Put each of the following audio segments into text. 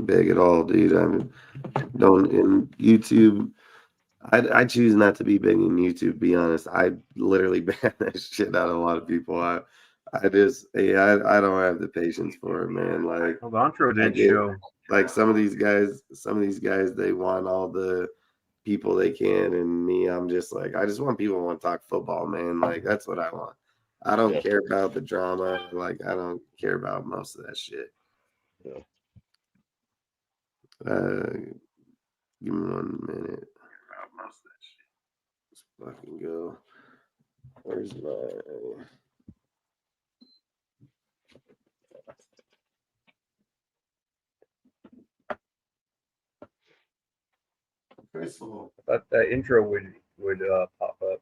big at all, dude. I mean, don't in YouTube. I choose not to be big in YouTube. To be honest, I literally ban that shit out of a lot of people. I just yeah, I don't have the patience for it, man. Like Well, the intro I didn't get show. like some of these guys, they want all the people they can, and me, I'm just like, I just want people who want to talk football, man. Like that's what I want. I don't Yeah, care about the drama. Like I don't care about most of that shit. yeah. Give me 1 minute. Most of that shit. Let's fucking go. Where's my Crystal? I thought that intro would pop up.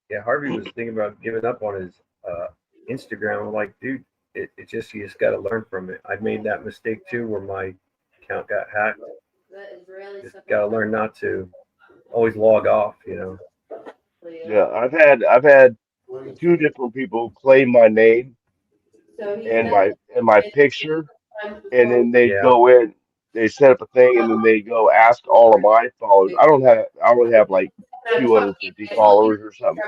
Yeah, Harvey was thinking about giving up on his Instagram. I'm like, dude, it just you just got to learn from it. I made that mistake too, where my account got hacked. Just got to learn not to always log off. Yeah, I've had two different people claim my name and my picture, and then they Yeah, go in, they set up a thing, and then they go ask all of my followers. I only have like 250 followers or something,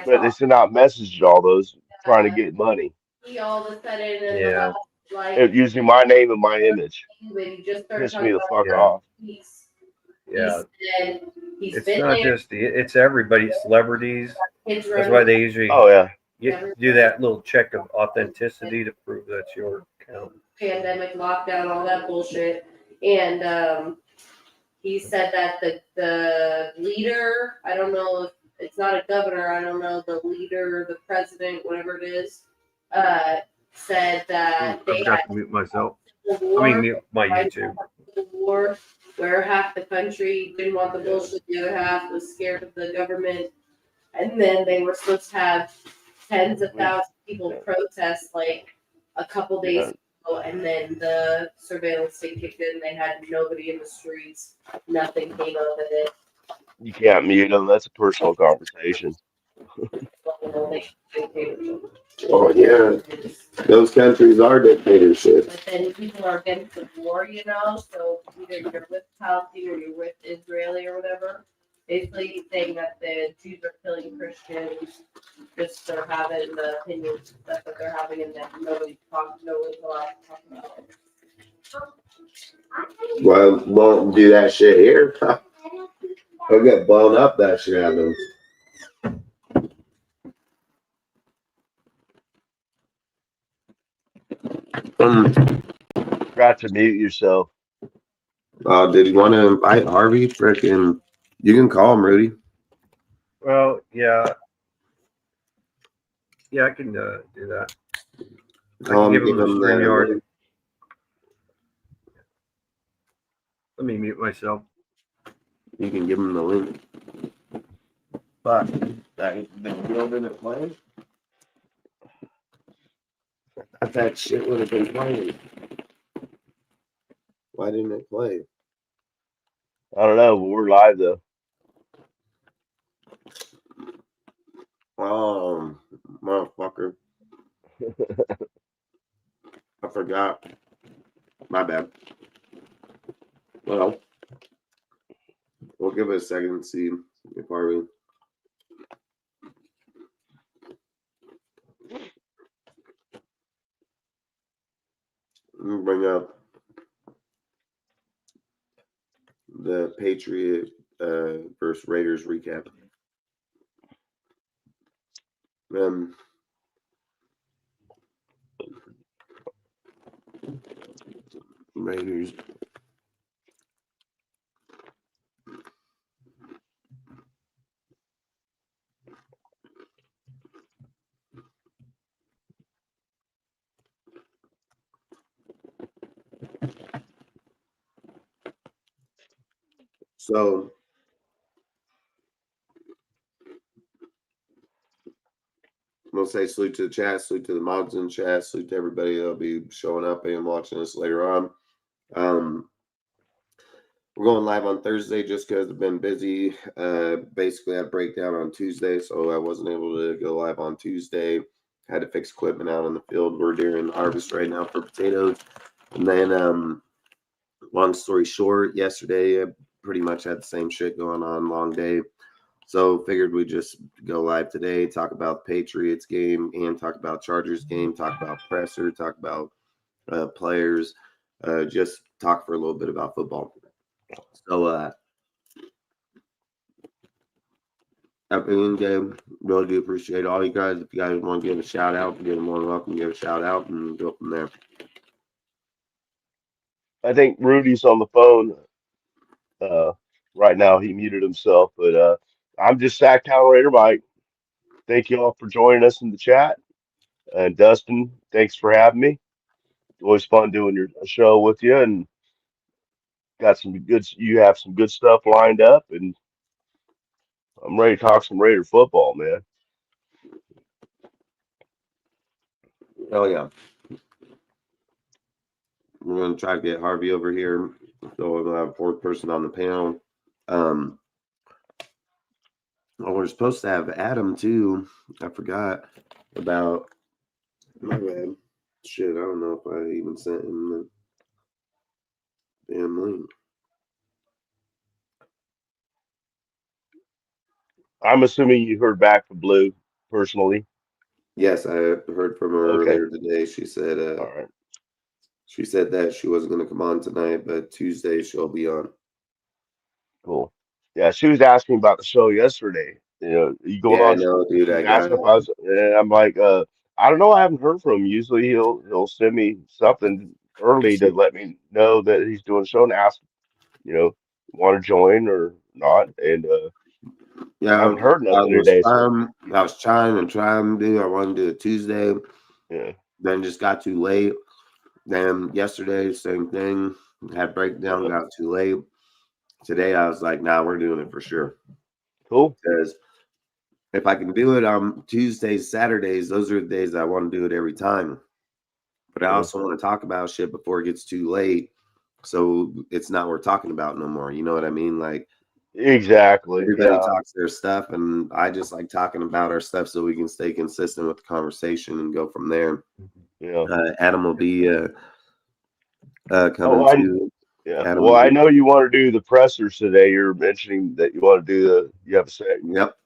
but they send out messages to all those trying to get money yeah, using my name and my image. Piss me the fuck yeah, off. yeah. It's not just it's everybody, celebrities. That's why they usually Oh yeah, do that little check of authenticity to prove that's your account. Pandemic lockdown, all that bullshit. And he said that the leader, I don't know if it's not a governor, I don't know, the leader, the president, whatever it is, said I that they forgot had to mute myself. a I mean, war, mute my YouTube. war where half the country didn't want the bullshit, the other half was scared of the government. And then they were supposed to have tens of thousands of people protest like a couple days yeah. ago, and then the surveillance state kicked in. They had nobody in the streets. Nothing came of it. You can't mute them. That's a personal conversation. Oh yeah, those countries are dictatorships. But then people are against the war, so either you're with Palestine or you're with Israeli or whatever. Basically saying that the Jews are killing Christians just for having the opinions that they're having, and that nobody's allowed to talk about it. Well, won't do that shit here. They'll get blown up. That shit happens. Got to mute yourself. Did you want to invite Harvey? Frickin', you can call him, Rudy. Well, yeah, I can do that. I Call can him, give give him the him StreamYard. Let me mute myself. You can give him the link. But that the deal didn't play. That shit would have been playing. Why didn't it play? I don't know, but we're live though. Motherfucker. I forgot. My bad. Well, we'll give it a second and see if Harvey. Let me bring up the Patriot versus Raiders recap. Raiders. So I'm gonna say salute to the chat, salute to the mods in the chat, salute to everybody that'll be showing up and watching us later on. We're going live on Thursday just because I've been busy. Basically, I had a breakdown on Tuesday, so I wasn't able to go live on Tuesday. Had to fix equipment out in the field. We're during harvest right now for potatoes. And then, long story short, yesterday I pretty much had the same shit going on, long day. So figured we'd just go live today, talk about the Patriots game and talk about Chargers game, talk about presser, talk about players, just talk for a little bit about football. So at the end of the day, really do appreciate all you guys. If you guys want to give a shout out, you're more than welcome to give a shout out and go from there. I think Rudy's on the phone right now. He muted himself, but I'm just Sacktown Raider Mike. Thank you all for joining us in the chat. And Dustin, thanks for having me. Always fun doing your show with you, and got some good. You have some good stuff lined up, and I'm ready to talk some Raider football, man. Oh yeah, we're gonna try to get Harvey over here, so we'll have a fourth person on the panel. Well, we're supposed to have Adam too. I forgot about my bad. Shit, I don't know if I even sent him the damn link. I'm assuming you heard back from Blue personally. Yes, I heard from her Okay, earlier today. She said all right, that she wasn't going to come on tonight, but Tuesday she'll be on. cool. Yeah, she was asking about the show yesterday. You going Yeah, I on? know, dude. She was I got asking if I was, and I'm like, I don't know. I haven't heard from him. Usually he'll send me something early to let me know that he's doing a show and ask, you know, want to join or not. And I yeah. haven't heard I nothing was today. So trying. I was trying to do. I wanted to do it Tuesday. yeah, Then just got too late. Then yesterday, same thing. Had breakdown. yeah, Got too late. Today I was like, nah, we're doing it for sure. cool. Because if I can do it on Tuesdays, Saturdays, those are the days I want to do it every time. But I Yeah, also want to talk about shit before it gets too late. So it's not worth talking about no more. You know what I mean? Like exactly. everybody Yeah, talks their stuff, and I just like talking about our stuff so we can stay consistent with the conversation and go from there. yeah. Adam will be Oh, coming to. yeah. Adam Well, will I be. know you want to do the pressers today. You're mentioning that you want to do you have a say, Yep.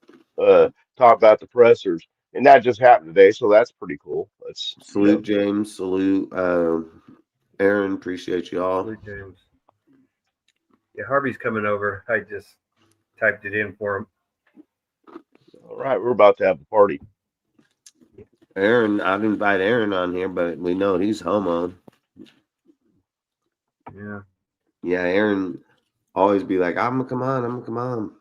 talk about the pressers, and that just happened today, so that's pretty cool. That's Salute James. Salute Aaron. Appreciate you all. Blue James. Yeah, Harvey's coming over. I just typed it in for him. all right. We're about to have a party. Aaron, I've invited Aaron on here, but we know he's homo. Yeah. Yeah, Aaron always be like, I'm gonna come on, I'm gonna come on.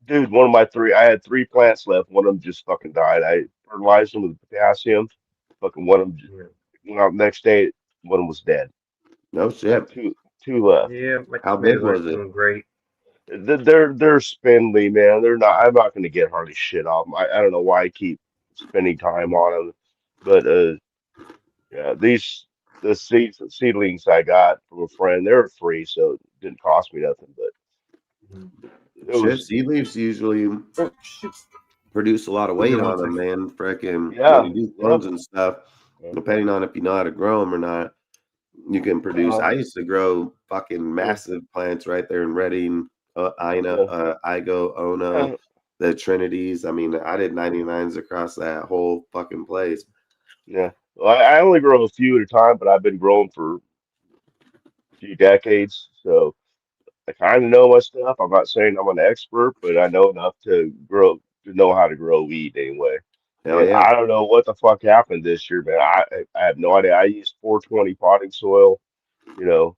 Dude, one of my three, I had three plants left. One of them just fucking died. I fertilized them with potassium. Fucking one of them just went out the next day. One of them was dead. No I shit. have two left. Yeah, my How big tomatoes was aren't it? doing great. They're spindly, man. They're not. I'm not going to get hardly shit off 'em. I don't know why I keep spending time on them, but yeah, the seedlings I got from a friend, they were free, so it didn't cost me nothing. But it Shit, was seed leaves usually produce a lot of weight on them, man. Freaking when yeah, you do yeah. clones and stuff, depending on if you know how to grow them or not, you can produce. I used to grow fucking massive plants right there in Reading, Igo, Ono, Yeah, the Trinities. I mean, I did 99s across that whole fucking place. yeah. Well, I only grow a few at a time, but I've been growing for a few decades, so I kind of know my stuff. I'm not saying I'm an expert, but I know enough to know how to grow weed anyway. Hell And yeah. I don't know what the fuck happened this year, man. I have no idea. I used 420 potting soil. You know,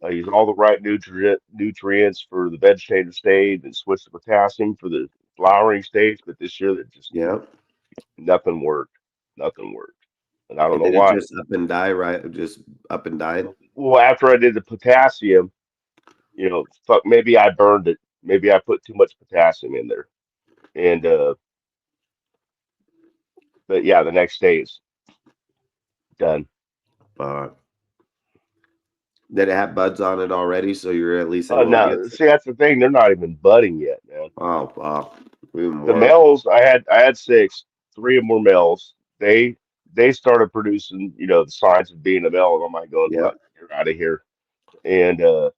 I use all the right nutrients for the vegetative stage and switch to potassium for the flowering stage. But this year, that just Yeah. nothing worked. Nothing worked, and I don't And know did it why. just up and die, right? Just up and died? Well, after I did the potassium, fuck, maybe I burned it. Maybe I put too much potassium in there, and but yeah, the next day it's done. Did it have buds on it already? So you're at least Oh able to no, get. see that's the thing. They're not even budding yet, man. Oh, wow. Even The more. males, I had six. Three of them were males. They started producing, the signs of being a male, and I'm like going, Yeah. fuck, you're out of here. And so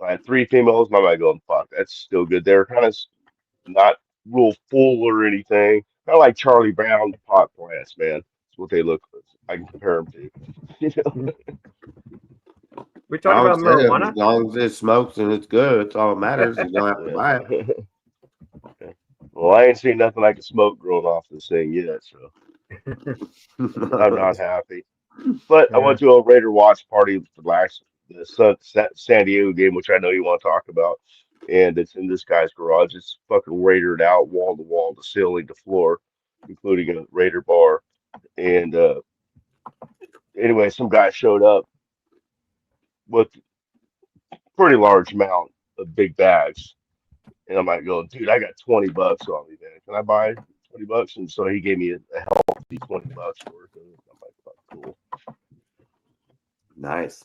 I had three females, and I'm like going, fuck, that's still good. They're kind of not real full or anything. Kind of like Charlie Brown pot plants, man. That's what they look. I can compare them to. You know? We I talking would about say as marijuana? long as it smokes and it's good, it's all that matters. You don't have to buy it. Yeah. Well, I ain't seen nothing like a smoke growing off this thing yet, so I'm not happy. But I Yeah. went to a Raider watch party for the San Diego game, which I know you want to talk about, and it's in this guy's garage. It's fucking Raidered out, wall to wall, to ceiling to floor, including a Raider bar. And anyway, some guy showed up with a pretty large amount of big bags, and I'm like, going, dude, I got $20 on me, man. Can I buy $20? And so he gave me a healthy $20 worth of it. I'm like, fuck, cool. Nice.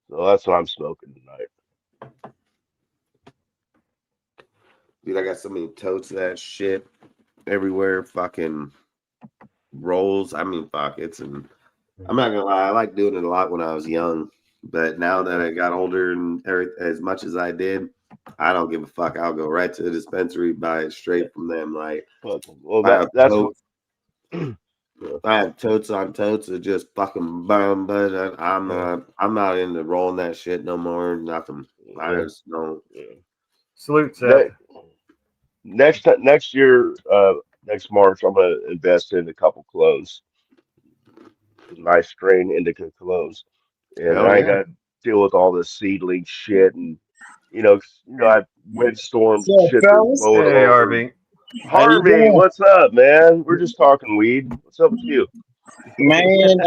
So that's what I'm smoking tonight. Dude, I got so many totes of that shit everywhere. Fucking rolls. I mean, fuck, I'm not gonna lie, I like doing it a lot when I was young. But now that I got older and as much as I did, I don't give a fuck. I'll go right to the dispensary, buy it straight from them. Like, Well, I have that's totes, what. I have totes on totes of just fucking bum, but I'm not into rolling that shit no more. Nothing. I Yeah, just don't. yeah. Salute, Seth. Next year, next March, I'm gonna invest in a couple clones, nice strain indica clones, and Hell I ain't yeah. got to deal with all this seedling shit and I windstorms and What's up, shit that are fellas? blowing Hey, over. Harvey. How you Harvey, doing? what's up, man? We're just talking weed. What's up with you? Man,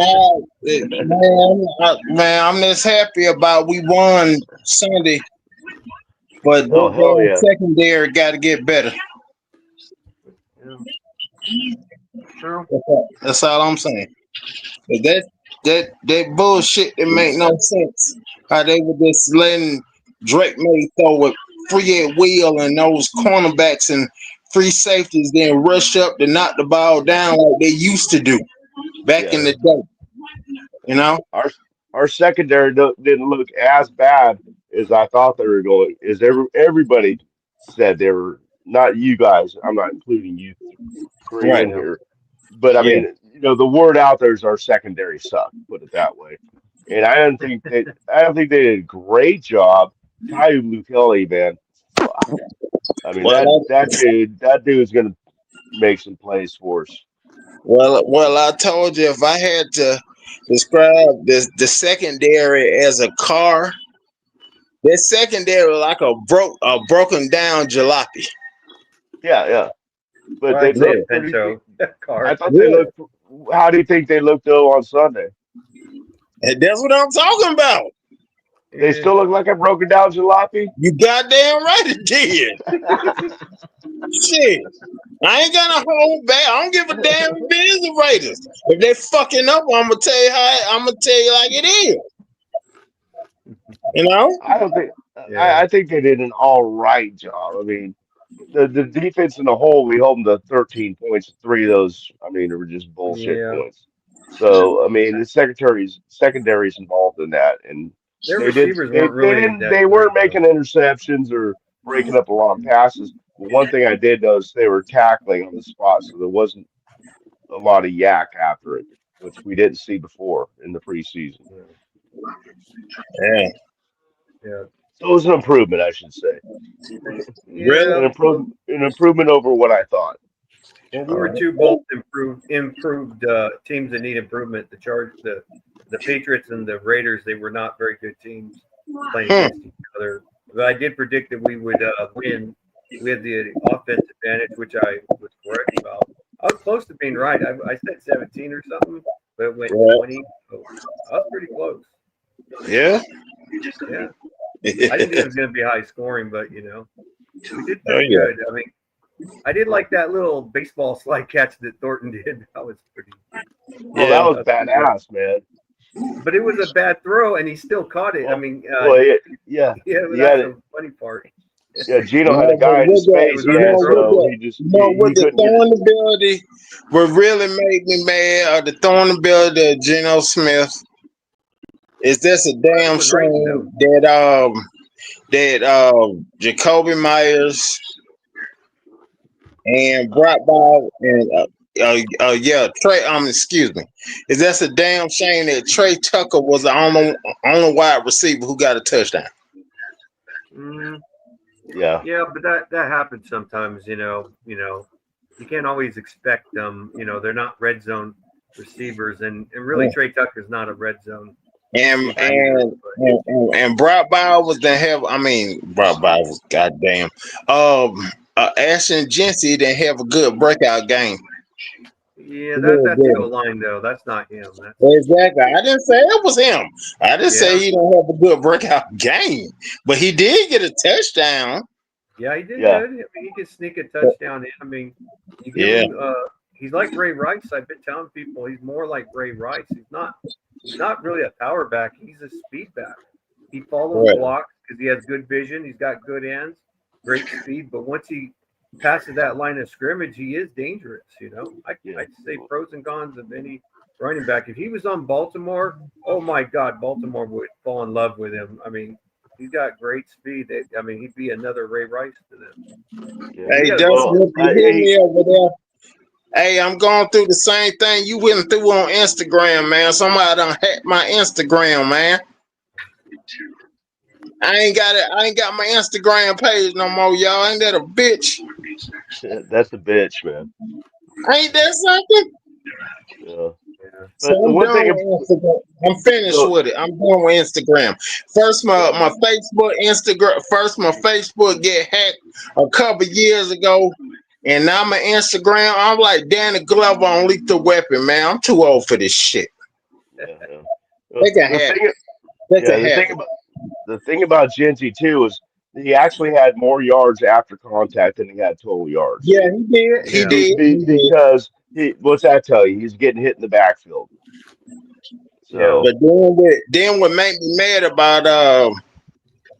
I'm just happy about we won Sunday, but Oh that hell damn yeah! secondary got to get better. Yeah. True. That's all I'm saying. 'Cause that bullshit that make no sense. How they were just letting Drake May throw it free at will and those cornerbacks and free safeties then rush up to knock the ball down like they used to do back in Yeah, the day. You know? our secondary didn't look as bad as I thought they were going. Everybody said they were, not you guys. I'm not including you three Right. in here, but I Yeah. mean, the word out there is our secondary sucked. Put it that way. And I don't think they did a great job. Ty Kelly, man, fuck. I mean Well, that dude's gonna make some plays for us. I told you if I had to describe the secondary as a car, that secondary like a broken down jalopy. Yeah, yeah. But Well, they I'd say a look pretty. Pinto I car. thought they Yeah, looked. How do you think they looked though on Sunday? and that's what I'm talking about. They Yeah. still look like a broken down jalopy. You goddamn right it did. Shit. I ain't gonna hold back. I don't give a damn if it is the Raiders. If they fucking up, I'm gonna tell you like it is. You know? I don't think. Yeah. I think they did an all right job. I mean, the defense in the whole, we held them to 13 points. Three of those, I mean, were just bullshit Yeah. points. So I mean, the secondary's involved in that, and Their receivers weren't they really didn't that they great, weren't though. making interceptions or breaking up a lot of passes. But one thing I did notice, they were tackling on the spot, so there wasn't a lot of yak after it, which we didn't see before in the preseason. Yeah. Yeah. So it was an improvement, I should say. Really? Yeah. An improvement over what I thought. Well, we were two both improved teams that need improvement. The Patriots and the Raiders, they were not very good teams playing against each other. But I did predict that we would win. We had the offense advantage, which I was correct about. I was close to being right. I said 17 or something, but it went Yeah. 20. So I was pretty close. Yeah. Yeah. I didn't think it was going to be high scoring, but we did Oh, pretty yeah. good. I mean, I did like that little baseball slide catch that Thornton did. That was pretty. Oh, that was badass, man. But it was a bad throw, and he still caught it. I mean, Well, yeah, yeah, he that's had the funny part. yeah. Gino No, had a but guy in his with that, face, you know, man. with So that- he just with he the couldn't get throwing ability, what really made me mad, or the throwing ability of Geno Smith, is that's a damn was right, though. shame that Jacoby Myers and Brock Ball and Trey. Excuse me. Is that's a damn shame that Trey Tucker was the only wide receiver who got a touchdown. Mm, Yeah, yeah, but that happens sometimes. You can't always expect them. They're not red zone receivers, and really Trey Tucker's not a red zone. And receiver, but- and Brock Ball was the have. I mean, Brock Ball was goddamn. Ashton Jency didn't have a good breakout game. Yeah, that's the O-line though. That's not him. Exactly. I didn't say it was him. I didn't say Yeah. he don't have a good breakout game, but he did get a touchdown. Yeah, he did Yeah. good. I mean, he could sneak a touchdown in. I mean, you give him. He's like Ray Rice. I've been telling people he's more like Ray Rice. He's not really a power back. He's a speed back. He follows Right. blocks because he has good vision. He's got good hands, great speed. But once he passes that line of scrimmage, he is dangerous. I'd say pros and cons of any running back. If he was on Baltimore, oh my God, Baltimore would fall in love with him. I mean, he's got great speed. He'd be another Ray Rice to them. yeah. Hey, Yeah, Dustin, well, if you hear me over there. Hey, I'm going through the same thing you went through on Instagram, man. Somebody done hacked my Instagram, man. I ain't got my Instagram page no more, y'all. Ain't that a bitch? That's a bitch, man. Ain't that something? Yeah. Yeah. So But the I'm one done thing, with Instagram. I'm finished So- with it. I'm done with Instagram. First, my Facebook get hacked a couple years ago, and now my Instagram. I'm like Danny Glover on Lethal Weapon, man. I'm too old for this shit. yeah. They can hack. The thing about Genty too is he actually had more yards after contact than he had total yards. Yeah, he did. He Yeah. did. Because what's that tell you? He's getting hit in the backfield. So But then what made me mad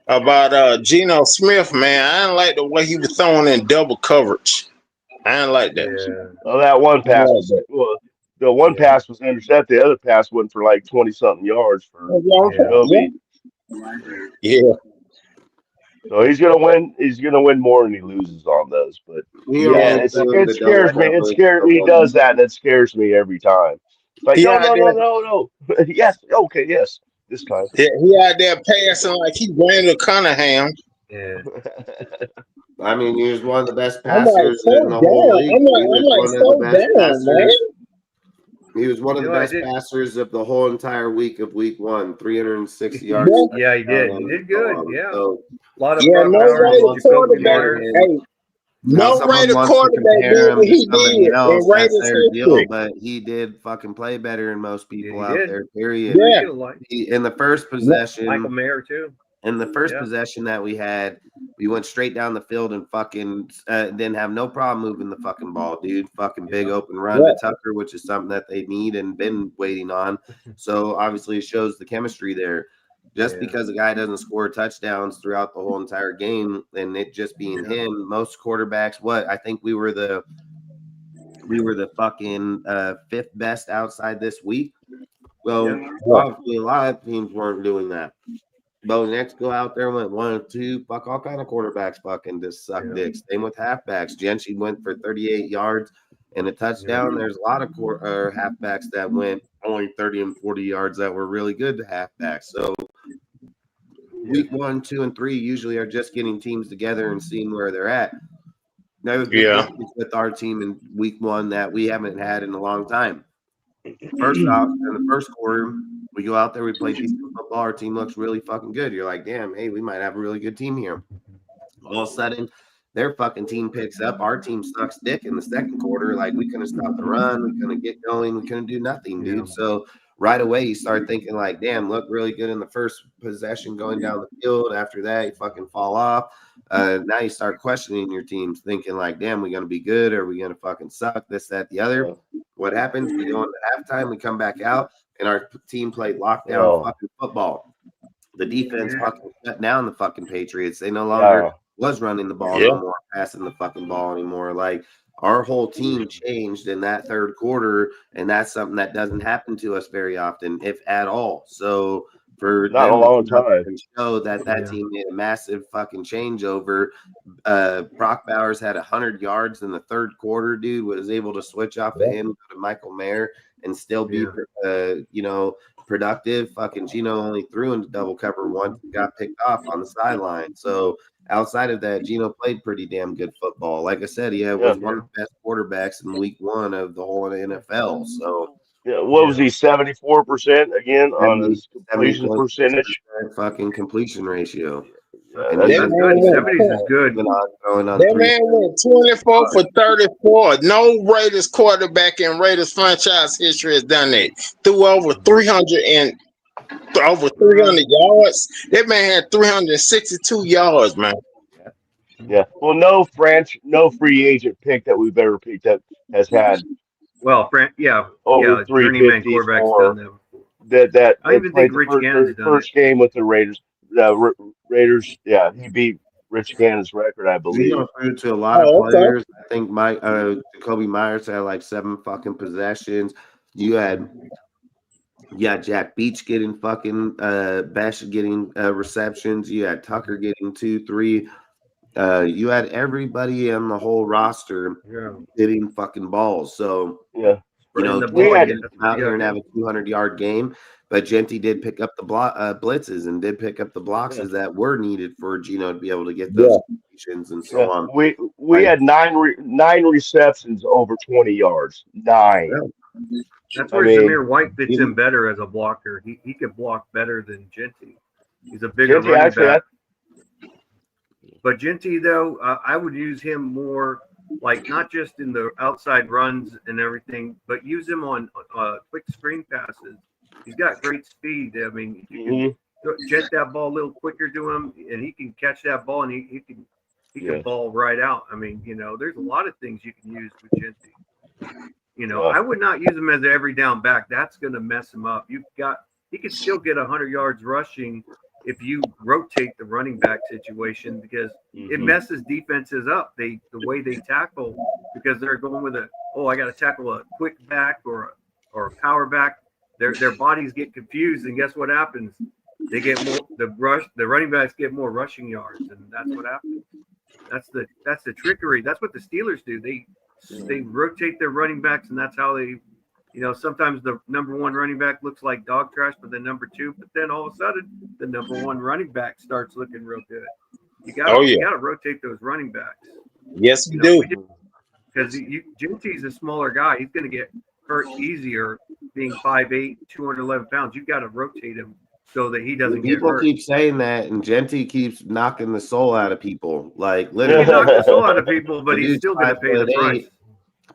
about Geno Smith, man, I didn't like the way he was throwing in double coverage. I didn't like that. Yeah. well, that one pass Yeah, was the one pass was intercepted. The other pass went for like 20-something yards for Jacoby. Yeah. So he's gonna win. He's gonna win more than he loses on those. But Yeah, it scares me. It scares me. He does that, and it scares me every time. It's like no. Yes, okay, yes, this time. Yeah, he out there passing like he Randall Cunningham. Yeah. I mean, he was one of the best I'm like, passers slow in the whole down. league. I'm He was like, one of slow the best down, man. passers. He was one of the You know, I best did- passers of the whole entire week of week one, 360 yards. Yeah, he did. He did good. Yeah. So, A lot of Yeah, Brock no Bowers, Raiders Jacoby quarterback. Myers. Hey, now no someone Raiders wants to quarterback compare did him what to he somebody did else. in Raiders That's their deal, history. but he did fucking play better than most people he out did. there. Period. Yeah. You know, like In the first possession, Michael Mayer too. in the first Yeah. possession that we had, we went straight down the field and fucking didn't have no problem moving the fucking ball, dude. Fucking big open run to Tucker, which is something that they need and been waiting on. So obviously it shows the chemistry there. Just because a guy doesn't score touchdowns throughout the whole entire game and it just being him, most quarterbacks, I think we were the fucking fifth best outside this week. Well, obviously a lot of teams weren't doing that. Bo Nix go out there and went 1 or 2. Fuck, all kind of quarterbacks fucking just suck dicks. Same with halfbacks. Genchi went for 38 yards and a touchdown. There's a lot of halfbacks that went only 30 and 40 yards that were really good to halfbacks. So week 1, 2, and 3 usually are just getting teams together and seeing where they're at. Now, with our team in week 1 that we haven't had in a long time. First off, in the first quarter, we go out there, we play decent football. Our team looks really fucking good. You're like, damn, hey, we might have a really good team here. All of a sudden, their fucking team picks up. Our team sucks dick in the second quarter. Like, we couldn't stop the run. We couldn't get going. We couldn't do nothing, dude. So right away, you start thinking like, damn, look really good in the first possession going down the field. After that, you fucking fall off. now you start questioning your teams, thinking like, damn, we gonna be good, or we gonna fucking suck, this, that, the other. What happens? We go into halftime, we come back out, and our team played lockdown fucking football. The defense fucking shut down the fucking Patriots. They no longer was running the ball no more, passing the fucking ball anymore. Like, our whole team changed in that third quarter, and that's something that doesn't happen to us very often, if at all. So for Not them a long to come up time. and show that team made a massive fucking changeover. Brock Bowers had 100 yards in the third quarter, dude, was able to switch off of him, go to Michael Mayer, and still be, productive. Fucking Gino only threw into double cover once and got picked off on the sideline. So outside of that, Gino played pretty damn good football. Like I said, he was one of the best quarterbacks in week 1 of the whole NFL. So what was he, 74% again on his completion percentage? Fucking completion ratio. And that's good. 70s is good. That man went 24 for 34. No Raiders quarterback in Raiders franchise history has done that. Threw over 300 yards. That man had 362 yards, man. Yeah. Well, no free agent pick that we've ever picked up has had. Well, over 350 quarterbacks done them. That I even think Rich Gannon's done first game with the Raiders. Raiders, he beat Rich Gannon's record, I believe. Through to a lot of players. I think Jacoby Myers had like 7 fucking possessions. You had Jack Beach getting fucking Besh getting receptions. You had Tucker getting 2, 3. You had everybody on the whole roster hitting fucking balls. So we had out here and have a 200-yard game. But Genty did pick up the blitzes and did pick up the blocks that were needed for Gino to be able to get those completions and so on. We had 9 receptions over 20 yards. 9. That's where Zamir White fits in better as a blocker. He can block better than Genty. He's a bigger running back. But Genty, though, I would use him more, like, not just in the outside runs and everything, but use him on quick screen passes. He's got great speed. I mean, you can jet that ball a little quicker to him, and he can catch that ball, and he can ball right out. I mean, there's a lot of things you can use with Genty. I would not use him as an every down back. That's going to mess him up. He could still get 100 yards rushing if you rotate the running back situation, because it messes defenses up. The way they tackle, because they're going with I got to tackle a quick back or a power back. Their bodies get confused, and guess what happens? They get more the running backs get more rushing yards, and that's what happens. That's the trickery. That's what the Steelers do. They rotate their running backs, and that's how they, sometimes the number 1 running back looks like dog trash, but then number 2, but then all of a sudden the number 1 running back starts looking real good. You gotta rotate those running backs. Yes, we do. Because Genty's a smaller guy. He's going to get hurt easier being 5'8", 211 pounds. You've got to rotate him so that he doesn't get hurt. People keep saying that, and Genty keeps knocking the soul out of people. Like, literally. He knocked the soul out of people, but he's still going to pay the price.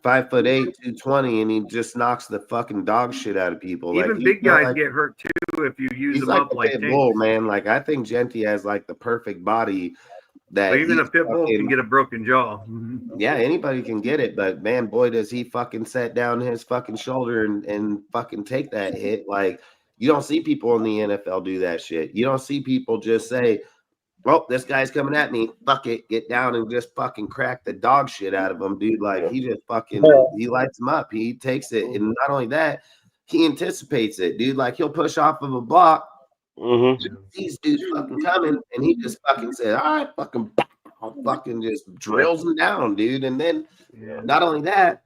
5'8", 220, and he just knocks the fucking dog shit out of people. Even big guys get hurt too if you use them up like pit bull, man. Like, I think Genty has like the perfect body. That even a pit bull can get a broken jaw. Yeah, anybody can get it, but man, boy, does he fucking set down his fucking shoulder and fucking take that hit. Like, you don't see people in the NFL do that shit. You don't see people just say, well, this guy's coming at me. Fuck it. Get down and just fucking crack the dog shit out of him, dude. Like, he just fucking, he lights him up. He takes it. And not only that, he anticipates it, dude. Like, he'll push off of a block. These dudes fucking coming, and he just fucking said, all right, fucking just drills him down, dude. And then not only that,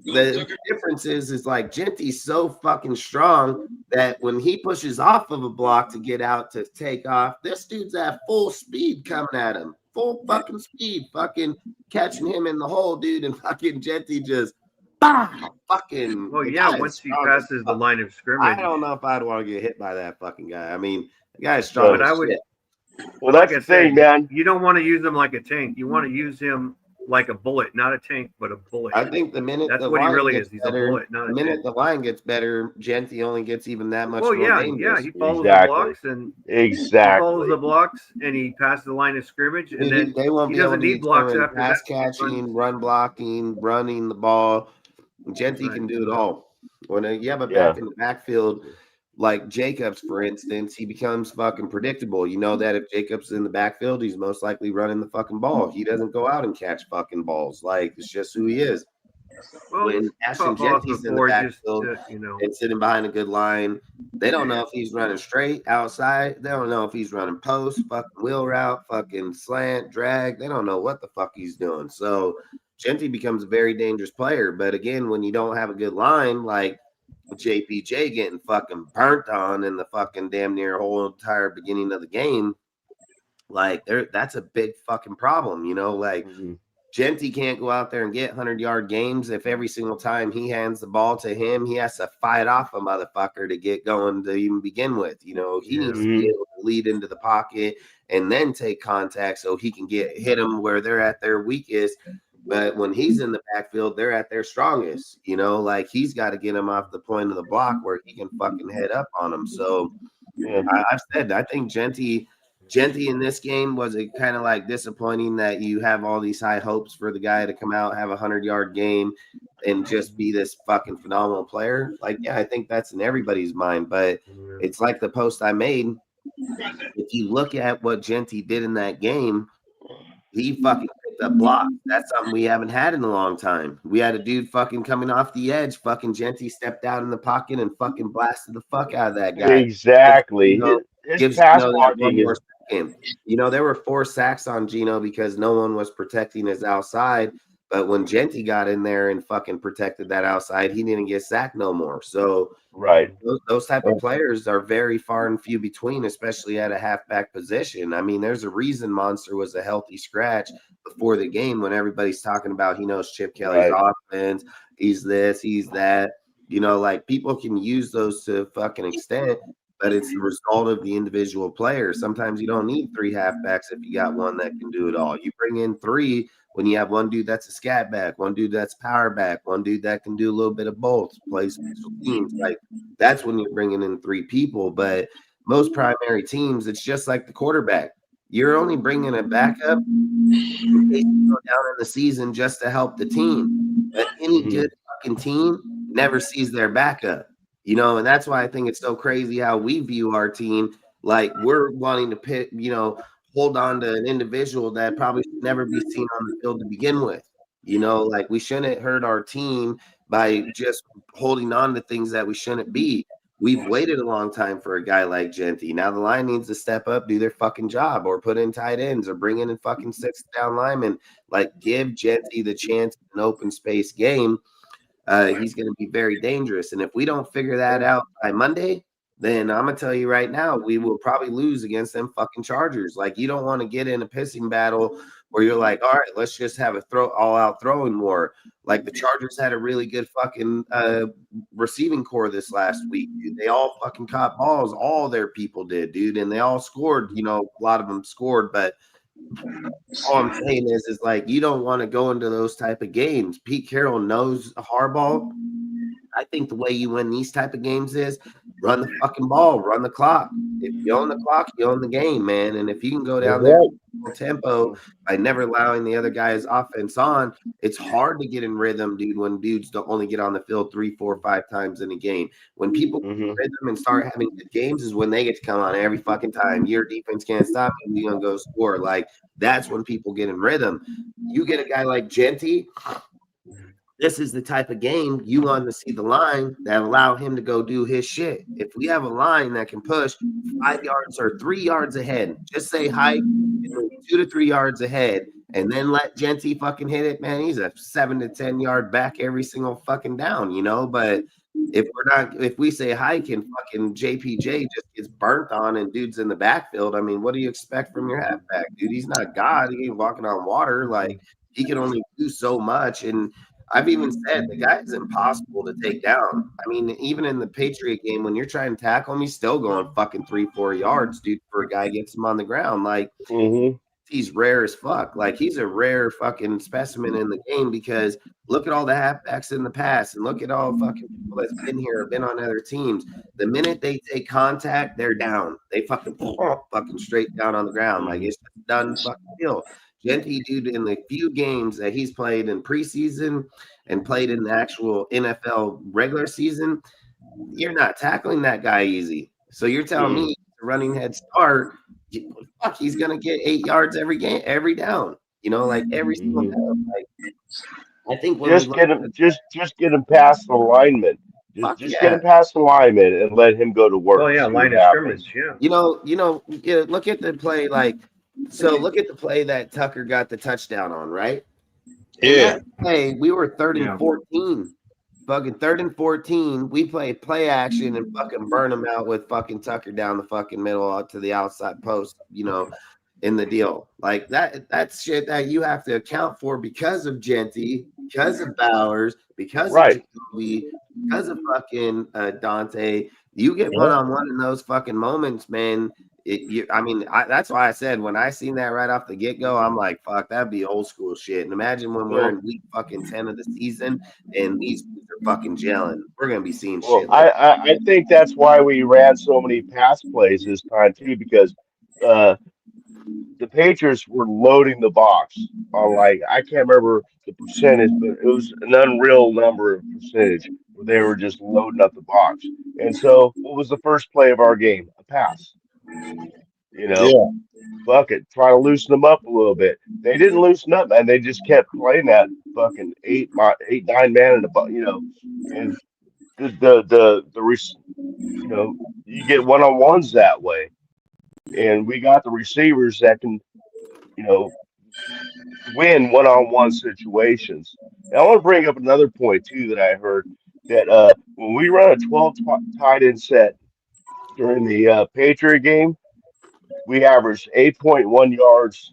the difference is like Genty's so fucking strong that when he pushes off of a block to get out to take off, this dude's at full speed coming at him. Full fucking speed, fucking catching him in the hole, dude, and fucking Genty just fucking. Well, once he passes the line of scrimmage. I don't know if I'd want to get hit by that fucking guy. I mean, the guy's strong. But I would. Well, that's the thing, man. You don't want to use him like a tank. You want to use him like a bullet, not a tank, but a bullet. I think the minute That's the what he line really gets is. He's better, a bullet, not the a minute tank. the line gets better, Genty only gets even that much Oh more yeah, dangerous. he follows Exactly. the blocks and he follows Exactly. the blocks and he passes the line of scrimmage, and Dude, then they won't he be able doesn't to need blocks determine after pass that. He just runs. catching, run blocking, running the ball. Genty Right. can do it all. When you have a Yeah. back in the backfield like Jacobs, for instance, he becomes fucking predictable. You know that if Jacobs is in the backfield, he's most likely running the fucking ball. He doesn't go out and catch fucking balls. Like, it's just who he is. Well, When he's Ashton caught balls Genty's in the before, just backfield you know. and sitting behind a good line, they don't know if he's running straight outside. They don't know if he's running post, fucking wheel route, fucking slant, drag. They don't know what the fuck he's doing. So Genty becomes a very dangerous player. But again, when you don't have a good line, like JPJ getting fucking burnt on in the fucking damn near whole entire beginning of the game, like that's a big fucking problem, you know, like Mhm. Genty can't go out there and get 100-yard games if every single time he hands the ball to him, he has to fight off a motherfucker to get going to even begin with. You know, he needs to be Mhm. able to lead into the pocket and then take contact so he can hit them where they're at their weakest. But when he's in the backfield, they're at their strongest. You know, like he's got to get him off the point of the block where he can fucking head up on them. So Yeah. I've said I think Genty in this game was it kind of like disappointing that you have all these high hopes for the guy to come out, have a 100-yard game, and just be this fucking phenomenal player. Like, yeah, I think that's in everybody's mind, but it's like the post I made. If you look at what Genty did in that game, he fucking picked up blocks. That's something we haven't had in a long time. We had a dude fucking coming off the edge. Fucking Genty stepped out in the pocket and fucking blasted the fuck out of that guy. Exactly. You know, His gives pass Gino that one blocking more is second. You know, there were 4 sacks on Gino because no one was protecting his outside. But when Genty got in there and fucking protected that outside, he didn't get sacked no more. So right. those type of players are very far and few between, especially at a halfback position. I mean, there's a reason Monster was a healthy scratch before the game when everybody's talking about he knows Chip Kelly's Right. offense, he's this, he's that. You know, like people can use those to a fucking extent, but it's the result of the individual player. Sometimes you don't need 3 halfbacks if you got one that can do it all. You bring in 3 when you have one dude that's a scat back, one dude that's power back, one dude that can do a little bit of both, play special teams. Like that's when you're bringing in 3 people. But most primary teams, it's just like the quarterback. You're only bringing a backup in case you go down in the season just to help the team. But any Mhm. good fucking team never sees their backup, you know, and that's why I think it's so crazy how we view our team. Like we're wanting to pick, you know, hold on to an individual that probably should never be seen on the field to begin with. You know, like we shouldn't hurt our team by just holding on to things that we shouldn't be. We've waited a long time for a guy like Genty. Now the line needs to step up, do their fucking job, or put in tight ends, or bring in a fucking 6th down lineman. Like give Genty the chance in an open space game. He's going to be very dangerous. And if we don't figure that out by Monday, then I'm gonna tell you right now, we will probably lose against them fucking Chargers. Like you don't want to get in a pissing battle where you're like, all right, let's just have a all out throwing war. Like the Chargers had a really good fucking receiving core this last week, dude. They all fucking caught balls, all their people did, dude, and they all scored. You know, a lot of them scored, but all I'm saying is like you don't want to go into those type of games. Pete Carroll knows Harbaugh. I think the way you win these type of games is run the fucking ball, run the clock. If you own the clock, you own the game, man. And if you can go down there tempo by never allowing the other guy's offense on, it's hard to get in rhythm, dude, when dudes don't only get on the field 3, 4, 5 times in a game. When people get in rhythm and start having good games is when they get to come on every fucking time. Your defense can't stop you, you're gonna go score. Like that's when people get in rhythm. You get a guy like Genty. This is the type of game you want to see the line that allow him to go do his shit. If we have a line that can push 5 yards or 3 yards ahead, just say hike 2 to 3 yards ahead, and then let Genty fucking hit it, man. He's a 7 to 10 yard back every single fucking down, you know. But if we say hike and fucking JPJ just gets burnt on and dude's in the backfield, I mean, what do you expect from your halfback, dude? He's not God. He ain't walking on water. Like he can only do so much. And I've even said the guy is impossible to take down. I mean, even in the Patriot game, when you're trying to tackle him, he's still going fucking 3, 4 yards, dude, for a guy gets him on the ground. Like he's rare as fuck. Like he's a rare fucking specimen in the game because look at all the halfbacks in the past and look at all fucking people that's been here, been on other teams. The minute they take contact, they're down. They fucking straight down on the ground. Like it's done fucking deal. Genty, dude, in the few games that he's played in preseason and played in the actual NFL regular season, you're not tackling that guy easy. So you're telling me the running head start, fuck, he's gonna get 8 yards every game, every down. You know, like every single down. Like, I think when Just get him, just get him past the lineman. Just get him past the lineman and let him go to work. Oh yeah, see line what of happens. scrimmage. Yeah. Look at the play. Like, so look at the play that Tucker got the touchdown on, right? Yeah. Hey, we were 3rd Yeah. and 14. Fucking 3rd and 14. We play action and fucking burn them out with fucking Tucker down the fucking middle out to the outside post, you know, in the deal. Like that's shit that you have to account for because of Genty, because of Bowers, because of Jacoby, because of fucking Dante. You get one-on-one in those fucking moments, man. That's why I said when I seen that right off the get-go, I'm like, fuck, that'd be old school shit. And imagine when we're in week fucking 10 of the season and these are fucking gelling. We're gonna be seeing shit. I think that's why we ran so many pass plays this time too, because the Patriots were loading the box on, like, I can't remember the percentage, but it was an unreal number of percentage where they were just loading up the box. And so what was the first play of our game? A pass. You know, fuck it, try to loosen them up a little bit. They didn't loosen up, and they just kept playing that fucking 8-9 man in the, you know, and you know, you get one-on-ones that way, and we got the receivers that can, you know, win one-on-one situations. And I want to bring up another point too that I heard that when we run a 12 tight end set during the Patriot game, we averaged 8.1 yards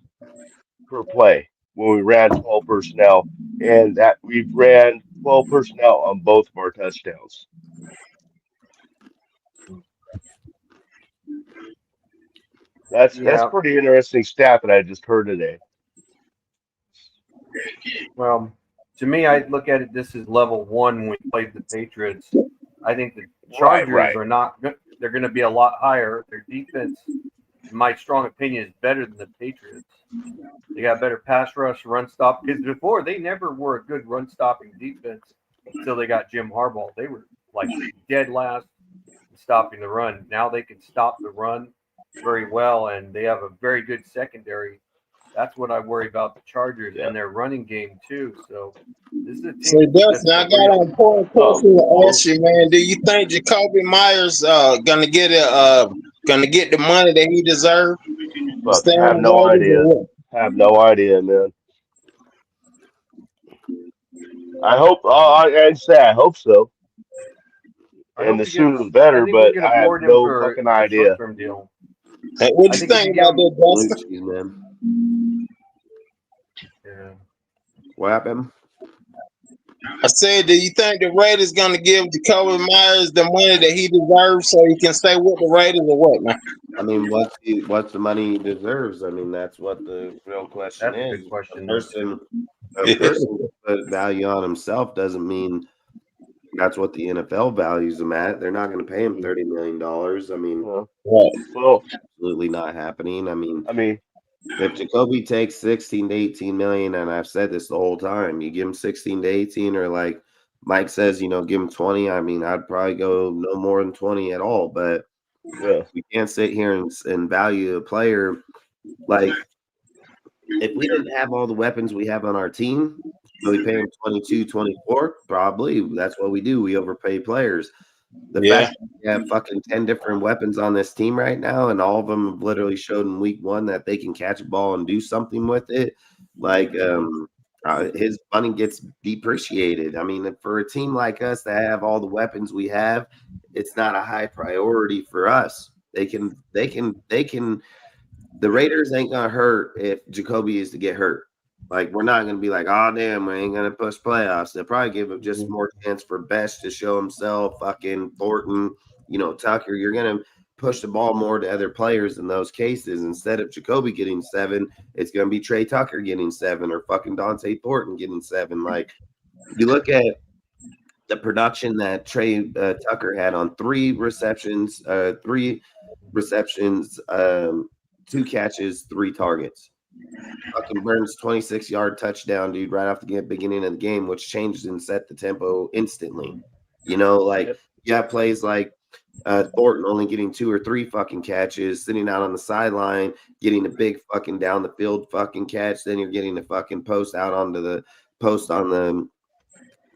per play when we ran 12 personnel, and that we ran 12 personnel on both of our touchdowns. That's pretty interesting stat that I just heard today. Well, to me, I look at it. This is level 1 when we played the Patriots. I think the Chargers are not. They're going to be a lot higher. Their defense, in my strong opinion, is better than the Patriots. They got better pass rush, run stop. Because before, they never were a good run stopping defense until they got Jim Harbaugh. They were like dead last in stopping the run. Now they can stop the run very well, and they have a very good secondary. That's what I worry about the Chargers and their running game too. So this is a team. So Dustin, I got an important question to ask you, man. Do you think Jacoby Myers gonna get the money that he deserves? I have no idea. I have no idea, man. I hope. I'd say I hope so. And the sooner the better. But I have no fucking idea. Hey, what do you think about that, Dustin? Man. Yeah. What happened? I said, do you think the Raiders gonna give Jacoby Myers the money that he deserves so he can stay with the Raiders or what, man? I mean, what's the money he deserves? I mean, that's what the real question That's is. a good question. A person put value on himself doesn't mean that's what the NFL values him at. They're not going to pay him $30 million. I mean, well, absolutely not happening. I mean, if Jacoby takes 16 to 18 million, and I've said this the whole time, you give him 16 to 18, or like Mike says, you know, give him 20. I mean, I'd probably go no more than 20 at all. But we can't sit here and value a player like if we didn't have all the weapons we have on our team. So we pay him 22, 24, probably. That's what we do. We overpay players. The fact that we have fucking 10 different weapons on this team right now, and all of them have literally showed in week 1 that they can catch a ball and do something with it. Like his money gets depreciated. I mean, for a team like us that have all the weapons we have, it's not a high priority for us. The Raiders ain't gonna hurt if Jacoby is to get hurt. Like, we're not going to be like, oh, damn, we ain't going to push playoffs. They'll probably give him just more chance for Best to show himself, fucking Thornton, you know, Tucker. You're going to push the ball more to other players in those cases. Instead of Jacoby getting 7, it's going to be Trey Tucker getting 7 or fucking Dante Thornton getting 7. Like, you look at the production that Trey Tucker had on 3 receptions, 2 catches, 3 targets. Fucking Burns 26-yard touchdown, dude, right off the beginning of the game, which changed and set the tempo instantly. You know, like you have plays like Thornton only getting 2 or 3 fucking catches, sitting out on the sideline, getting a big fucking down the field fucking catch. Then you're getting the fucking post out onto the post on the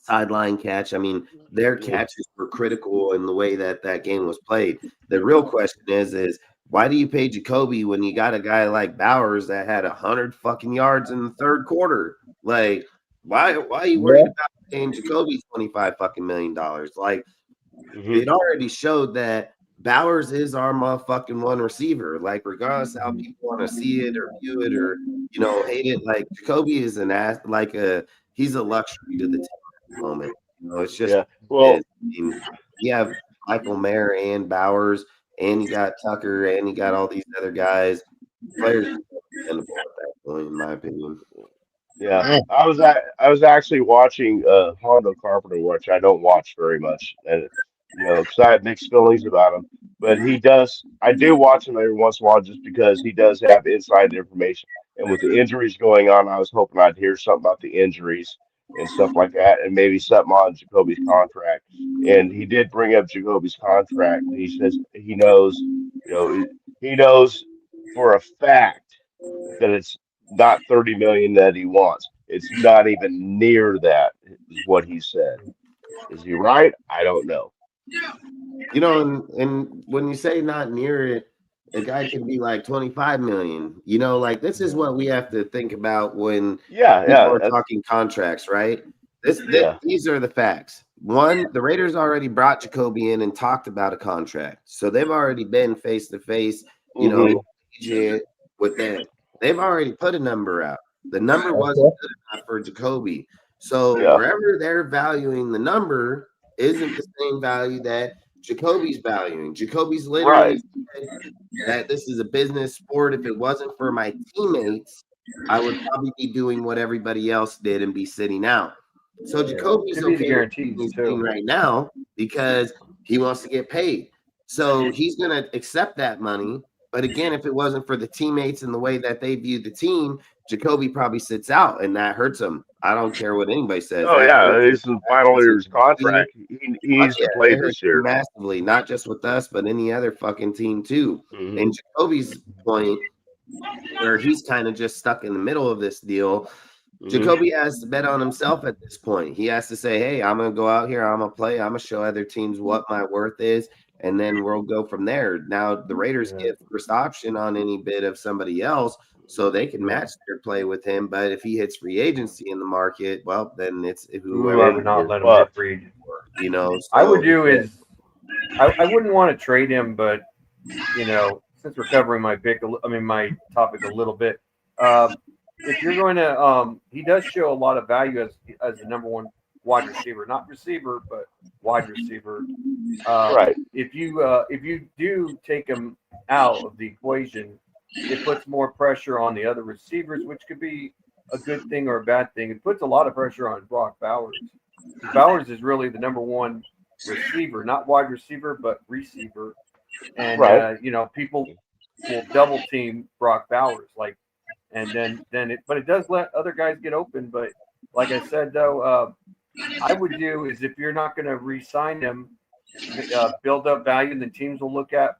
sideline catch. I mean, their catches were critical in the way that that game was played. The real question is why do you pay Jacoby when you got a guy like Bowers that had 100 fucking yards in the third quarter? Like, why are you worried about paying Jacoby $25 fucking million? Like, it already showed that Bowers is our motherfucking one receiver. Like, regardless of how people want to see it or view it or, you know, hate it, like Jacoby is he's a luxury to the team at the moment. You know, it's just I mean, you have Michael Mayer and Bowers, and you got Tucker, and you got all these other guys. Players are dependable at that point, in my opinion. Yeah, I was actually watching Hondo Carpenter, which I don't watch very much, and because I have mixed feelings about him. But I do watch him every once in a while just because he does have inside information. And with the injuries going on, I was hoping I'd hear something about the injuries and stuff like that, and maybe something on Jacoby's contract. And he did bring up Jacoby's contract. He says he knows, he knows for a fact that it's not 30 million that he wants. It's not even near that, is what he said. Is he right? I don't know. You know, and when you say not near it, a guy can be like 25 million. You know, like this is what we have to think about when people are talking contracts, right? These are the facts. One, the Raiders already brought Jacoby in and talked about a contract. So they've already been face to face, you know, with them. They've already put a number out. The number wasn't good enough for Jacoby. So wherever they're valuing the number isn't the same value that Jacoby's valuing. Jacoby's literally said that this is a business sport. If it wasn't for my teammates, I would probably be doing what everybody else did and be sitting out. So Jacoby's okay right now because he wants to get paid. So he's going to accept that money. But again, if it wasn't for the teammates and the way that they view the team, Jacoby probably sits out, and that hurts him. I don't care what anybody says. Oh, it's the final year's contract. He needs to play this year. Massively, not just with us, but any other fucking team too. And Jacoby's point, where he's kind of just stuck in the middle of this deal, Jacoby has to bet on himself at this point. He has to say, hey, I'm going to go out here. I'm going to play. I'm going to show other teams what my worth is. And then we'll go from there. Now, the Raiders get first option on any bid of somebody else, so they can match their play with him. But if he hits free agency in the market, well, then it's whoever not let him hit free agency. You know, so, I would do is I wouldn't want to trade him, but since we're covering my topic a little bit, if you're going to, he does show a lot of value as the number one wide receiver, not receiver, but wide receiver. Right. If you do take him out of the equation, it puts more pressure on the other receivers, which could be a good thing or a bad thing. It puts a lot of pressure on Brock Bowers. Bowers is really the number one receiver, not wide receiver, but receiver. And people will double team Brock Bowers, but it does let other guys get open. But like I said, though, I would do is if you're not going to re-sign him, build up value, and then teams will look at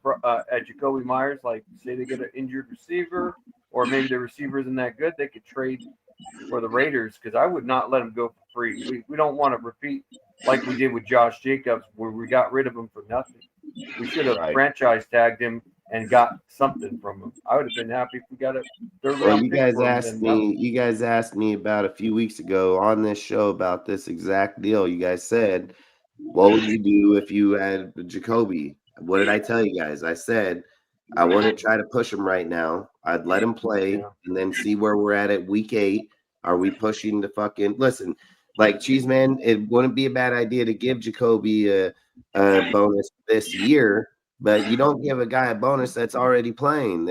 Jacoby Myers, like say they get an injured receiver, or maybe the receiver isn't that good, they could trade for the Raiders, because I would not let him go for free. We don't want to repeat like we did with Josh Jacobs, where we got rid of him for nothing. We should have franchise tagged him and got something from him. I would have been happy if we got a third round. You guys asked me about a few weeks ago on this show about this exact deal. You guys said, what would you do if you had Jacoby? What did I tell you guys? I said I wouldn't try to push him right now. I'd let him play and then see where we're at week 8. Are we pushing the fucking listen? Like Cheeseman, it wouldn't be a bad idea to give Jacoby a bonus this year. but you don't give a guy a bonus that's already playing.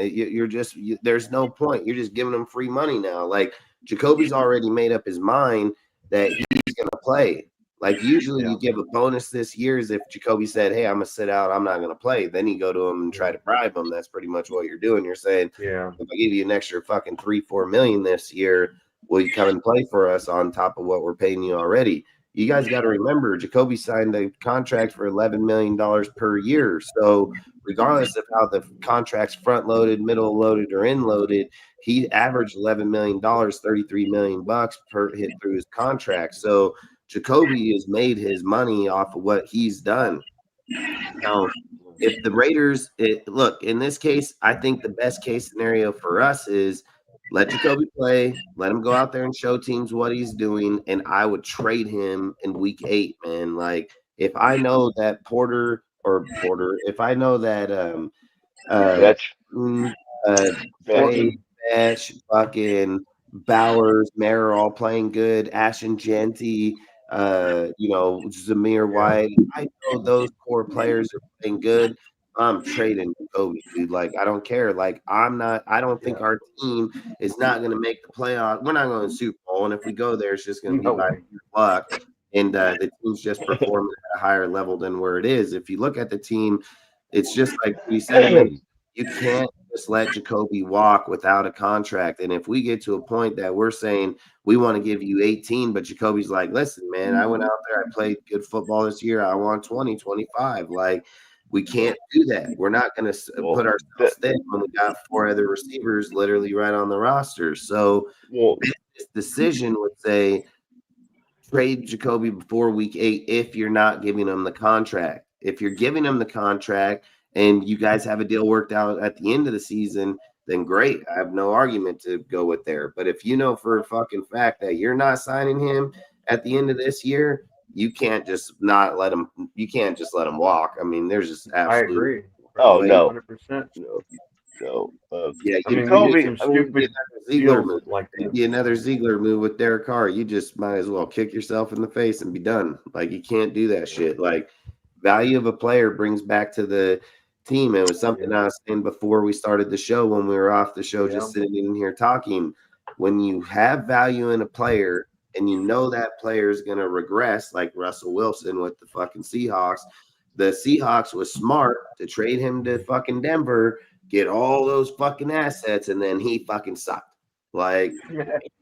There's no point. You're just giving him free money now. Like Jacoby's already made up his mind that he's going to play. Like usually you give a bonus this year is if Jacoby said, hey, I'm going to sit out. I'm not going to play. Then you go to him and try to bribe him. That's pretty much what you're doing. You're saying, Yeah. if I give you an extra fucking 3-4 million this year, will you come and play for us on top of what we're paying you already? You guys got to remember, Jacoby signed a contract for $11 million per year. So regardless of how the contract's front loaded, middle loaded, or end loaded, he averaged $11 million, $33 million per hit through his contract. So Jacoby has made his money off of what he's done. Now, if the Raiders look in this case, I think the best case scenario for us is let Jacoby play, let him go out there and show teams what he's doing, and I would trade him in week 8, man. Like if I know that if I know that Batch, fucking Bowers, Mayer all playing good, Ashton Genty, Zamir White. I know those core players are playing good. I'm trading Jacoby, dude. Like, I don't care. Like, I don't think our team is not going to make the playoff. We're not going to Super Bowl. And if we go there, it's just going to be by luck. And the team's just performing at a higher level than where it is. If you look at the team, it's just like we said, you can't just let Jacoby walk without a contract. And if we get to a point that we're saying we want to give you 18, but Jacoby's like, listen, man, I went out there, I played good football this year. I want 20, 25. Like, we can't do that. We're not going to put ourselves thin when we got 4 other receivers literally right on the roster. So this decision would say trade Jacoby before week 8 if you're not giving him the contract. If you're giving him the contract and you guys have a deal worked out at the end of the season, then great. I have no argument to go with there. But if you know for a fucking fact that you're not signing him at the end of this year, you can't just not let him. You can't just let him walk. I mean, there's just absolutely. I agree. Oh no, 100%. No. Yeah, another Ziegler move with Derek Carr. You just might as well kick yourself in the face and be done. Like, you can't do that shit. Like, value of a player brings back to the team. It was something I was saying before we started the show when we were off the show, just sitting in here talking. When you have value in a player and you know that player is going to regress, like Russell Wilson with the fucking Seahawks, the Seahawks was smart to trade him to fucking Denver, get all those fucking assets, and then he fucking sucked. Like,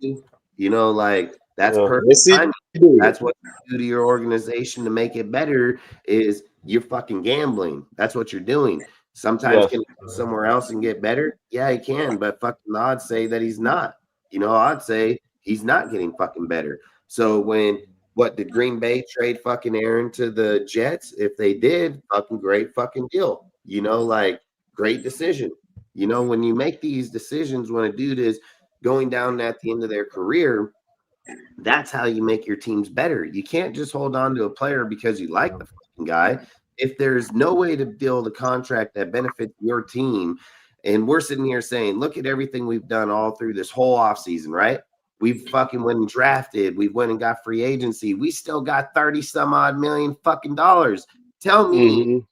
like that's perfect timing. That's what you do to your organization to make it better is you're fucking gambling. That's what you're doing. Sometimes can he go somewhere else and get better? Yeah, he can, but fucking odds say that he's not. Odds say he's not getting fucking better. So what did Green Bay trade fucking Aaron to the Jets? If they did, fucking great fucking deal. Great decision. When you make these decisions, when a dude is going down at the end of their career, that's how you make your teams better. You can't just hold on to a player because you like the fucking guy. If there's no way to build a contract that benefits your team, and we're sitting here saying, look at everything we've done all through this whole offseason, right? We've fucking went and drafted. We went and got free agency. We still got 30 some odd million fucking dollars. Tell me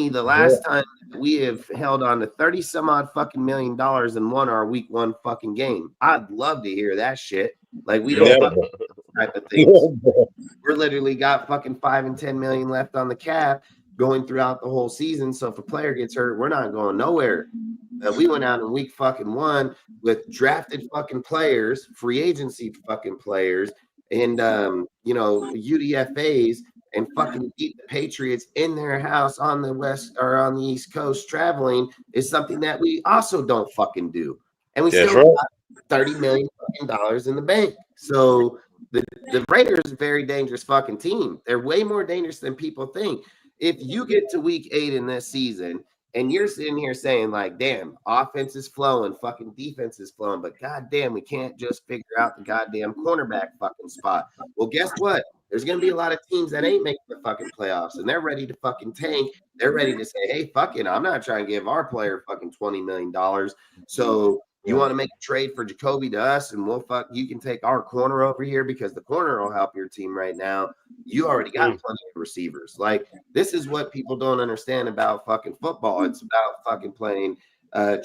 the last time we have held on to 30 some odd fucking $million and won our week 1 fucking game. I'd love to hear that shit. Like, we don't fucking type of things. We're literally got fucking 5 and 10 million left on the cap going throughout the whole season. So if a player gets hurt, we're not going nowhere. We went out in week fucking 1 with drafted fucking players, free agency fucking players, and UDFAs, and fucking beat the Patriots in their house on the west or on the East Coast traveling is something that we also don't fucking do. And we still got $30 million fucking dollars in the bank. So the Raiders are a very dangerous fucking team. They're way more dangerous than people think. If you get to week 8 in this season and you're sitting here saying, like, damn, offense is flowing, fucking defense is flowing, but goddamn, we can't just figure out the goddamn cornerback fucking spot. Well, guess what? There's going to be a lot of teams that ain't making the fucking playoffs, and they're ready to fucking tank. They're ready to say, hey, fuck it, I'm not trying to give our player fucking $20 million. So You want to make a trade for Jacoby to us, and you can take our corner over here because the corner will help your team right now. You already got plenty of receivers. Like, this is what people don't understand about fucking football. It's about fucking playing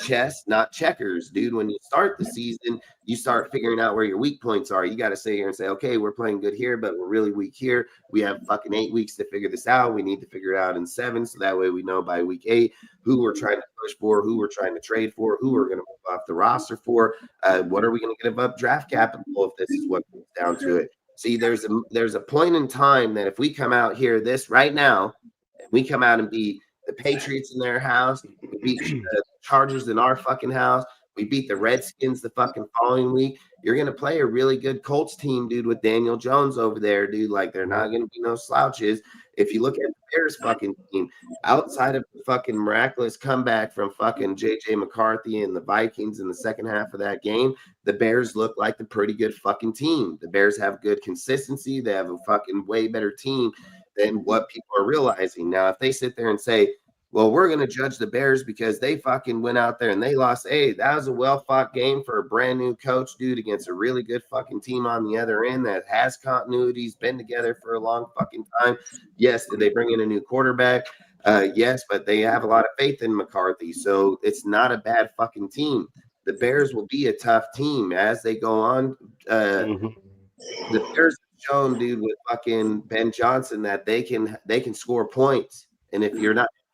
chess, not checkers, dude. When you start the season, you start figuring out where your weak points are. You got to sit here and say, okay, we're playing good here, but we're really weak here. We have fucking 8 weeks to figure this out. We need to figure it out in 7, so that way we know by week 8 who we're trying to push for, who we're trying to trade for, who we're going to move off the roster for, what are we going to give up draft capital if this is what comes down to it. See, there's a point in time that if we come out here this right now, and we come out and beat the Patriots in their house, we beat the Chargers in our fucking house, we beat the Redskins the fucking following week, you're going to play a really good Colts team, dude, with Daniel Jones over there, dude. Like, they're not going to be no slouches. If you look at the Bears fucking team, outside of the fucking miraculous comeback from fucking JJ McCarthy and the Vikings in the second half of that game, the Bears look like the pretty good fucking team. The Bears have good consistency. They have a fucking way better team than what people are realizing. Now, if they sit there and say, well, we're going to judge the Bears because they fucking went out there and they lost. Hey, that was a well-fought game for a brand new coach, dude, against a really good fucking team on the other end that has continuities, been together for a long fucking time. Yes, did they bring in a new quarterback? Yes, but they have a lot of faith in McCarthy, so it's not a bad fucking team. The Bears will be a tough team as they go on. The Bears have shown, dude, with fucking Ben Johnson that they can score points, and if you're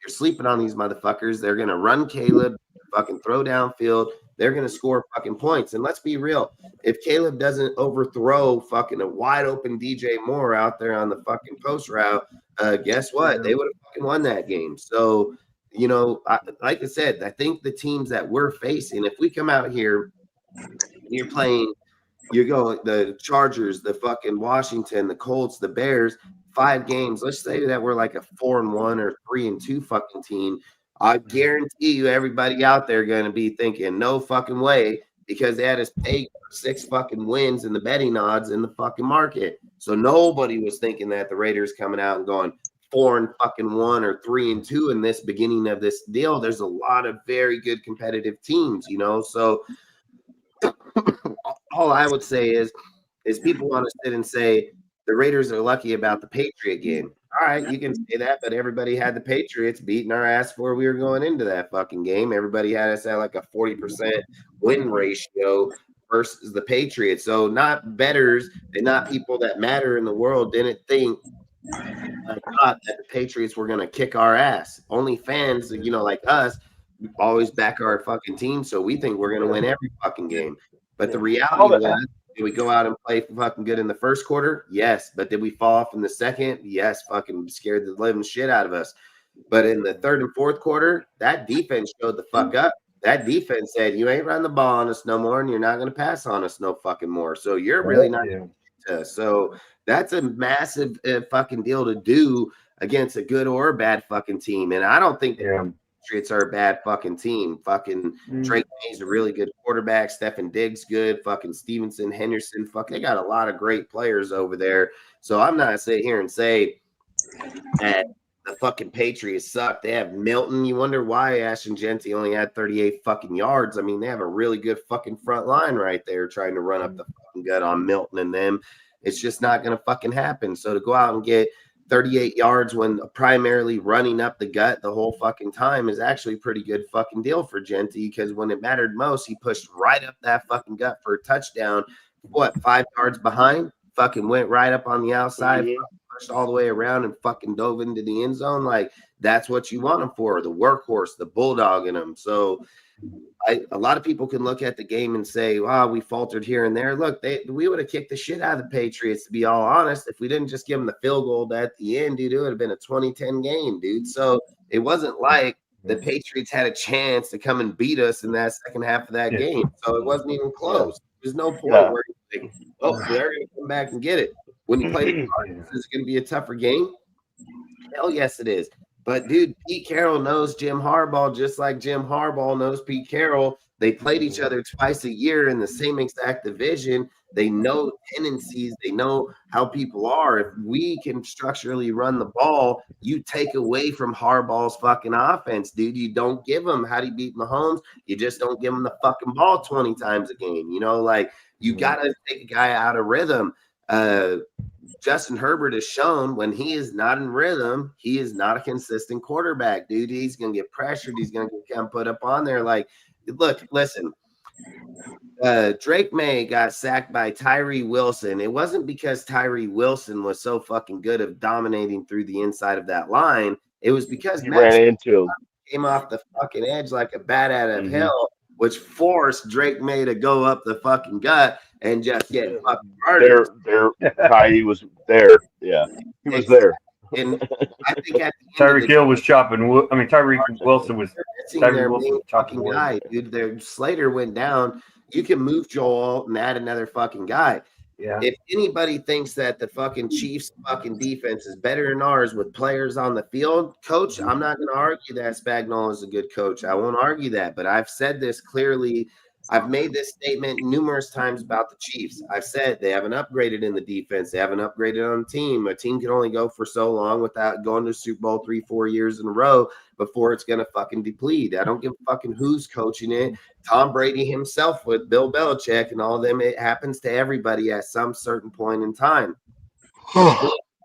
sleeping on these motherfuckers, they're gonna run Caleb, fucking throw downfield. They're gonna score fucking points. And let's be real, if Caleb doesn't overthrow fucking a wide open DJ Moore out there on the fucking post route, guess what? They would have fucking won that game. So, you know, like I said, I think the teams that we're facing, if we come out here, you're playing, you go the Chargers, the fucking Washington, the Colts, the Bears. 5 games. Let's say that we're like a 4-1 or 3-2 fucking team. I guarantee you, everybody out there going to be thinking, no fucking way, because they had us pegged for 6 fucking wins in the betting odds in the fucking market. So nobody was thinking that the Raiders coming out and going 4-1 or 3-2 in this beginning of this deal. There's a lot of very good competitive teams, you know. So all I would say is people want to sit and say, the Raiders are lucky about the Patriot game. All right, you can say that, but everybody had the Patriots beating our ass before we were going into that fucking game. Everybody had us at like a 40% win ratio versus the Patriots. So not bettors and not people that matter in the world didn't think thought that the Patriots were going to kick our ass. Only fans, you know, like us, always back our fucking team, so we think we're going to win every fucking game. But the reality was, did we go out and play fucking good in the first quarter? Yes. But did we fall off in the second? Yes. Fucking scared the living shit out of us. But in the third and fourth quarter, that defense showed the fuck up. That defense said, you ain't run the ball on us no more, and you're not going to pass on us no fucking more. So you're really not going to. So that's a massive fucking deal to do against a good or a bad fucking team. And I don't think the Patriots are a bad fucking team. Fucking Drake May's a really good quarterback. Stefan Diggs good. Fucking Stevenson, Henderson. Fuck, they got a lot of great players over there. So I'm not sitting here and say that the fucking Patriots suck. They have Milton. You wonder why Ashton Genty only had 38 fucking yards. I mean, they have a really good fucking front line right there trying to run up the fucking gut on Milton and them. It's just not going to fucking happen. So to go out and get 38 yards when primarily running up the gut the whole fucking time is actually a pretty good fucking deal for Genty, because when it mattered most, he pushed right up that fucking gut for a touchdown. What, 5 yards behind? Fucking went right up on the outside, pushed all the way around and fucking dove into the end zone. Like, that's what you want him for, the workhorse, the bulldog in him. So a lot of people can look at the game and say, wow, we faltered here and there. Look, we would have kicked the shit out of the Patriots, to be all honest. If we didn't just give them the field goal at the end, dude, it would have been a 20-10 game, dude. So it wasn't like the Patriots had a chance to come and beat us in that second half of that game. So it wasn't even close. There's no point where you think, oh, they're going to come back and get it. When you play the Cardinals, is it going to be a tougher game? Hell yes, it is. But, dude, Pete Carroll knows Jim Harbaugh just like Jim Harbaugh knows Pete Carroll. They played each other twice a year in the same exact division. They know tendencies. They know how people are. If we can structurally run the ball, you take away from Harbaugh's fucking offense, dude. You don't give him how do you beat Mahomes? You just don't give him the fucking ball 20 times a game. You know, like you got to take a guy out of rhythm. Justin Herbert has shown when he is not in rhythm, he is not a consistent quarterback, dude. He's going to get pressured. He's going to get put up on there. Like, look, listen, Drake May got sacked by Tyree Wilson. It wasn't because Tyree Wilson was so fucking good at dominating through the inside of that line. It was because He ran into him. Came off the fucking edge like a bat out of hell, which forced Drake May to go up the fucking gut and just get fucking murdered. Ty was there. Yeah, he was there. And I think at the Tyreek Hill was chopping wood. I mean, Tyreek Wilson was their main fucking guy, dude. Their Slater went down. You can move Joel and add another fucking guy. Yeah. If anybody thinks that the fucking Chiefs fucking defense is better than ours with players on the field, coach, I'm not going to argue that Spagnuolo is a good coach. I won't argue that, but I've said this clearly. I've made this statement numerous times about the Chiefs. I've said they haven't upgraded in the defense. They haven't upgraded on the team. A team can only go for so long without going to Super Bowl 3-4 years in a row before it's going to fucking deplete. I don't give a fucking who's coaching it. Tom Brady himself with Bill Belichick and all of them. It happens to everybody at some certain point in time.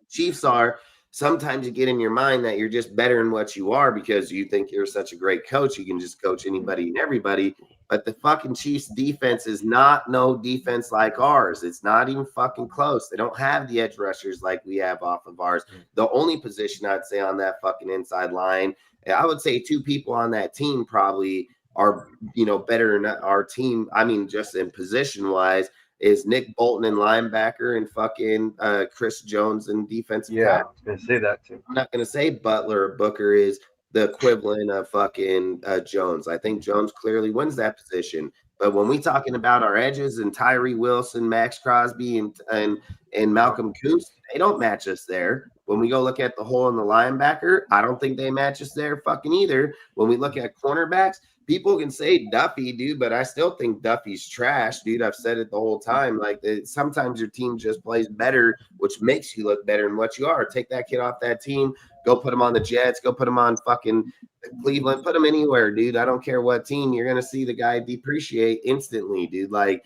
Chiefs are, sometimes you get in your mind that you're just better than what you are because you think you're such a great coach. You can just coach anybody and everybody. But the fucking Chiefs defense is not no defense like ours. It's not even fucking close. They don't have the edge rushers like we have off of ours. The only position I'd say on that fucking inside line, I would say two people on that team probably are, you know, better than our team. I mean, just in position wise, is Nick Bolton in linebacker and fucking Chris Jones in defensive. Yeah, I was going to say that too. I'm not going to say Butler or Booker is the equivalent of fucking Jones. I think Jones clearly wins that position. But when we talking about our edges and Tyree Wilson, Max Crosby, and Malcolm Koonce, they don't match us there. When we go look at the hole in the linebacker, I don't think they match us there fucking either. When we look at cornerbacks, people can say Duffy, dude, but I still think Duffy's trash, dude. I've said it the whole time. Like, sometimes your team just plays better, which makes you look better than what you are. Take that kid off that team. Go put him on the Jets. Go put him on fucking Cleveland. Put him anywhere, dude. I don't care what team. You're going to see the guy depreciate instantly, dude. Like,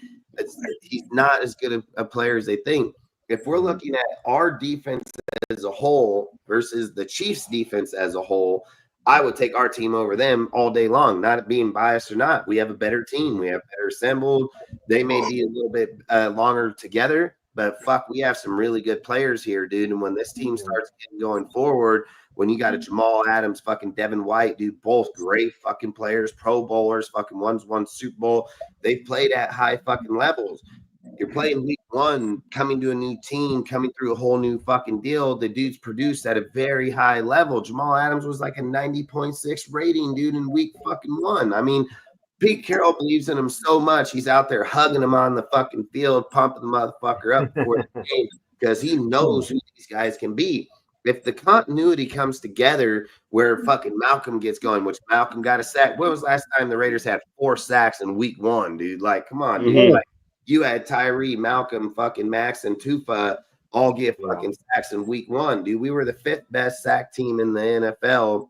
he's not as good a player as they think. If we're looking at our defense as a whole versus the Chiefs' defense as a whole, I would take our team over them all day long, not being biased or not. We have a better team. We have better assembled. They may be a little bit longer together, but fuck, we have some really good players here, dude. And when this team starts getting going forward, when you got a Jamal Adams, fucking Devin White, dude, both great fucking players, Pro Bowlers, fucking one's won Super Bowl. They've played at high fucking levels. You're playing week one, coming to a new team, coming through a whole new fucking deal. The dude's produced at a very high level. Jamal Adams was like a 90.6 rating, dude, in week fucking one. I mean, Pete Carroll believes in him so much. He's out there hugging him on the fucking field, pumping the motherfucker up before the game because he knows who these guys can be. If the continuity comes together where fucking Malcolm gets going, which Malcolm got a sack. When was the last time the Raiders had 4 sacks in week one, dude? Like, come on, dude. Like, you had Tyree, Malcolm, fucking Max, and Tufa all get fucking sacks in week one, dude. We were the 5th best sack team in the NFL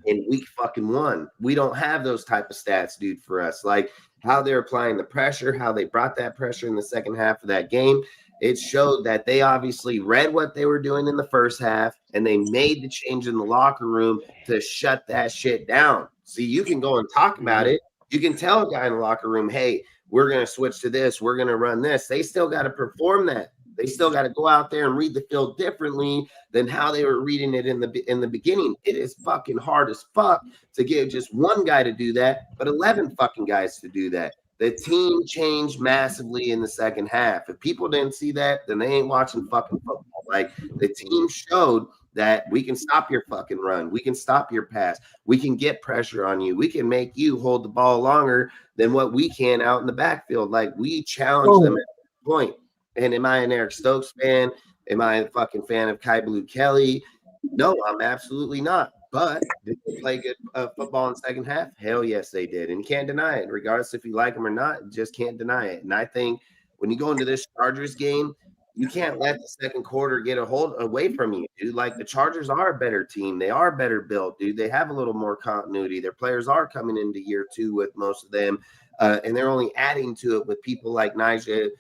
in week fucking one. We don't have those type of stats, dude, for us. Like, how they're applying the pressure, how they brought that pressure in the second half of that game. It showed that they obviously read what they were doing in the first half, and they made the change in the locker room to shut that shit down. See, you can go and talk about it. You can tell a guy in the locker room, hey, we're going to switch to this. We're going to run this. They still got to perform that. They still got to go out there and read the field differently than how they were reading it in the beginning. It is fucking hard as fuck to get just one guy to do that, but 11 fucking guys to do that. The team changed massively in the second half. If people didn't see that, then they ain't watching fucking football. Like, the team showed that we can stop your fucking run. We can stop your pass. We can get pressure on you. We can make you hold the ball longer than what we can out in the backfield. Like, we challenge them at that point. And am I an Eric Stokes fan? Am I a fucking fan of Kai Blue Kelly? No, I'm absolutely not. But did they play good football in the second half? Hell yes, they did. And you can't deny it. Regardless if you like them or not, you just can't deny it. And I think when you go into this Chargers game, you can't let the second quarter get away from you, dude. Like the Chargers are a better team. They are better built, dude. They have a little more continuity. Their players are coming into year 2 with most of them, and they're only adding to it with people like Najee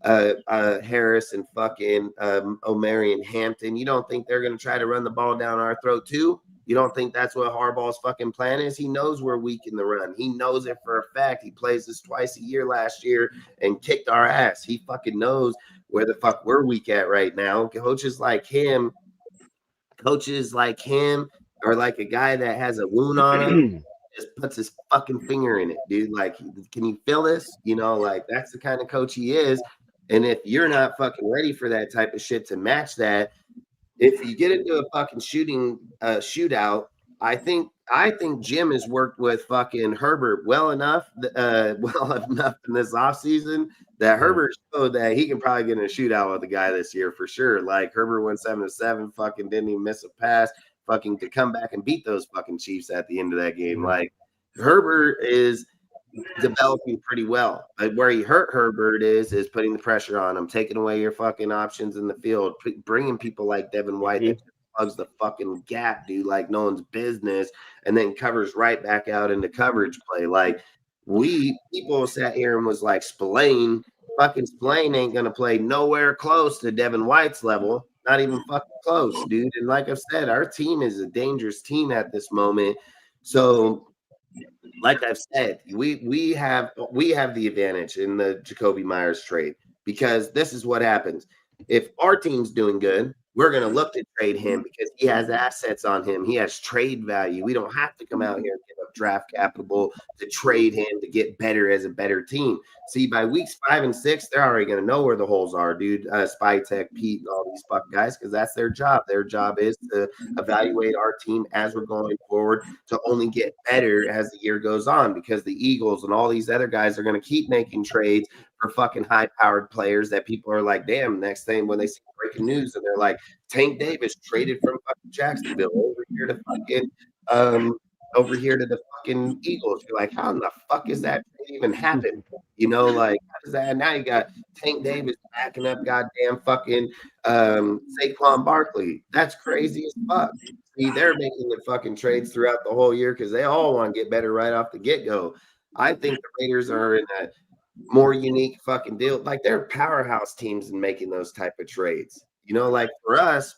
Harris and fucking Omarion Hampton. You don't think they're going to try to run the ball down our throat too? You don't think that's what Harbaugh's fucking plan is? He knows we're weak in the run. He knows it for a fact. He plays this twice a year last year and kicked our ass. He fucking knows where the fuck we're weak at right now. Coaches like him are like a guy that has a wound on him, just puts his fucking finger in it, dude. Like, can you feel this? You know, like that's the kind of coach he is. And if you're not fucking ready for that type of shit to match that, if you get into a fucking shootout, I think Jim has worked with fucking Herbert well enough in this offseason that Herbert showed that he can probably get in a shootout with the guy this year for sure. Like Herbert went 7-7, fucking didn't even miss a pass, fucking to come back and beat those fucking Chiefs at the end of that game. Like Herbert is developing pretty well. But where he hurt Herbert is putting the pressure on him, taking away your fucking options in the field, bringing people like Devin White that plugs the fucking gap, dude, like no one's business, and then covers right back out into coverage play. Like people sat here and was like, Spillane ain't gonna play nowhere close to Devin White's level. Not even fucking close, dude. And like I've said, our team is a dangerous team at this moment. So like I've said, we have the advantage in the Jakobi Meyers trade, because this is what happens. If our team's doing good, we're going to look to trade him because he has assets on him. He has trade value. We don't have to come out here and give up draft capital to trade him to get better as a better team. See, by weeks 5 and 6, they're already going to know where the holes are, dude. Spytech, Pete, and all these fucking guys, because that's their job. Their job is to evaluate our team as we're going forward to only get better as the year goes on, because the Eagles and all these other guys are going to keep making trades for fucking high-powered players that people are like, damn, next thing when they see breaking news and they're like, Tank Davis traded from fucking Jacksonville over here to the fucking Eagles. You're like, how in the fuck is that even happen? You know, like, how does that? Now you got Tank Davis backing up goddamn fucking Saquon Barkley. That's crazy as fuck. See, they're making the fucking trades throughout the whole year because they all want to get better right off the get-go. I think the Raiders are in a more unique fucking deal. Like, they're powerhouse teams in making those type of trades. You know, like for us,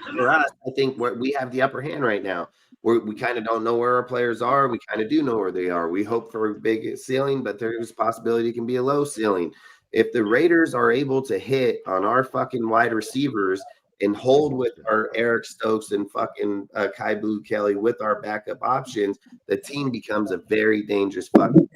I think we have the upper hand right now. We kind of don't know where our players are. We kind of do know where they are. We hope for a big ceiling, but there's a possibility it can be a low ceiling. If the Raiders are able to hit on our fucking wide receivers and hold with our Eric Stokes and fucking Kai Blue Kelly with our backup options, the team becomes a very dangerous fucking.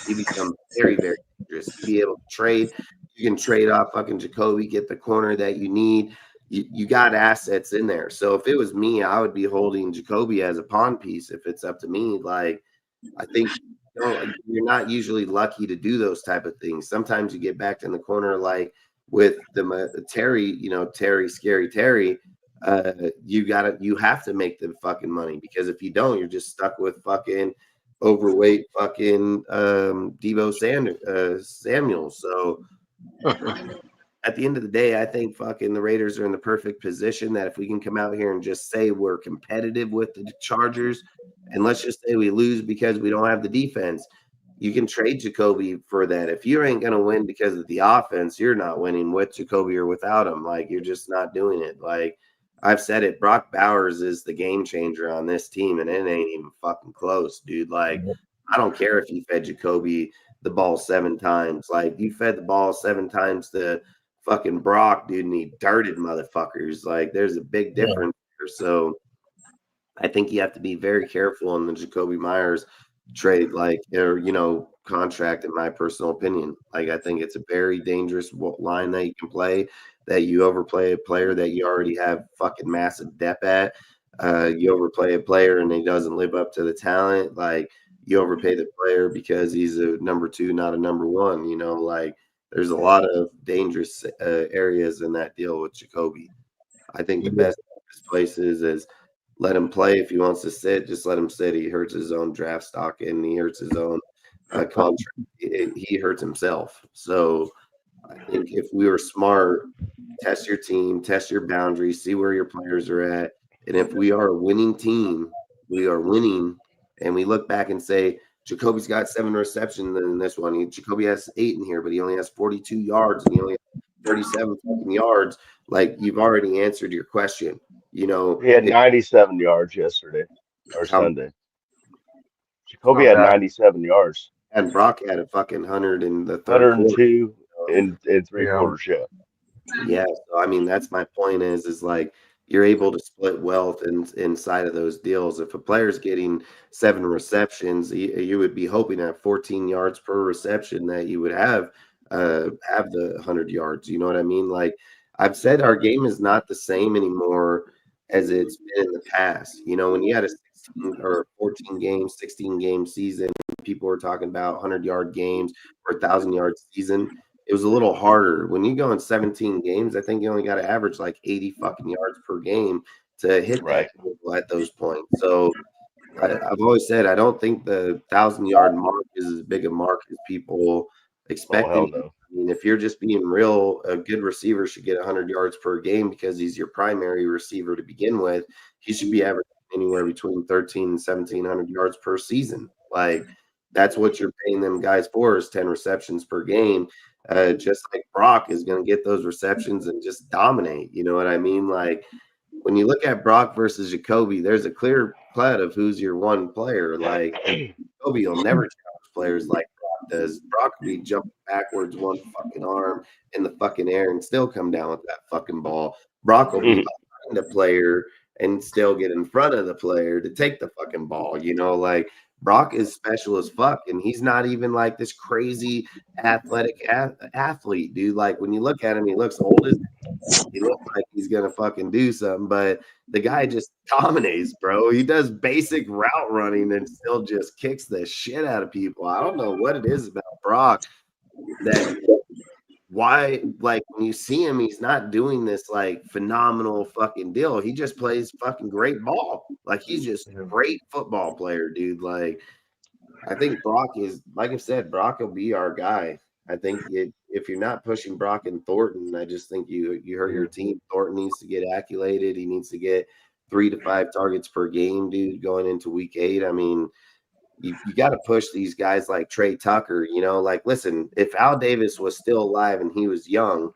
You become very, very dangerous. To be able to trade, you can trade off fucking Jakobi, get the corner that you need. You got assets in there. So if it was me, I would be holding Jakobi as a pawn piece if it's up to me. Like, I think you're not usually lucky to do those type of things. Sometimes you get backed in the corner, like with the Terry, Scary Terry. You have to make the fucking money, because if you don't, you're just stuck with fucking overweight fucking Deebo Samuel. So at the end of the day, I think fucking the Raiders are in the perfect position that if we can come out here and just say we're competitive with the Chargers, and let's just say we lose because we don't have the defense, you can trade Jakobi for that. If you ain't going to win because of the offense, you're not winning with Jakobi or without him. Like, you're just not doing it. Like, I've said it, Brock Bowers is the game changer on this team, and it ain't even fucking close, dude. Like, I don't care if you fed Jakobi the ball 7 times. Like, you fed the ball 7 times to fucking Brock, dude, and he dirted motherfuckers. Like, there's a big difference here. So I think you have to be very careful in the Jakobi Meyers trade, like, or, contract, in my personal opinion. Like, I think it's a very dangerous line that you can play, that you overplay a player that you already have fucking massive depth at. You overplay a player and he doesn't live up to the talent. Like, you overpay the player because he's a number 2, not a number 1. Like, there's a lot of dangerous areas in that deal with Jakobi. I think the best places is let him play. If he wants to sit, just let him sit. He hurts his own draft stock and he hurts his own contract. He hurts himself. So I think if we were smart, test your team, test your boundaries, see where your players are at. And if we are a winning team, we are winning, and we look back and say, Jacoby's got 7 receptions in this one. Jacoby has 8 in here, but he only has 42 yards and he only has 37 fucking yards. Like, you've already answered your question. You know, He had 97 yards yesterday or how Sunday. Jacoby Not had bad. 97 yards, and Brock had a fucking 100 in the third quarter. 102 in three Yeah. quarters. Yeah. Yeah, so I mean that's my point is like you're able to split wealth inside of those deals. If a player's getting 7 receptions, you would be hoping at 14 yards per reception that you would have the 100 yards. You know what I mean? Like I've said, our game is not the same anymore as it's been in the past. You know, when you had a 16 or 14 game, 16 game season, people were talking about 100-yard games or 1,000-yard season. It was a little harder. When you go in 17 games, I think you only got to average like 80 fucking yards per game to hit Right. that goal at those points. So I've always said I don't think the 1,000-yard mark is as big a mark as people Oh expect. hell no. I mean, if you're just being real, a good receiver should get 100 yards per game because he's your primary receiver to begin with. He should be averaging anywhere between 13 and 1,700 yards per season. Like that's what you're paying them guys for is 10 receptions per game. Just like Brock is going to get those receptions and just dominate. You know what I mean? Like when you look at Brock versus Jacoby, there's a clear cut of who's your one player. Like Jacoby will never challenge players like Brock does. Brock will be jumping backwards one fucking arm in the fucking air and still come down with that fucking ball. Brock will be behind the player and still get in front of the player to take the fucking ball. You know, like Brock is special as fuck, and he's not even like this crazy athletic athlete, dude. Like when you look at him, he looks old as he looks like he's gonna fucking do something, but the guy just dominates, bro. He does basic route running and still just kicks the shit out of people. I don't know what it is about Brock that why, like when you see him, he's not doing this like phenomenal fucking deal. He just plays fucking great ball. Like he's just a great football player, dude. Like I think Brock is, like I said, Brock will be our guy. I think if you're not pushing Brock and Thornton, I just think you hurt your team. Thornton needs to get acclimated. He needs to get 3 to 5 targets per game, dude, going into week 8. I mean, you got to push these guys like Trey Tucker, you know, like, listen, if Al Davis was still alive and he was young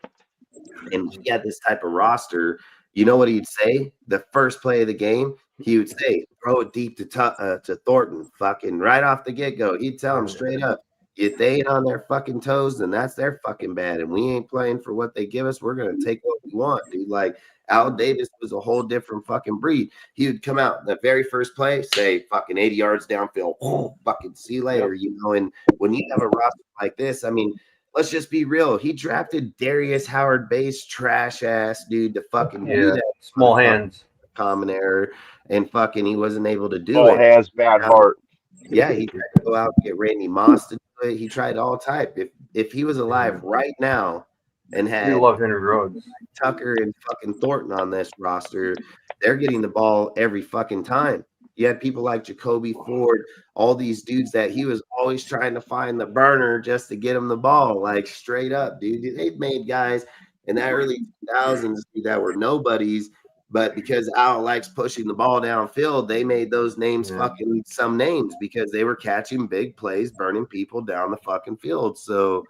and he had this type of roster, you know what he'd say? The first play of the game, he would say, throw it deep to Thornton, fucking right off the get-go. He'd tell him straight up, if they ain't on their fucking toes, then that's their fucking bad. And we ain't playing for what they give us. We're going to take what we want, dude. Like, Al Davis was a whole different fucking breed. He would come out the very first play, say fucking 80 yards downfield, oh, fucking see you later, you know. And when you have a roster like this, I mean, let's just be real. He drafted Darius Howard Base, trash ass dude, to fucking do that. Small hands. Common error, and fucking he wasn't able to do All it. hands, bad heart. Yeah, he tried to go out and get Randy Moss to do it. He tried all type. If he was alive right now and We had love Henry Rhodes. Tucker and fucking Thornton on this roster, they're getting the ball every fucking time. You had people like Jacoby Ford, all these dudes that he was always trying to find the burner just to get him the ball, like straight up, dude. They've made guys in that early 2000s that were nobodies, but because Al likes pushing the ball downfield, they made those names fucking some names because they were catching big plays, burning people down the fucking field. So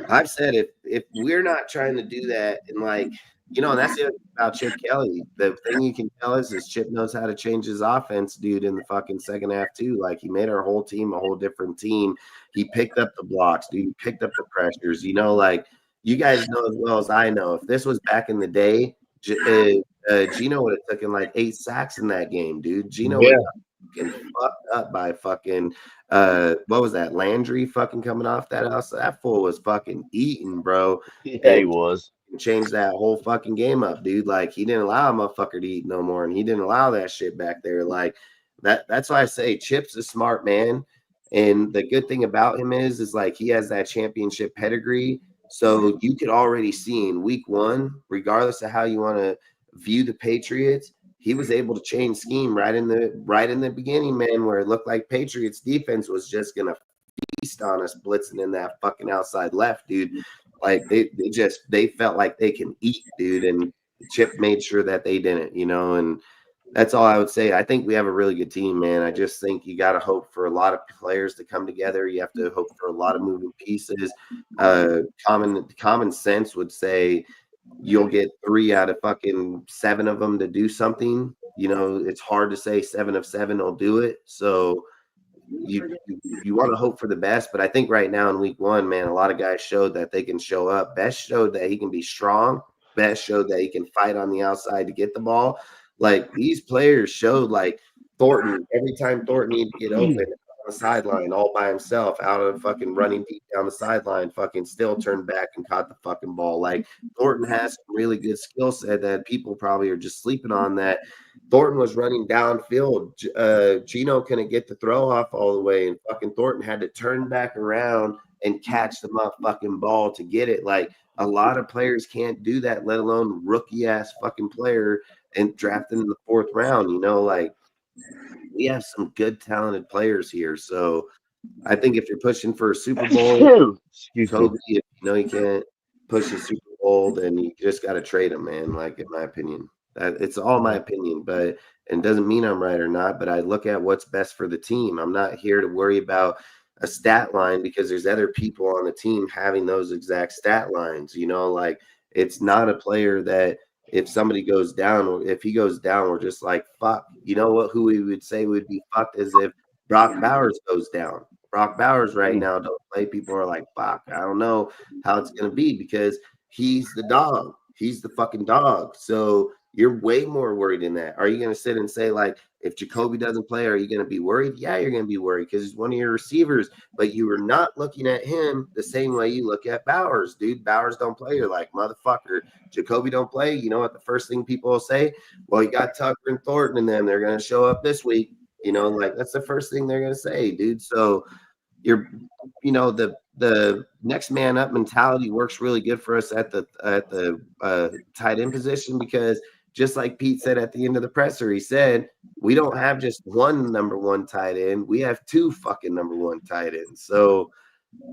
I've said if we're not trying to do that, and like, you know, and that's the other thing about Chip Kelly. The thing you can tell us is Chip knows how to change his offense, dude, in the fucking second half too. Like he made our whole team a whole different team. He picked up the blocks, dude. He picked up the pressures. You know, like you guys know as well as I know. If this was back in the day, Gino would have taken like 8 sacks in that game, dude. Gino would have fucking fucked up by fucking what was that? Landry fucking coming off that house. That fool was fucking eating, bro. Yeah, he was. Changed that whole fucking game up, dude. Like he didn't allow a motherfucker to eat no more, and he didn't allow that shit back there. Like that's why I say Chip's a smart man. And the good thing about him is like he has that championship pedigree. So you could already see in week 1, regardless of how you want to view the Patriots, he was able to change scheme right in the beginning, man, where it looked like Patriots defense was just gonna feast on us blitzing in that fucking outside left, dude. Like they felt like they can eat, dude, and Chip made sure that they didn't, and that's all I would say. I think we have a really good team, man. I just think you got to hope for a lot of players to come together. You have to hope for a lot of moving pieces. Common sense would say you'll get 3 out of fucking 7 of them to do something. It's hard to say 7 of 7 will do it. So you want to hope for the best, but I think right now in week 1, man, a lot of guys showed that they can show up. Best showed that he can be strong. Best showed that he can fight on the outside to get the ball. Like these players showed, like Thornton, every time Thornton needed to get open on the sideline all by himself, out of fucking running deep down the sideline, fucking still turned back and caught the fucking ball. Like Thornton has some really good skill set that people probably are just sleeping on. That Thornton was running downfield. Gino couldn't get the throw off all the way, and fucking Thornton had to turn back around and catch the motherfucking ball to get it. Like a lot of players can't do that, let alone rookie ass fucking player and drafted in the 4th round. Like we have some good talented players here. So I think if you're pushing for a Super Bowl, Excuse me. Kobe, if you can't push a Super Bowl, then you just got to trade him, man. Like in my opinion, it's all my opinion, but it doesn't mean I'm right or not. But I look at what's best for the team. I'm not here to worry about a stat line because there's other people on the team having those exact stat lines. Like it's not a player that if somebody goes down, if he goes down, we're just like, fuck. You know what? Who we would say would be fucked is if Brock Bowers goes down. Brock Bowers right now don't play. People are like, fuck, I don't know how it's going to be because he's the dog. He's the fucking dog. So you're way more worried than that. Are you going to sit and say, like, if Jacoby doesn't play, are you going to be worried? Yeah, you're going to be worried because he's one of your receivers, but you are not looking at him the same way you look at Bowers, dude. Bowers don't play. You're like, motherfucker, Jacoby don't play. You know what the first thing people will say? Well, you got Tucker and Thornton, and then they're going to show up this week. Like that's the first thing they're going to say, dude. So you're, the next man up mentality works really good for us at the tight end position because just like Pete said at the end of the presser, he said, we don't have just one number 1 tight end. We have 2 fucking number 1 tight ends. So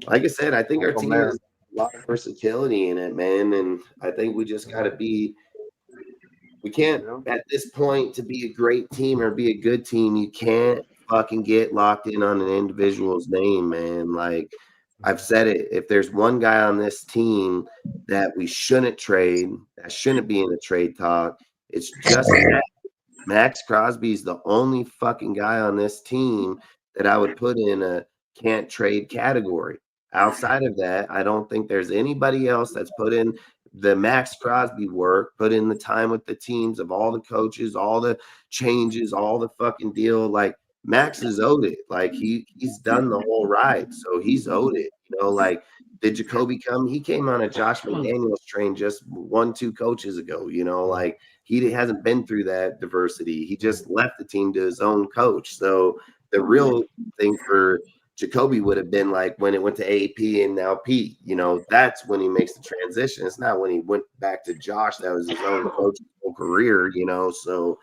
like I said, I think our team has a lot of versatility in it, man. And I think we just got to we can't at this point to be a great team or be a good team. You can't fucking get locked in on an individual's name, man. Like I've said it, if there's one guy on this team that we shouldn't trade, that shouldn't be in the trade talk, it's just Max Crosby's the only fucking guy on this team that I would put in a can't trade category. Outside of that, I don't think there's anybody else that's put in the Max Crosby work, put in the time with the teams of all the coaches, all the changes, all the fucking deal. Like Max is owed it. Like he's done the whole ride. So he's owed it. Like did Jacoby come? He came on a Josh McDaniels train just 1-2 coaches ago, like he hasn't been through that diversity. He just left the team to his own coach. So the real thing for Jacoby would have been like when it went to AP and now Pete, that's when he makes the transition. It's not when he went back to Josh. That was his own coach's whole career, so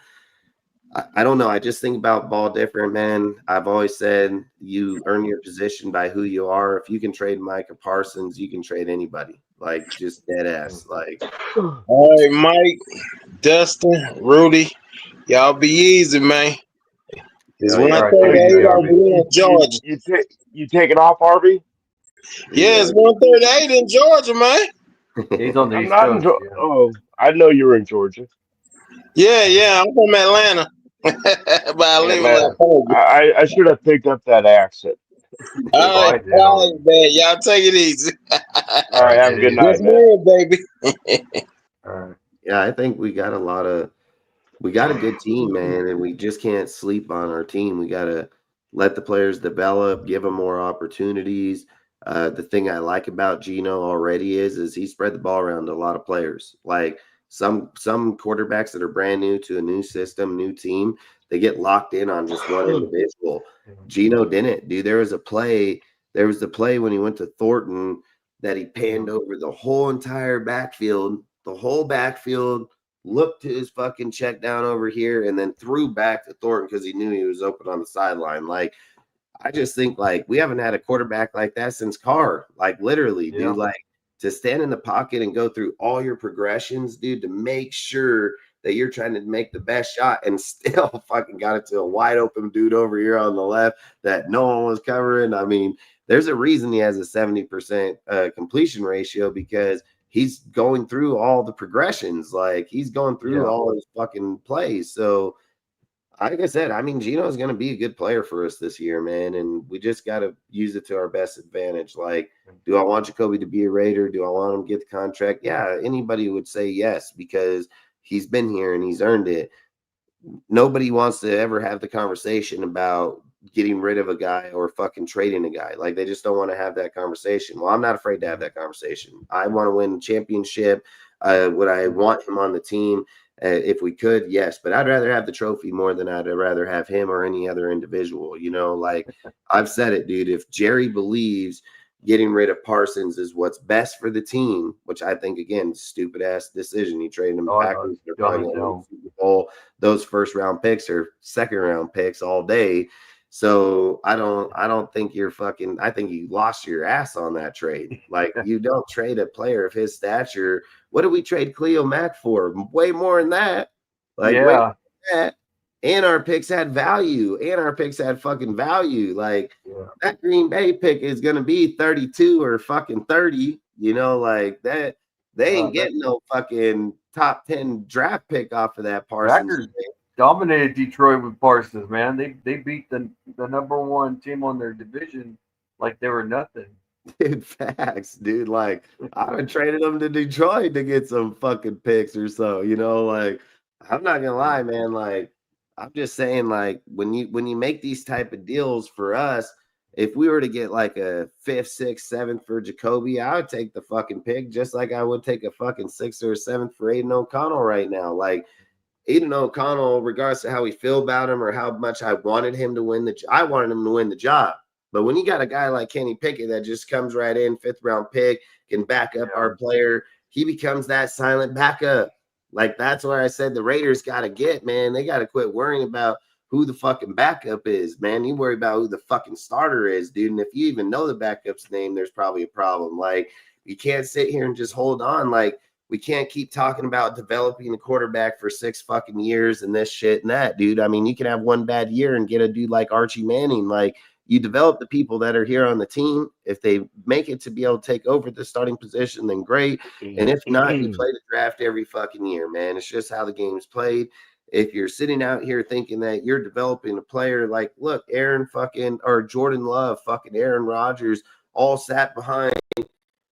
I don't know. I just think about ball different, man. I've always said you earn your position by who you are. If you can trade Micah Parsons, you can trade anybody. Like just dead ass. Like All right, Mike, Dustin, Rudy, y'all be easy, man. It's 1:38 over in Georgia. You taking off, Harvey? Yeah, it's 1:38 in Georgia, man. He's on the I'm East not in Coast. Oh, I know you were in Georgia. Yeah, I'm from Atlanta. But I live in Atlanta. Atlanta. I should have picked up that accent. All right, man. Y'all take it easy. All right, have a good night, Yes, man, baby. All right. Yeah, I think we got a good team, man, and we just can't sleep on our team. We got to let the players develop, give them more opportunities. The thing I like about Gino already is he spread the ball around to a lot of players. Like some quarterbacks that are brand new to a new system, new team, they get locked in on just one individual. Gino didn't, dude. There was the play when he went to Thornton that he panned over the whole entire backfield, looked to his fucking check down over here, and then threw back to Thornton because he knew he was open on the sideline. Like, I just think, like, we haven't had a quarterback like that since Carr. Like, literally, dude. Like, to stand in the pocket and go through all your progressions, dude, to make sure that you're trying to make the best shot and still fucking got it to a wide open dude over here on the left that no one was covering. I mean, there's a reason he has a 70% completion ratio, because he's going through all the progressions. Like, he's going through all his fucking plays. So, like I said, I mean, Gino is going to be a good player for us this year, man. And we just got to use it to our best advantage. Like, do I want Jacoby to be a Raider? Do I want him to get the contract? Yeah, anybody would say yes, because he's been here and he's earned it. Nobody wants to ever have the conversation about getting rid of a guy or fucking trading a guy. Like, they just don't want to have that conversation. Well, I'm not afraid to have that conversation. I want to win the championship. Would I want him on the team? If we could, yes, but I'd rather have the trophy more than I'd rather have him or any other individual. You know, like, I've said it, dude. If Jerry believes getting rid of Parsons is what's best for the team, which I think, again, stupid ass decision. He traded him back. Super Bowl. Those first round picks are second round picks all day. So I don't think you're fucking. I think you lost your ass on that trade. Like, you don't trade a player of his stature. What did we trade Cleo Mack for? Way more than that. Like, way more than that. And our picks had value. And our picks had fucking value. Like, that Green Bay pick is gonna be 32 or fucking 30. You know, like that. They ain't getting no fucking top 10 draft pick off of that Parsons. Dominated Detroit with Parsons, man. They beat the number one team on their division like they were nothing. Dude, facts, dude. Like, I would traded them to Detroit to get some fucking picks or so. You know, like, I'm not gonna lie, man. Like, I'm just saying, like, when you make these type of deals for us, if we were to get like a 5th, 6th, 7th for Jacoby, I would take the fucking pick just like I would take a fucking 6th or 7th for Aiden O'Connell right now. Like, Aiden O'Connell, regardless of how we feel about him or how much I wanted him to win I wanted him to win the job. But when you got a guy like Kenny Pickett that just comes right in, 5th round pick, can back up our player, he becomes that silent backup. Like, that's where I said the Raiders got to get, man. They got to quit worrying about who the fucking backup is, man. You worry about who the fucking starter is, dude. And if you even know the backup's name, there's probably a problem. Like, you can't sit here and just hold on. Like, we can't keep talking about developing a quarterback for 6 fucking years and this shit and that, dude. I mean, you can have one bad year and get a dude like Archie Manning. Like, you develop the people that are here on the team. If they make it to be able to take over the starting position, then great. And if not, you play the draft every fucking year, man. It's just how the game's played. If you're sitting out here thinking that you're developing a player, like, look, Jordan Love, fucking Aaron Rodgers, all sat behind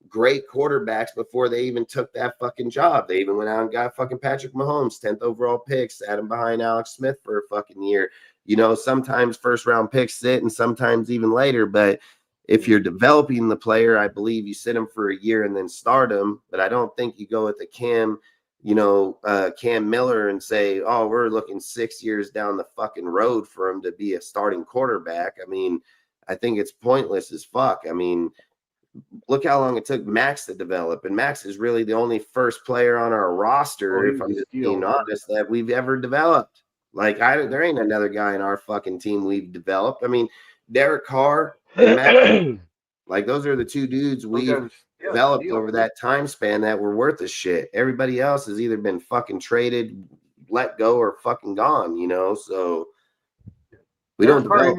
great quarterbacks before they even took that fucking job. They even went out and got fucking Patrick Mahomes, 10th overall pick, sat him behind Alex Smith for a fucking year. You know, sometimes first round picks sit and sometimes even later. But if you're developing the player, I believe you sit him for a year and then start him. But I don't think you go with the Cam Miller and say, oh, we're looking 6 years down the fucking road for him to be a starting quarterback. I mean, I think it's pointless as fuck. I mean, look how long it took Max to develop. And Max is really the only first player on our roster, if I'm just being honest, that we've ever developed. Like, there ain't another guy in our fucking team we've developed. I mean, Derek Carr and Max, like, those are the two dudes we've developed over that time span that were worth a shit. Everybody else has either been fucking traded, let go, or fucking gone, you know? So we don't develop.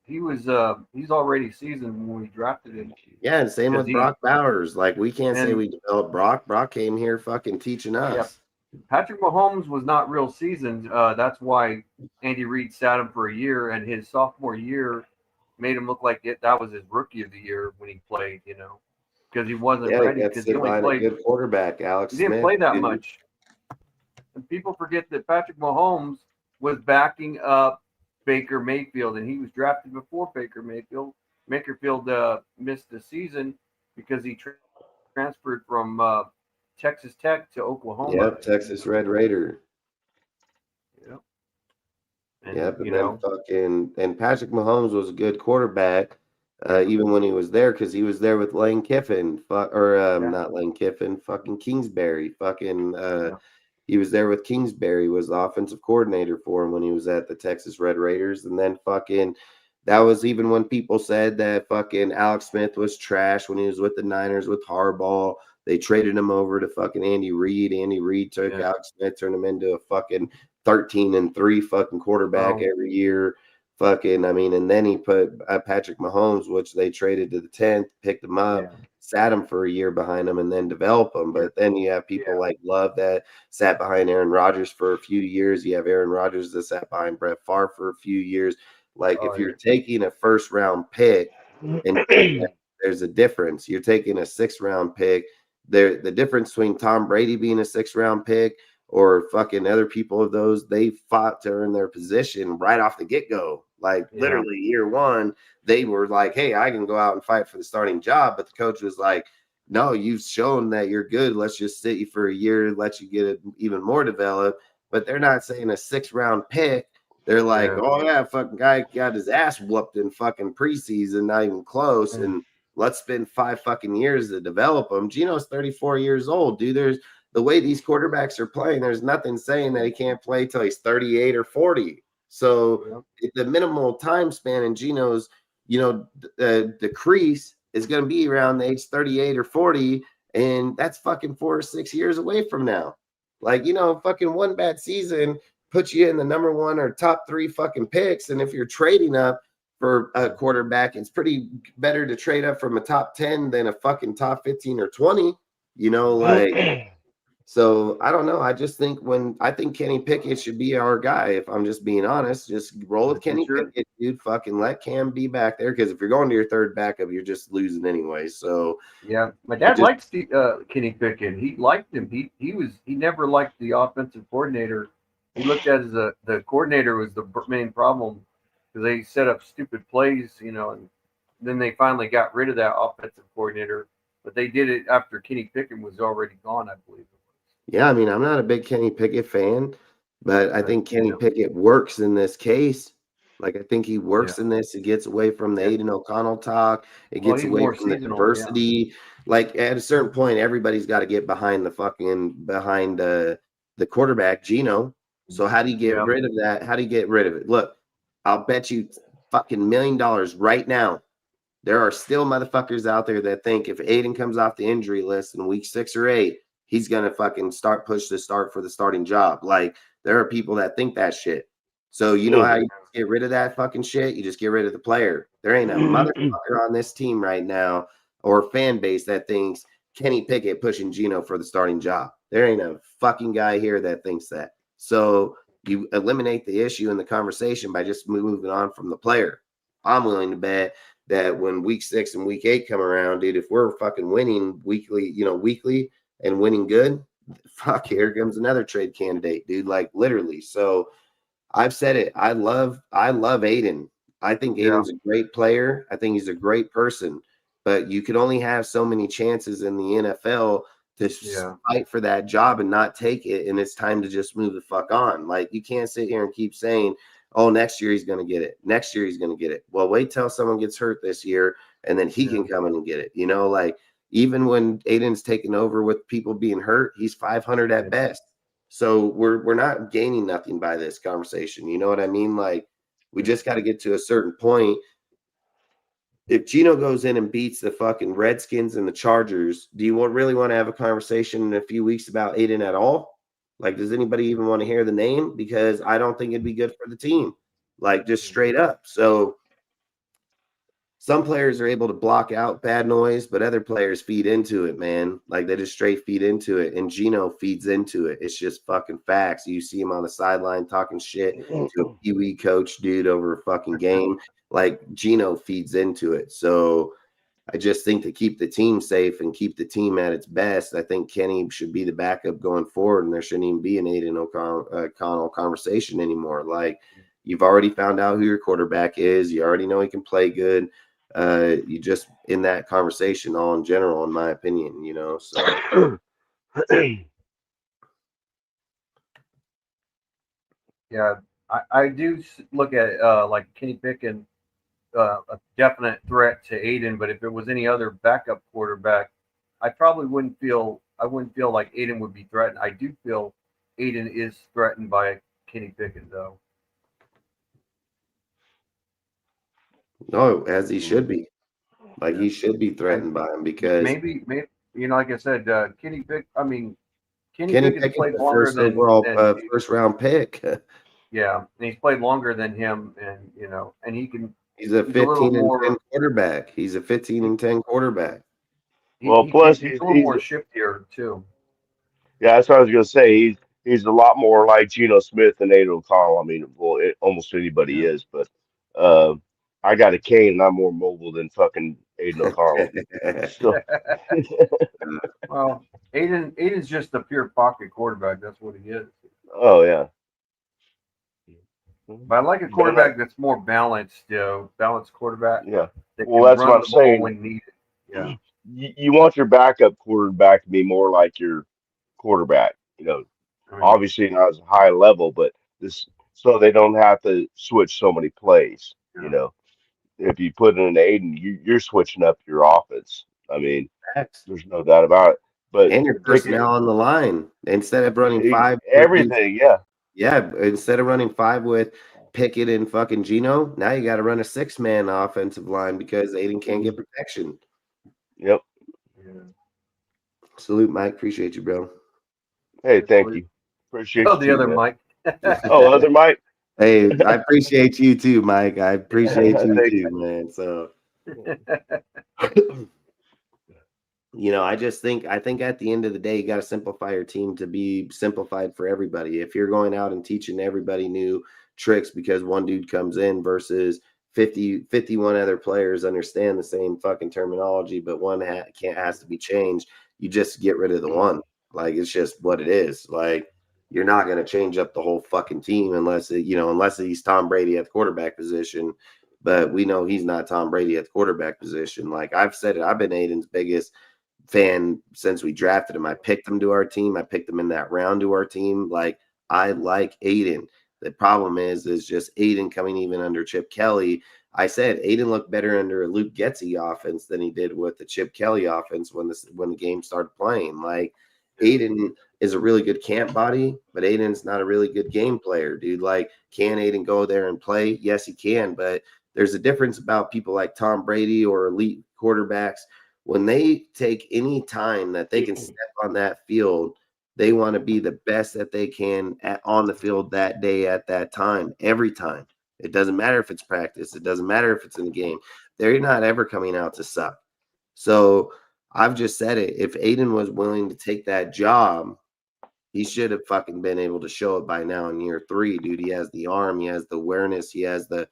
He's already seasoned when we drafted him. Yeah, and same with Brock Bowers. Like, we can't say we developed Brock. Brock came here fucking teaching us. Yeah. Patrick Mahomes was not real seasoned. That's why Andy Reid sat him for a year, and his sophomore year made him look like that was his rookie of the year when he played, you know, because he wasn't ready. Because he only played a good quarterback, Alex Smith. He didn't play that much. And people forget that Patrick Mahomes was backing up Baker Mayfield, and he was drafted before Baker Mayfield. Mayfield missed the season because he transferred from Texas Tech to Oklahoma. Yep, Texas Red Raider. Yep. And Patrick Mahomes was a good quarterback, even when he was there, because he was there with Lane Kiffin, not Lane Kiffin, fucking Kingsbury, He was there with Kingsbury, was the offensive coordinator for him when he was at the Texas Red Raiders, and then That was even when people said that fucking Alex Smith was trash when he was with the Niners with Harbaugh. They traded him over to fucking Andy Reid. Andy Reid took Alex Smith, turned him into a fucking 13-3 fucking quarterback every year. Fucking, I mean, and then he put Patrick Mahomes, which they traded to the 10th, picked him up, sat him for a year behind him, and then developed him. But then you have people like Love that sat behind Aaron Rodgers for a few years. You have Aaron Rodgers that sat behind Brett Favre for a few years. Like, if you're taking a first round pick, and there's a difference. You're taking a 6th round pick. The difference between Tom Brady being a 6th round pick or fucking other people of those, they fought to earn their position right off the get-go. Like literally year one, they were like, hey, I can go out and fight for the starting job. But the coach was like, no, you've shown that you're good. Let's just sit you for a year, let you get it even more developed. But they're not saying a 6th round pick. They're like, oh yeah, fucking guy got his ass whooped in fucking preseason, not even close. And let's spend 5 fucking years to develop him. Gino's 34 years old, dude. There's the way these quarterbacks are playing, there's nothing saying that he can't play till he's 38 or 40. So the minimal time span in Gino's, the crease is going to be around the age 38 or 40. And that's fucking 4 or 6 years away from now. Like, fucking one bad season puts you in the number 1 or top 3 fucking picks. And if you're trading up for a quarterback, it's pretty better to trade up from a top 10 than a fucking top 15 or 20, like. So I don't know. I just think I think Kenny Pickett should be our guy. If I'm just being honest, just roll with Kenny Pickett, dude. Fucking let Cam be back there, because if you're going to your 3rd backup, you're just losing anyway. So my dad likes Kenny Pickett. He liked him. He never liked the offensive coordinator. He looked at it as the coordinator was the main problem, because they set up stupid plays, and then they finally got rid of that offensive coordinator. But they did it after Kenny Pickett was already gone, I believe. Yeah, I mean, I'm not a big Kenny Pickett fan, but I think Kenny Pickett works in this case. Like, I think he works in this. It gets away from the Aiden O'Connell talk. It gets away from the diversity. Like, at a certain point, everybody's got to get behind the quarterback, Gino. So how do you get rid of that? How do you get rid of it? Look, I'll bet you fucking $1 million right now. There are still motherfuckers out there that think if Aiden comes off the injury list in week 6 or 8, he's going to fucking start for the starting job. Like, there are people that think that shit. So how you get rid of that fucking shit? You just get rid of the player. There ain't a motherfucker on this team right now or fan base that thinks Kenny Pickett pushing Gino for the starting job. There ain't a fucking guy here that thinks that. So you eliminate the issue in the conversation by just moving on from the player. I'm willing to bet that when week 6 and week 8 come around, dude, if we're fucking winning weekly and winning good, fuck, here comes another trade candidate, dude. Like, literally. So I've said it. I love Aiden. I think Aiden's a great player. I think he's a great person. But you can only have so many chances in the NFL to fight for that job and not take it. And it's time to just move the fuck on. Like, you can't sit here and keep saying, oh, next year he's going to get it. Next year he's going to get it. Well, wait till someone gets hurt this year, and then he can come in and get it. Like, even when Aiden's taken over with people being hurt, he's 500 at best. So we're not gaining nothing by this conversation. You know what I mean? Like, we just got to get to a certain point. If Gino goes in and beats the fucking Redskins and the Chargers, do you really want to have a conversation in a few weeks about Aiden at all? Like, does anybody even want to hear the name? Because I don't think it'd be good for the team. Like, just straight up. So some players are able to block out bad noise, but other players feed into it, man. Like, they just straight feed into it. And Gino feeds into it. It's just fucking facts. You see him on the sideline talking shit to a Pee-wee coach dude over a fucking game. Like, Gino feeds into it. So I just think to keep the team safe and keep the team at its best, I think Kenny should be the backup going forward, and there shouldn't even be an Aiden O'Connell conversation anymore. Like, you've already found out who your quarterback is. You already know he can play good. You just in that conversation all in general, in my opinion, so. Yeah, I do look at like Kenny Pickett, a definite threat to Aiden, but if it was any other backup quarterback, I wouldn't feel like Aiden would be threatened. I do feel Aiden is threatened by Kenny Pickett, though. No, as he should be. Like he should be threatened by him because Maybe, like I said, Kenny Kenny Pickett's Pickett's played the longer first overall than first round pick. yeah, and he's played longer than him, and and He's a he's a little 15 and 10 more quarterback. He's a 15 and 10 quarterback. Well, plus he's a little more shiftier too. yeah, that's what I was gonna say. He's a lot more like Geno Smith and Aiden O'Connell. I mean, well, almost anybody is, but uh, I got a cane and I'm more mobile than fucking Aiden O'Connell. So, Well, Aiden's just a pure pocket quarterback. That's what he is. oh yeah. But I like a quarterback that's more balanced, balanced quarterback Yeah. that Well, can that's what run I'm the ball saying. when needed. Yeah. You want your backup quarterback to be more like your quarterback. Right. Obviously not as high level, but this so they don't have to switch so many plays. If you put in an Aiden, you're switching up your offense. I mean, Facts. there's no doubt about it. But And your Pickett, personnel on the line. Instead of running five with everything, yeah. yeah, instead of running five with Pickett and fucking Gino, now you got to run a 6-man offensive line because Aiden can't get protection. Yep. Yeah. Salute, Mike. Appreciate you, bro. Hey, thank you. Appreciate Oh, you the too, other man. Mike. Oh, other Mike. Hey, I appreciate you too, Mike. I appreciate you Thank too, man. So, I think at the end of the day, you got to simplify your team to be simplified for everybody. If you're going out and teaching everybody new tricks because one dude comes in versus 51 other players understand the same fucking terminology, but one has to be changed, you just get rid of the one. Like, it's just what it is. Like, you're not going to change up the whole fucking team unless he's Tom Brady at the quarterback position. But we know he's not Tom Brady at the quarterback position. Like I've said it, I've been Aiden's biggest fan since we drafted him. I picked him to our team. I picked him in that round to our team. Like, I like Aiden. The problem is just Aiden coming even under Chip Kelly. I said Aiden looked better under a Luke Getsy offense than he did with the Chip Kelly offense when the game started playing. Like, Aiden is a really good camp body, but Aiden's not a really good game player, dude. Like, can Aiden go there and play? Yes, he can, but there's a difference about people like Tom Brady or elite quarterbacks. When they take any time that they can step on that field, they want to be the best that they can on the field that day at that time, every time. It doesn't matter if it's practice. It doesn't matter if it's in the game. They're not ever coming out to suck. So I've just said it. If Aiden was willing to take that job, he should have fucking been able to show it by now in year 3, dude. He has the arm, he has the awareness, he has the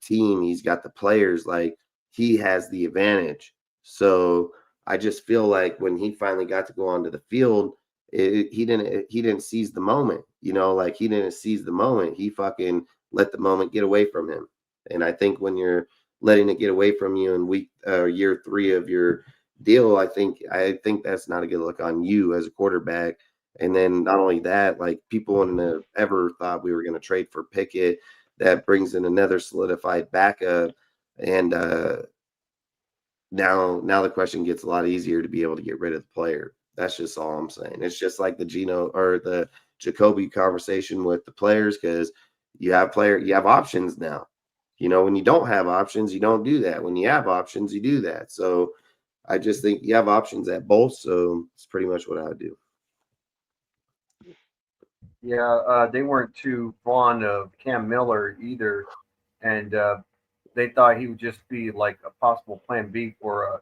team, he's got the players. Like, he has the advantage. So I just feel like when he finally got to go onto the field, he didn't seize the moment. Like, he didn't seize the moment. He fucking let the moment get away from him. And I think when you're letting it get away from you in year 3 of your deal, I think that's not a good look on you as a quarterback. And then not only that, like, people wouldn't have ever thought we were going to trade for Pickett. That brings in another solidified backup. And now the question gets a lot easier to be able to get rid of the player. That's just all I'm saying. It's just like the Geno or the Jacoby conversation with the players, because you have options now. When you don't have options, you don't do that. When you have options, you do that. So I just think you have options at both. So it's pretty much what I would do. Yeah, they weren't too fond of Cam Miller either, and they thought he would just be like a possible plan B for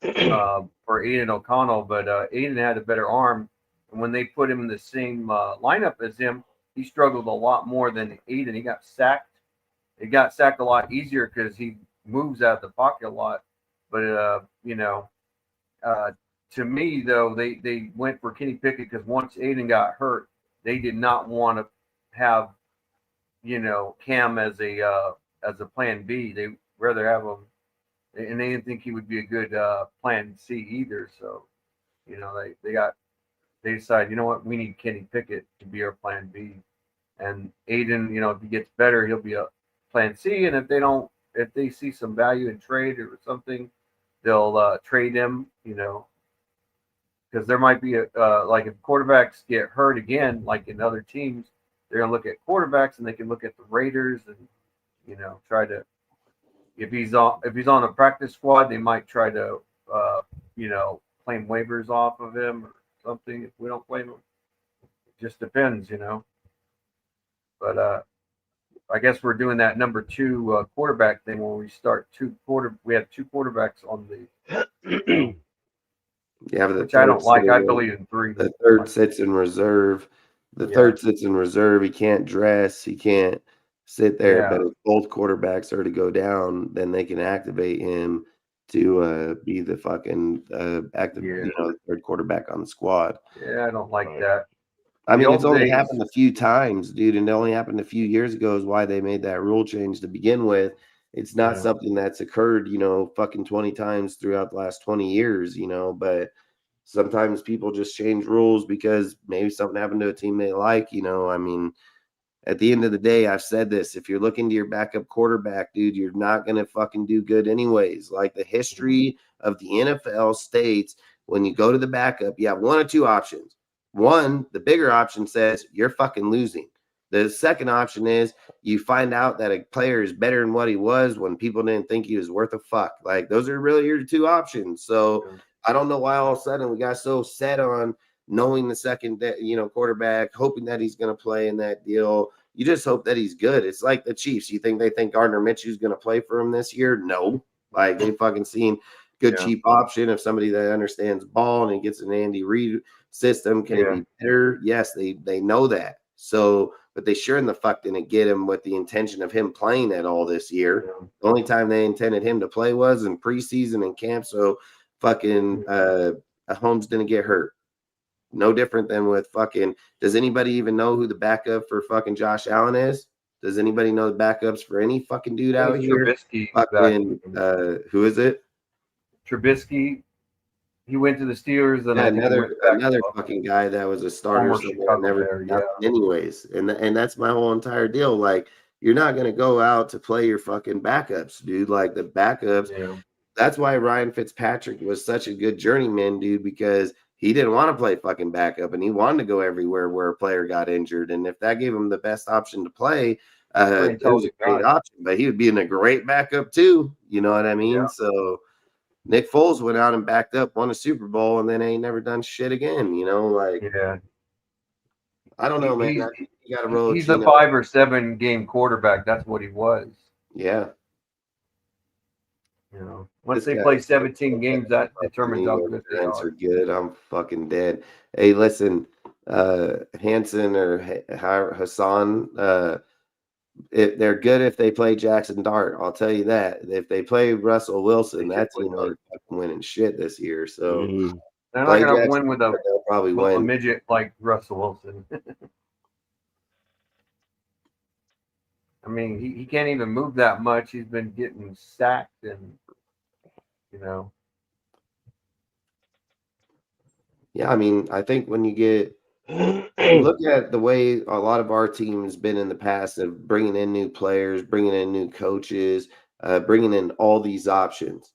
Aiden O'Connell. But Aiden had a better arm, and when they put him in the same lineup as him, he struggled a lot more than Aiden. He got sacked. He got sacked a lot easier because he moves out of the pocket a lot. But to me though, they went for Kenny Pickett because once Aiden got hurt, they did not want to have, Cam as a plan B. They rather have him, and they didn't think he would be a good plan C either. So, they decided, what, we need Kenny Pickett to be our plan B, and Aiden, if he gets better, he'll be a plan C. And if they see some value in trade or something, they'll trade him, because there might be like if quarterbacks get hurt again, like in other teams, they're gonna look at quarterbacks and they can look at the Raiders and try to if he's on a practice squad, they might try to claim waivers off of him or something. If we don't claim him, it just depends, But I guess we're doing that number 2 quarterback thing when we start we have 2 quarterbacks on the Yeah, but which I don't like. I believe in 3. The third sits in reserve. Third sits in reserve. He can't dress. He can't sit there. Yeah. But if both quarterbacks are to go down, then they can activate him to be the fucking third quarterback on the squad. Yeah, I don't like that. I mean, it's old only days. happened a few times, dude, and it only happened a few years ago is why they made that rule change to begin with. It's not something that's occurred, fucking 20 times throughout the last 20 years, but sometimes people just change rules because maybe something happened to a team they like, I mean, at the end of the day, I've said this, if you're looking to your backup quarterback, dude, you're not going to fucking do good anyways. Like the history of the NFL states, when you go to the backup, you have 1 or 2 options. One, the bigger option says you're fucking losing. The second option is you find out that a player is better than what he was when people didn't think he was worth a fuck. Like those are really your 2 options. So I don't know why all of a sudden we got so set on knowing the second, quarterback, hoping that he's going to play in that deal. You just hope that he's good. It's like the Chiefs. You think they think Gardner Minshew's going to play for him this year? No. Like they fucking seen good cheap option of somebody that understands ball and he gets an Andy Reid system. Can he be better? Yes, they know that. So, but they sure in the fuck didn't get him with the intention of him playing at all this year. Yeah. The only time they intended him to play was in preseason and camp. So fucking Holmes didn't get hurt. No different than with fucking. Does anybody even know who the backup for fucking Josh Allen is? Does anybody know the backups for any fucking dude out here? Trubisky. Fucking, who is it? Trubisky. He went to the Steelers, and another fucking guy that was a starter somewhere, never anyways. And that's my whole entire deal. Like, you're not gonna go out to play your fucking backups, dude. Like the backups. Yeah. That's why Ryan Fitzpatrick was such a good journeyman, dude, because he didn't want to play fucking backup and he wanted to go everywhere where a player got injured. And if that gave him the best option to play, it was a great option. But he would be in a great backup too. You know what I mean? Yeah. So Nick Foles went out and backed up, won a Super Bowl, and then ain't never done shit again. Like I don't know, man. You got to roll. He's a 5 or 7 game quarterback. That's what he was. Yeah. Once they play 17 games, that determines how good they are. Good. I'm fucking dead. Hey, listen, Hanson or Hassan, if they're good if they play Jackson Dart. I'll tell you that. If they play Russell Wilson, that's fucking winning shit this year. So they're not going to win with probably a midget like Russell Wilson. I mean, he can't even move that much. He's been getting sacked and, Yeah, I mean, I think when you look at the way a lot of our team has been in the past of bringing in new players, bringing in new coaches, bringing in all these options.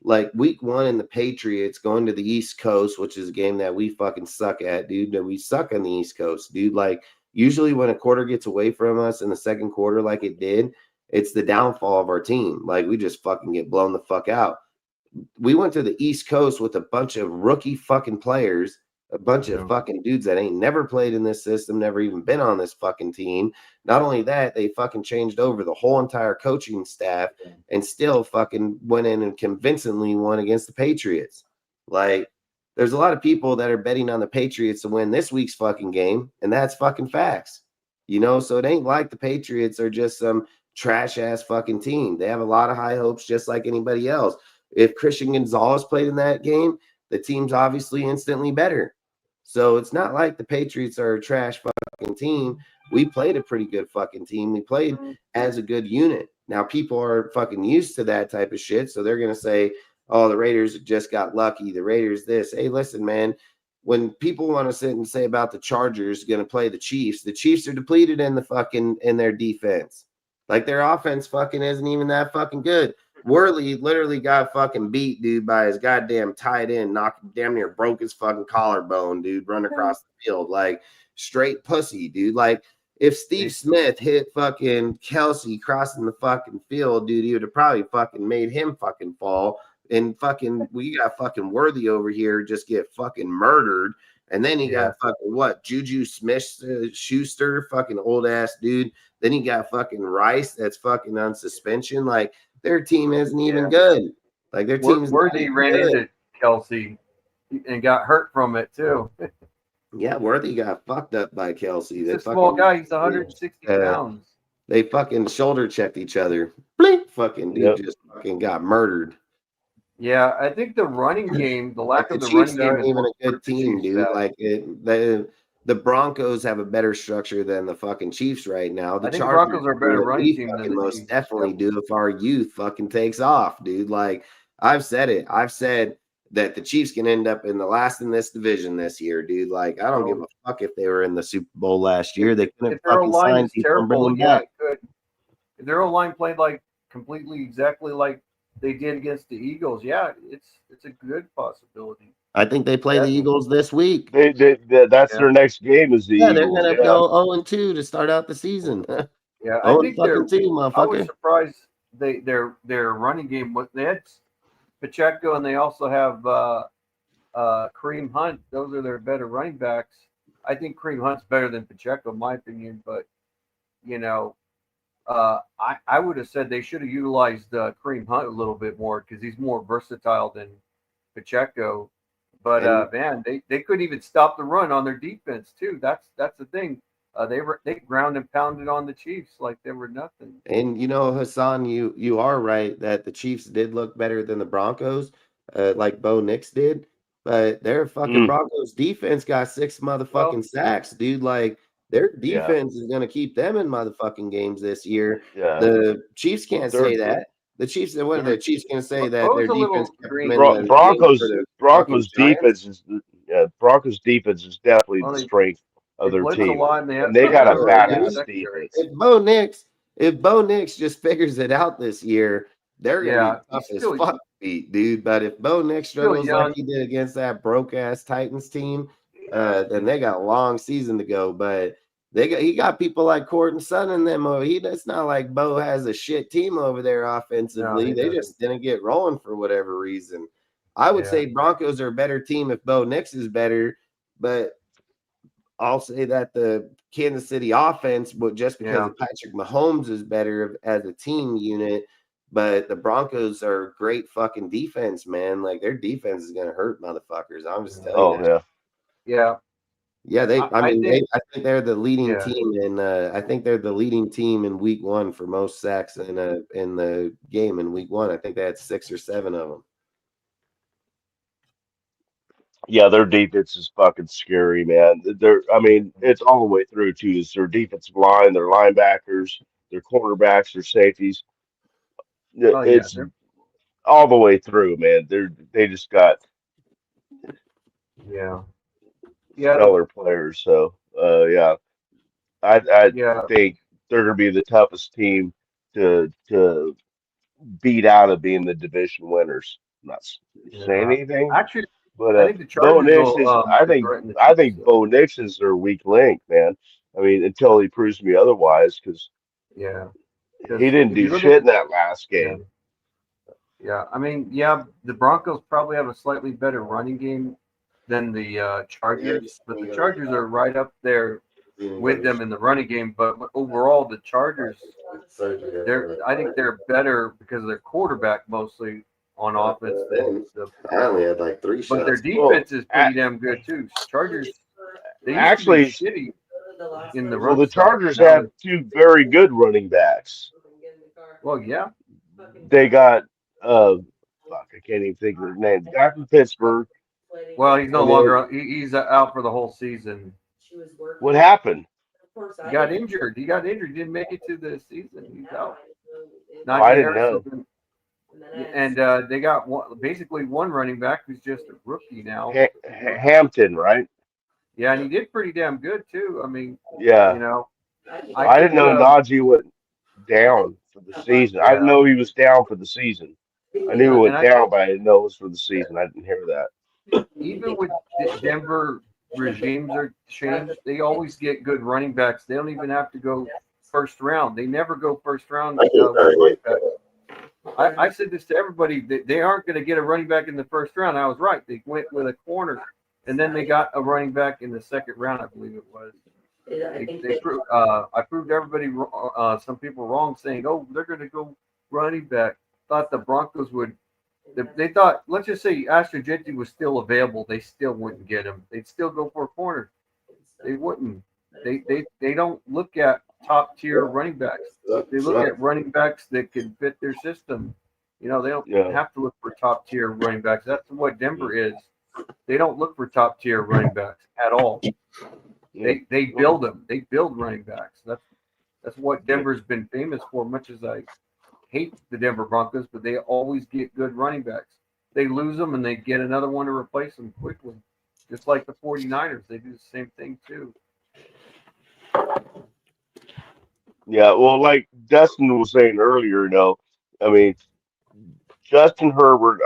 Like week 1 in the Patriots going to the East Coast, which is a game that we fucking suck at, dude. And we suck on the East Coast, dude. Like usually when a quarter gets away from us in the second quarter like it did, it's the downfall of our team. Like we just fucking get blown the fuck out. We went to the East Coast with a bunch of rookie fucking players, a bunch of fucking dudes that ain't never played in this system, never even been on this fucking team. Not only that, they fucking changed over the whole entire coaching staff and still fucking went in and convincingly won against the Patriots. Like, there's a lot of people that are betting on the Patriots to win this week's fucking game, and that's fucking facts. So it ain't like the Patriots are just some trash ass fucking team. They have a lot of high hopes just like anybody else. If Christian Gonzalez played in that game, the team's obviously instantly better. So it's not like the Patriots are a trash fucking team. We played a pretty good fucking team. We played as a good unit. Now people are fucking used to that type of shit. So they're going to say, oh, the Raiders just got lucky. The Raiders this. Hey, listen, man, when people want to sit and say about the Chargers going to play the Chiefs are depleted in their defense. Like their offense fucking isn't even that fucking good. Worley literally got fucking beat, dude, by his goddamn tight end, damn near broke his fucking collarbone, dude, run across the field. Like straight pussy, dude. Like if Steve Smith hit fucking Kelsey crossing the fucking field, dude, he would have probably fucking made him fucking fall. And fucking, we got fucking Worthy over here just get fucking murdered. And then you got fucking what? Juju Smith Schuster, fucking old ass dude. Then you got fucking Rice that's fucking on suspension. Like their team isn't even good. Like their team's Worthy ran into Kelsey and got hurt from it too. Yeah, Worthy got fucked up by Kelsey. He's a small guy. He's 160 pounds. They fucking shoulder checked each other. Blink, fucking dude just fucking got murdered. Yeah, I think the running game, the lack of the Chiefs running game, aren't is even what a good hurt the team, Chiefs dude. out. Like the Broncos have a better structure than the fucking Chiefs right now. The I think Chargers Broncos are a better running team than fucking the most Chiefs. definitely do if our youth fucking takes off, dude. Like I've said it. I've said that the Chiefs can end up in the last in this division this year, dude. Like I don't give a fuck if they were in the Super Bowl last year. They couldn't If their fucking line sign is people and bring terrible, them yeah, back. it could. If their line played like completely exactly like they did against the Eagles, yeah, it's a good possibility. I think they play the Eagles this week. That's their next game is the Yeah, Eagles. they're gonna go 0-2 to start out the season. Yeah, I think they're. 0-2, I was motherfucker. surprised their running game was they had Pacheco and they also have Kareem Hunt. Those are their better running backs. I think Kareem Hunt's better than Pacheco, in my opinion. But you know, I would have said they should have utilized Kareem Hunt a little bit more because he's more versatile than Pacheco. But man, they couldn't even stop the run on their defense too. That's the thing. They ground and pounded on the Chiefs like they were nothing. And you know, Hassan, you are right that the Chiefs did look better than the Broncos, like Bo Nix did. But their fucking Broncos defense got 6 motherfucking sacks, dude. Like their defense is gonna keep them in motherfucking games this year. Yeah. The Chiefs can't say that. The Chiefs, what are the Chiefs gonna say that their defense kept them in the Broncos defense is Broncos defense is definitely the strength of their team. And they got a badass defense. If Bo Nix just figures it out this year, they're gonna be tough as fuck beat, dude. But if Bo Nix struggles like he did against that broke ass Titans team, then they got a long season to go. But he got people like Courtland Sutton and them over. It's not like Bo has a shit team over there offensively. They just didn't get rolling for whatever reason. I would say Broncos are a better team if Bo Nix is better, but I'll say that the Kansas City offense, but just because Patrick Mahomes is better as a team unit, but the Broncos are great fucking defense, man. Like their defense is gonna hurt motherfuckers. I'm just telling you. Yeah. I think they're the leading team, and I think they're the leading team in Week 1 for most sacks in the game in Week 1. I think they had 6 or 7 of them. Yeah, their defense is fucking scary, man. It's all the way through too. It's their defensive line, their linebackers, their cornerbacks, their safeties. It's all the way through, man. They just got stellar players. So I think they're gonna be the toughest team to beat out of being the division winners. I'm not saying anything. Actually, but I think the Bo Chargers Nix is. will, I think Bo Nix is their weak link, man. I mean, until he proves me otherwise, because he didn't do shit in that last game. Yeah, I mean, the Broncos probably have a slightly better running game than the Chargers, but the Chargers are right up there with them in the running game. But overall, the Chargers, I think they're better because of their quarterback mostly on offense than I only had like 3 shots. But their defense is pretty damn good too. Chargers, they used to be shitty in the run. Well, the Chargers have 2 very good running backs. Well, yeah. They got I can't even think of their name. The guy from Pittsburgh. Well, he's no longer. He's out for the whole season. What happened? He got injured. He didn't make it to the season. He's out. I didn't know. And they got basically one running back who's just a rookie now. Hampton, right? Yeah, and he did pretty damn good too. I mean, I didn't know Najee went down for the season. I didn't know he was down for the season. I knew he went down, but I didn't know it was for the season. I didn't hear that. Even with Denver regimes are changed, they always get good running backs. They don't even have to go first round. They never go first round with running backs. I said this to everybody. They aren't going to get a running back in the first round. I was right. They went with a corner, and then they got a running back in the second round, I believe it was. I proved everybody, some people wrong, saying, "Oh, they're going to go running back." Thought the Broncos would. They thought, let's just say Ashton Jeanty was still available, they still wouldn't get him. They'd still go for a corner. They wouldn't. They don't look at top tier running backs. They look at running backs that can fit their system. You know, they don't have to look for top tier running backs. That's what Denver is. They don't look for top tier running backs at all. They build them. They build running backs. That's what Denver's been famous for. Much as I hate the Denver Broncos, but they always get good running backs. They lose them and they get another one to replace them quickly. Just like the 49ers, they do the same thing too. Yeah, well, like Dustin was saying earlier, I mean, Justin Herbert,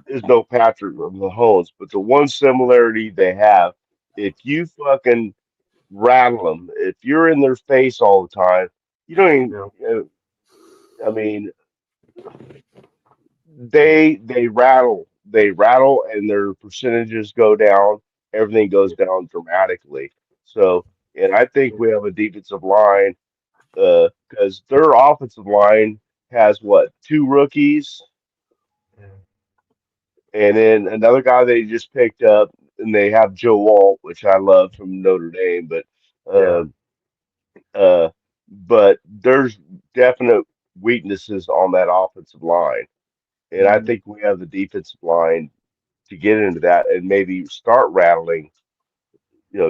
is no Patrick Mahomes, but the one similarity they have, if you fucking rattle them, if you're in their face all the time, you don't even, I mean, they rattle, and their percentages go down. Everything goes down dramatically. So, and I think we have a defensive line, because their offensive line has what, two rookies, and then another guy they just picked up, and they have Joe Walt, which I love from Notre Dame, uh, but there's definite weaknesses on that offensive line, and I think we have the defensive line to get into that and maybe start rattling,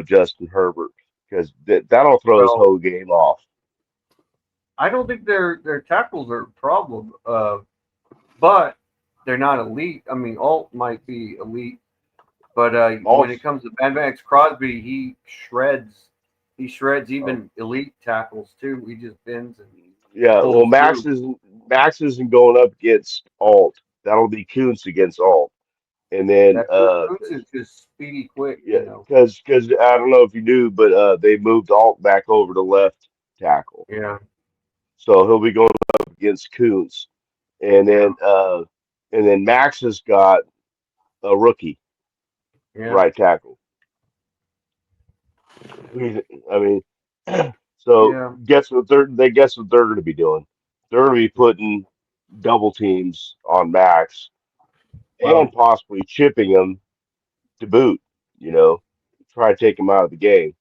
Justin Herbert, because that'll throw his whole game off. I don't think their tackles are a problem, but they're not elite. I mean, Alt might be elite, but when it comes to Max Crosby, he shreds. He shreds even elite tackles too. He just bends and well, Max isn't going up against Alt. That'll be Kuntz against Alt, and then Kuntz is just speedy, quick. Because I don't know if you knew, but they moved Alt back over to left tackle. Yeah. So he'll be going up against Kuntz, and then Max has got a rookie right tackle. I mean, so guess what they're going to be doing? They're going to be putting double teams on Max and possibly chipping him to boot. Try to take him out of the game.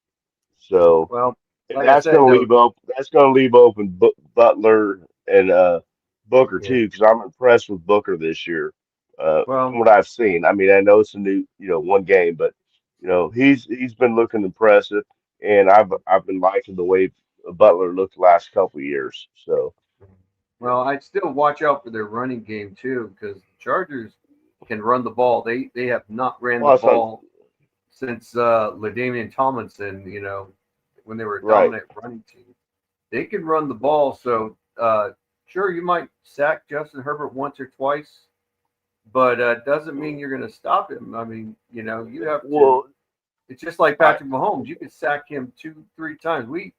So that's going to leave open Butler and Booker too, because I'm impressed with Booker this year. From what I've seen, I mean, I know it's a new, one game, but he's been looking impressive, and I've been liking the way Butler looked the last couple of years. So, I'd still watch out for their running game too, because the Chargers can run the ball. They have not ran the ball since LaDainian Tomlinson. When they were a dominant running team, they can run the ball. So sure, you might sack Justin Herbert once or twice, but doesn't mean you're going to stop him. I mean, you have to. Well, it's just like Patrick Mahomes. You could sack him 2-3 times. We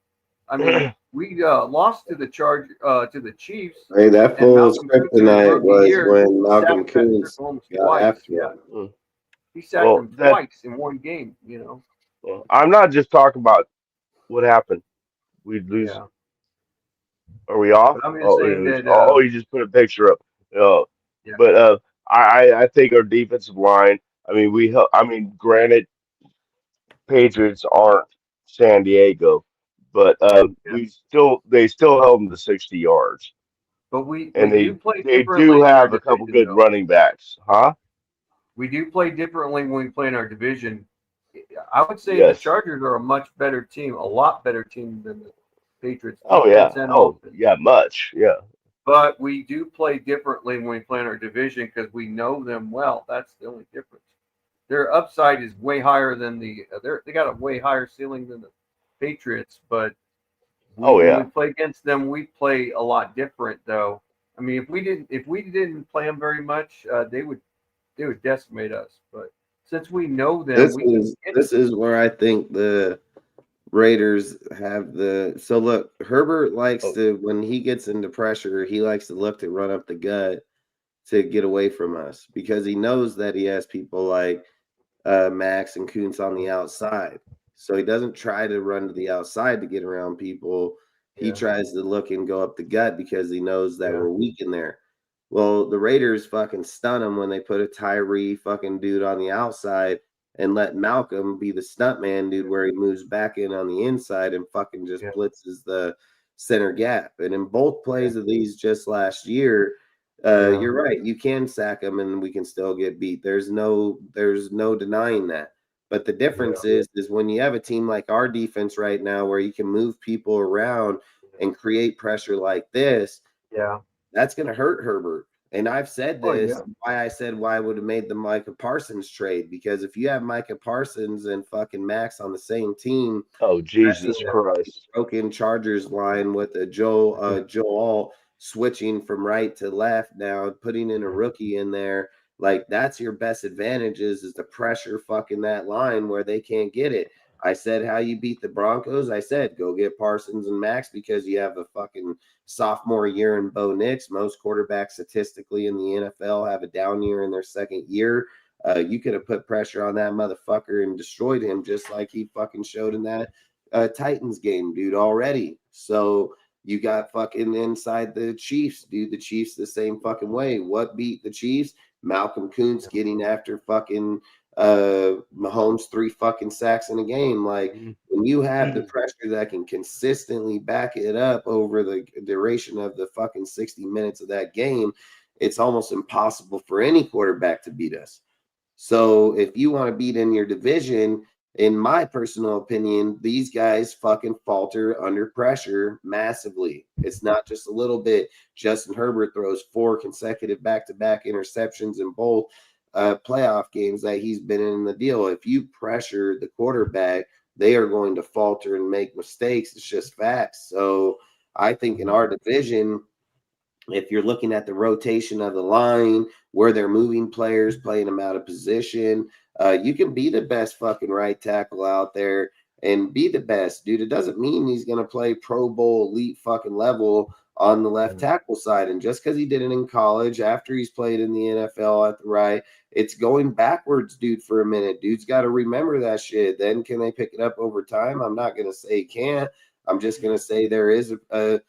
lost to the to the Chiefs. Hey, that fool's kryptonite was when Malcolm Kuntz got after him. He sacked him twice in one game. Well, I'm not just talking about what happened. We lose. Yeah. Are we off? I'm going to say that. You just put a picture up. But I think our defensive line. I mean, granted, Patriots aren't San Diego, but they still held them to 60 yards. But we do have a couple good running backs, huh? We do play differently when we play in our division. I would say the Chargers are a much better team, a lot better team than the Patriots. Much. But we do play differently when we play in our division because we know them well. That's the only difference. Their upside is way higher than they got a way higher ceiling than the Patriots. But when we play against them, we play a lot different, though. I mean, if we didn't play them very much, they would decimate us. But since we know them, This we can is get this is where I think the Raiders have the so look, Herbert likes Oh. to when he gets into pressure, he likes to look to run up the gut to get away from us because he knows that he has people like Max and Kuntz on the outside. So he doesn't try to run to the outside to get around people. He Yeah. tries to look and go up the gut because he knows that Yeah. we're weak in there. Well, the Raiders fucking stun him when they put a Tyree fucking dude on the outside and let Malcolm be the stunt man dude where he moves back in on the inside and fucking just Yeah. blitzes the center gap. And in both plays of these just last year, Yeah. you're right. You can sack them and we can still get beat. There's no denying that. But the difference is when you have a team like our defense right now where you can move people around and create pressure like this, Yeah. that's going to hurt Herbert. And I've said Oh, this, yeah. why I said why I would have made the Micah Parsons trade, because if you have Micah Parsons and fucking Max on the same team, Oh, Jesus Yeah. Christ. broken Chargers line with a Joel switching from right to left now, putting in a rookie in there, like that's your best advantages is the pressure fucking that line where they can't get it. I said how you beat the Broncos. I said go get Parsons and Max because you have a fucking sophomore year in Bo Nix. Most quarterbacks statistically in the NFL have a down year in their second year. You could have put pressure on that motherfucker and destroyed him just like he fucking showed in that Titans game, dude, already. So you got fucking inside the Chiefs, dude. The Chiefs the same fucking way. What beat the Chiefs? Malcolm Kuntz getting after fucking Mahomes 3 fucking sacks in a game. Like when you have the pressure that can consistently back it up over the duration of the fucking 60 minutes of that game, it's almost impossible for any quarterback to beat us. So if you want to beat in your division, in my personal opinion, these guys fucking falter under pressure massively. It's not just a little bit. Justin Herbert throws 4 consecutive back-to-back interceptions in both playoff games that he's been in the deal. If you pressure the quarterback, they are going to falter and make mistakes. It's just facts. So I think in our division, if you're looking at the rotation of the line, where they're moving players, playing them out of position, you can be the best fucking right tackle out there and be the best, dude. It doesn't mean he's going to play Pro Bowl elite fucking level on the left tackle side. And just because he did it in college, after he's played in the NFL at the right, it's going backwards, dude, for a minute. Dude's got to remember that shit. Then can they pick it up over time? I'm not going to say he can't. I'm just going to say there is a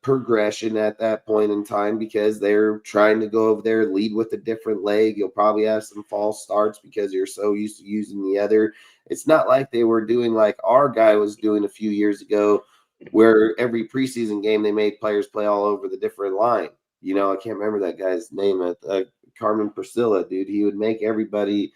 progression at that point in time because they're trying to go over there, lead with a different leg. You'll probably have some false starts because you're so used to using the other. It's not like they were doing like our guy was doing a few years ago, where every preseason game they made players play all over the different line. You know, I can't remember that guy's name. Carmen Priscilla, dude. He would make everybody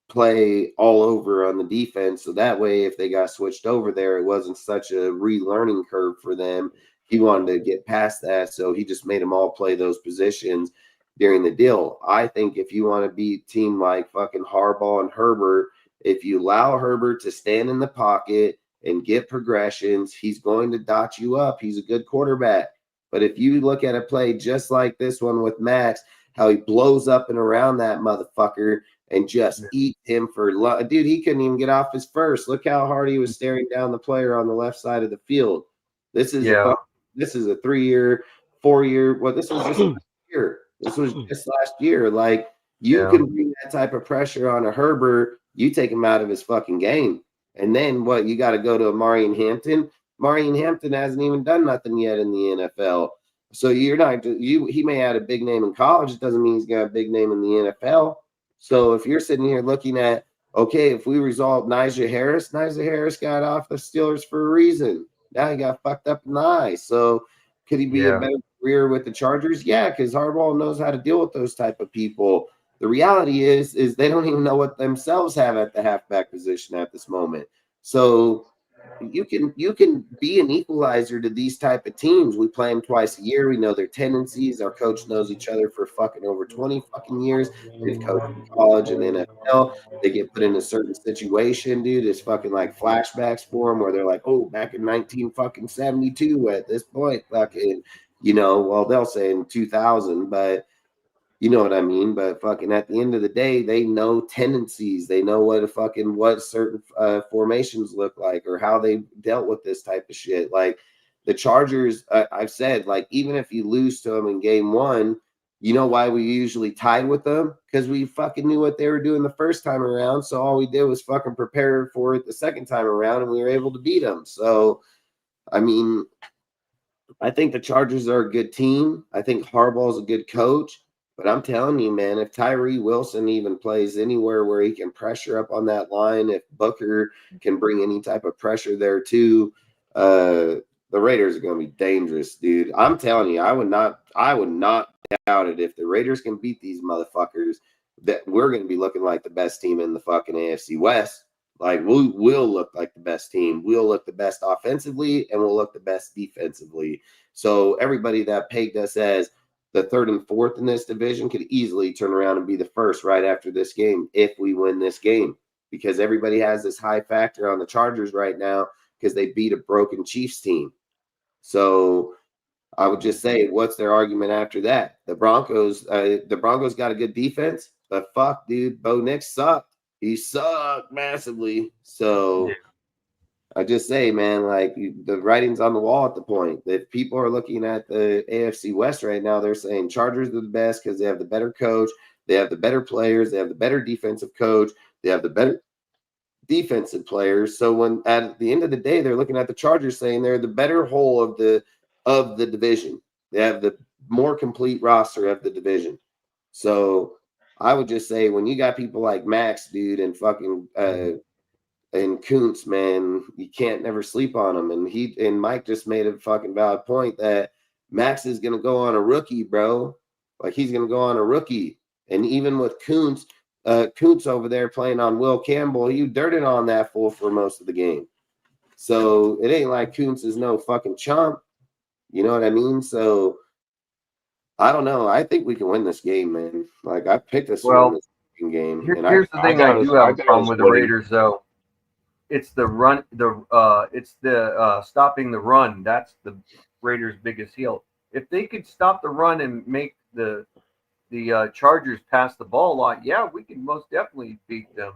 play all over on the defense. So that way, if they got switched over there, it wasn't such a relearning curve for them. He wanted to get past that, so he just made them all play those positions during the deal. I think if you want to beat a team like fucking Harbaugh and Herbert, if you allow Herbert to stand in the pocket and get progressions, he's going to dot you up. He's a good quarterback. But if you look at a play just like this one with Max, how he blows up and around that motherfucker and just eat him for dude, he couldn't even get off his first. Look how hard he was staring down the player on the left side of the field. This is a 3-year, 4-year. Well, this was just last year. This was just last year. Like you can bring that type of pressure on a Herbert, you take him out of his fucking game. And then what? You got to go to Marion Hampton. Marion Hampton hasn't even done nothing yet in the NFL. So you're not he may have a big name in college. It doesn't mean he's got a big name in the NFL. So if you're sitting here looking at, okay, if we resolve Najee Harris got off the Steelers for a reason. Now he got fucked up in the eye. So could he be a better career with the Chargers? Yeah, because Harbaugh knows how to deal with those type of people. The reality is they don't even know what themselves have at the halfback position at this moment. So you can be an equalizer to these type of teams. We play them twice a year. We know their tendencies. Our coach knows each other for fucking over 20 fucking years. They've coached in college and NFL. They get put in a certain situation, dude. It's fucking like flashbacks for them where they're like, oh, back in 1972 at this point, fucking, well, they'll say in 2000, but You know what I mean? But fucking at the end of the day, they know tendencies. They know what certain formations look like or how they dealt with this type of shit. Like the Chargers, I've said, like even if you lose to them in game one, you know why we usually tied with them? Because we fucking knew what they were doing the first time around. So all we did was fucking prepare for it the second time around, and we were able to beat them. So I mean, I think the Chargers are a good team. I think Harbaugh's a good coach. But I'm telling you, man, if Tyree Wilson even plays anywhere where he can pressure up on that line, if Booker can bring any type of pressure there too, the Raiders are going to be dangerous, dude. I'm telling you, I would not doubt it if the Raiders can beat these motherfuckers. That we're going to be looking like the best team in the fucking AFC West. Like we'll look like the best team. We'll look the best offensively, and we'll look the best defensively. So everybody that pegged us as the third and fourth in this division could easily turn around and be the first right after this game if we win this game, because everybody has this high factor on the Chargers right now because they beat a broken Chiefs team. So I would just say, what's their argument after that? The Broncos got a good defense, but fuck, dude, Bo Nix sucked. He sucked massively. So I just say, man, like the writing's on the wall at the point. If people are looking at the AFC West right now, they're saying Chargers are the best because they have the better coach, they have the better players, they have the better defensive coach, they have the better defensive players. So when at the end of the day, they're looking at the Chargers saying they're the better whole of the division. They have the more complete roster of the division. So I would just say when you got people like Max, dude, and fucking and Kuntz, man, you can't never sleep on him. And Mike just made a fucking valid point that Max is gonna go on a rookie, bro. Like he's gonna go on a rookie. And even with Kuntz over there playing on Will Campbell, you dirted on that fool for most of the game. So it ain't like Kuntz is no fucking chump. You know what I mean? So I don't know. I think we can win this game, man. Like I picked us to win this game. Here's the thing I do have a problem with the Raiders, though. It's the run, it's the stopping the run. That's the Raiders' biggest heel. If they could stop the run and make the Chargers pass the ball a lot, yeah, we could most definitely beat them.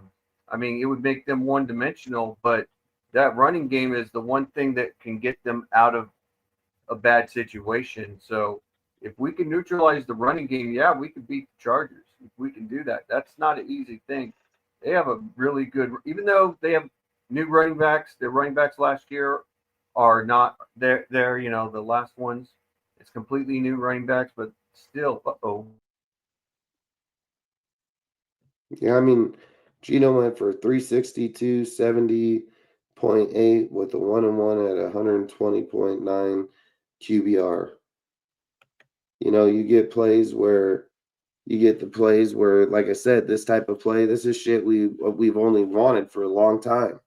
I mean, it would make them one-dimensional, but that running game is the one thing that can get them out of a bad situation. So if we can neutralize the running game, yeah, we could beat the Chargers. If we can do that, that's not an easy thing. They have a really good, even though they have new running backs, their running backs last year are not, they're the last ones. It's completely new running backs, but still, Yeah, I mean, Gino went for 362, 70.8 with a 1-1 at 120.9 QBR. You get the plays where, like I said, this type of play, this is shit we've only wanted for a long time.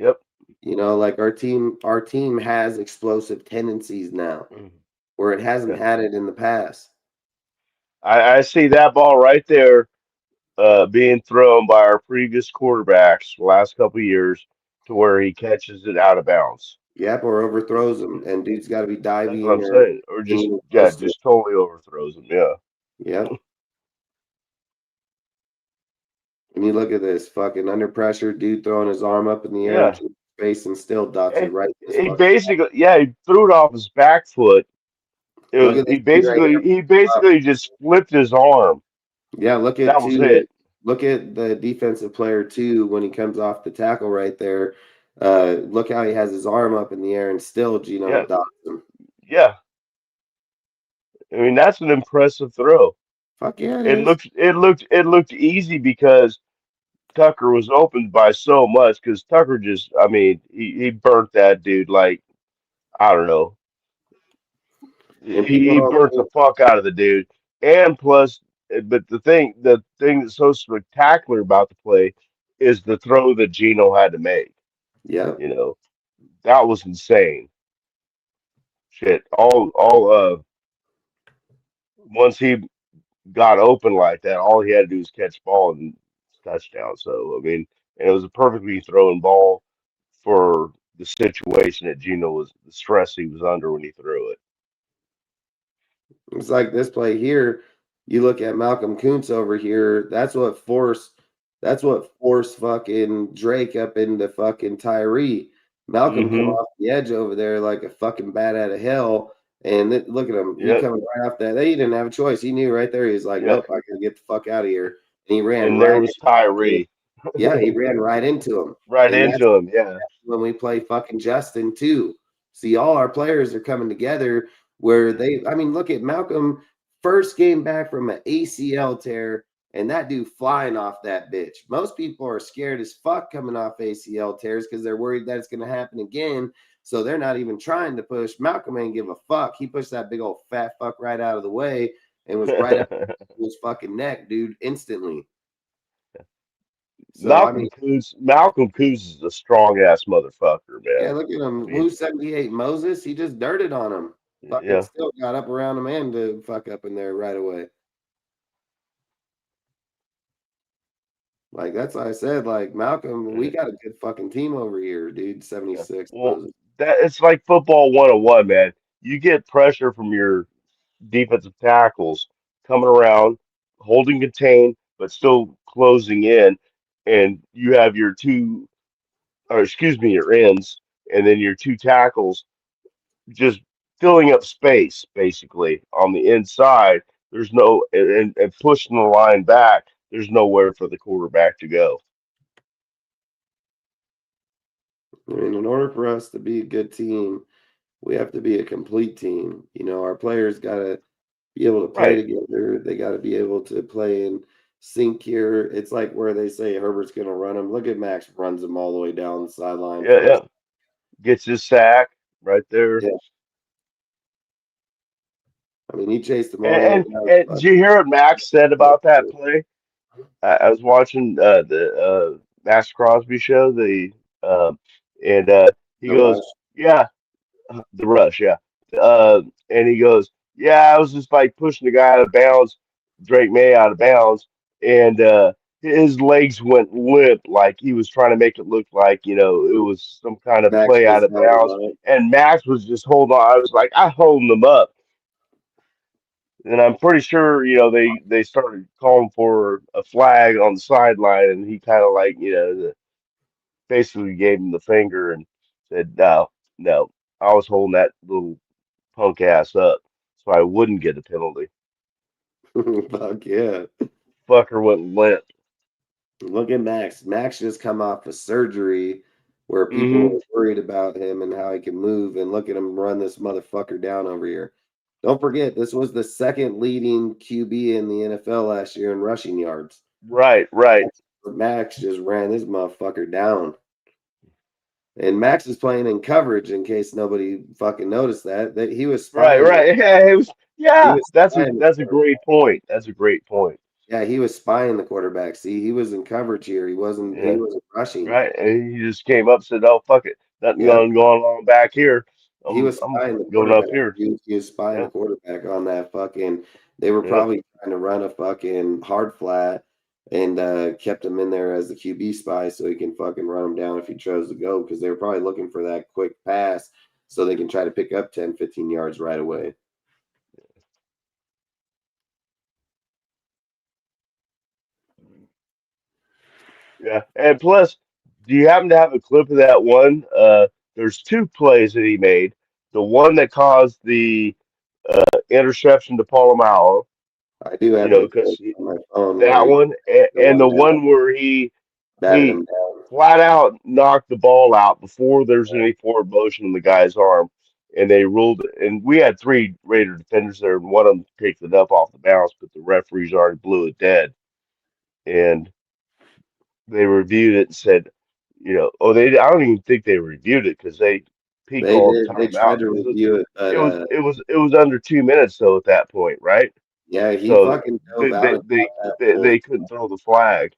Yep. Like our team has explosive tendencies now, where it hasn't had it in the past. I see that ball right there being thrown by our previous quarterbacks the last couple of years to where he catches it out of bounds. Yep, or overthrows them, and dude's got to be That's diving what I'm saying. Or just totally overthrows him. Yeah. Yep. And you look at this fucking under pressure dude throwing his arm up in the air into space and still dots it right. He basically, he threw it off his back foot. He basically just flipped his arm. Yeah, that was it. Look at the defensive player too when he comes off the tackle right there. Look how he has his arm up in the air and still Gino dots him. Yeah. I mean, that's an impressive throw. Fuck yeah, it looked easy because Tucker was opened by so much because Tucker just, I mean, he burnt that dude like, I don't know. He burnt the fuck out of the dude. And plus, but the thing that's so spectacular about the play is the throw that Gino had to make. Yeah. That was insane. Shit. Once he got open like that, all he had to do was catch the ball and touchdown. So, I mean, and it was a perfectly thrown ball for the situation that Gino was, the stress he was under when he threw it. It's like this play here. You look at Malcolm Kuntz over here. That's what forced fucking Drake up into fucking Tyree. Malcolm come Mm-hmm. off the edge over there like a fucking bat out of hell. And look at him. He Yep. coming right off that. He didn't have a choice. He knew right there. He's like, Yeah. nope, I gotta get the fuck out of here. And he ran And there right was into him. Tyree Yeah, he ran right into him. right And that's into him. Yeah. when we play fucking Justin too. See, all our players are coming together where I mean, look at Malcolm, first game back from an ACL tear, and that dude flying off that bitch. Most people are scared as fuck coming off ACL tears because they're worried that it's going to happen again. So they're not even trying to push. Malcolm ain't give a fuck. He pushed that big old fat fuck right out of the way and was right up his fucking neck, dude, instantly. So I mean, Malcolm Coos is a strong ass motherfucker, yeah, man. look at I him. mean, Who's 78? Moses? He just dirted on him. Fucking yeah. still got up around him and to fuck up in there right away. Like that's why I said, like Malcolm, we got a good fucking team over here, dude. Yeah. 76 Well, Moses. that it's like football 101, man. You get pressure from your defensive tackles coming around, holding contain, but still closing in, and you have your two, or excuse me, your ends, and then your two tackles just filling up space basically on the inside. There's no and pushing the line back. There's nowhere for the quarterback to go. I mean, in order for us to be a good team, we have to be a complete team. You know, our players gotta be able to play Right. together. They got to be able to play in sync here. It's like where they say Herbert's going to run them. Look at Max runs them all the way down the sideline Yeah, for us. yeah. Gets his sack right there. Yeah, I mean, he chased them all the way And, down. and did you hear what Max said about that play? I was watching the Max Crosby show, um, and he The rush. goes, "Yeah, the rush, yeah." Uh, and he goes, "Yeah, I was just like pushing the guy out of bounds, Drake May out of bounds, and his legs went limp, like he was trying to make it look like it was some kind of Max play out was of held bounds." on it. And Max was just holding on. I was like, "I holding them up." And I'm pretty sure, they started calling for a flag on the sideline, and he kind of like, basically gave him the finger and said, "No, no, I was holding that little punk ass up so I wouldn't get a penalty." Fuck yeah. Fucker went limp. Look at Max. Max just come off of surgery where people Hmm. were worried about him and how he can move, and look at him run this motherfucker down over here. Don't forget, this was the second leading QB in the NFL last year in rushing yards. Right, right, But Max just ran this motherfucker down. And Max is playing in coverage in case nobody fucking noticed that he was right, spying. right. Yeah, it was. He Yeah, was that's a spying the that's a quarterback. great point. That's a great point. Yeah, he was spying the quarterback. See, he was in coverage here. He Yeah, wasn't rushing. right. And he just came up, and said, "Oh fuck it, nothing Yeah, going on back here. he was I'm spying the going up quarterback. here." He was spying the Yeah, quarterback on that fucking. They were yeah. probably trying to run a fucking hard flat and kept him in there as the QB spy so he can fucking run him down if he chose to go because they were probably looking for that quick pass so they can try to pick up 10, 15 yards right away. Yeah, and plus, do you happen to have a clip of that one? There's two plays that he made. The one that caused the interception to Polamalu, I do have the because clip on my phone where that he one, the and one the down, one where he batted he him down. flat out knocked the ball out before there's any forward motion in the guy's arm, and they ruled. And we had three Raider defenders there, and one of them picked it up off the bounce, but the referees already blew it dead, and they reviewed it and said, oh, I don't even think they reviewed it because he They called did. They timeout tried to because review it, but it was under 2 minutes though at that point, right? yeah, he So fucking they dove out they and they, got that they, fool. they couldn't throw the flag.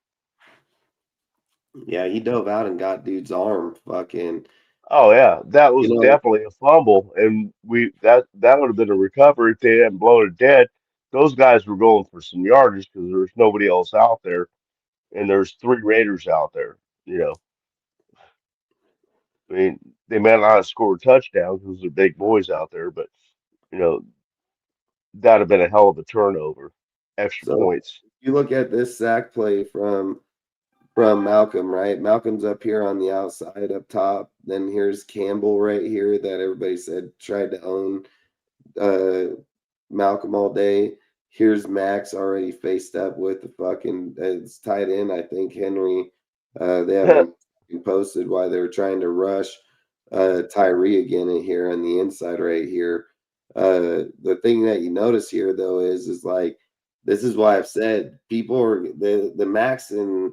Yeah, he dove out and got dude's arm. Fucking, Oh yeah, that you was know, definitely a fumble, and that would have been a recovery if they hadn't blown it dead. Those guys were going for some yardage because there was nobody else out there, and there's three Raiders out there. You know, I mean, they may not score a touchdown because they're big boys out there, but you know, that'd have been a hell of a turnover, extra So points. you look at this sack play from Malcolm, right? Malcolm's up here on the outside up top. Then here's Campbell right here that everybody said tried to own Malcolm all day. Here's Max already faced up with the fucking it's tight end. I think Henry. They haven't posted why they're trying to rush Tyree again in here on the inside right here. The thing that you notice here though is like this is why I've said people are the Max and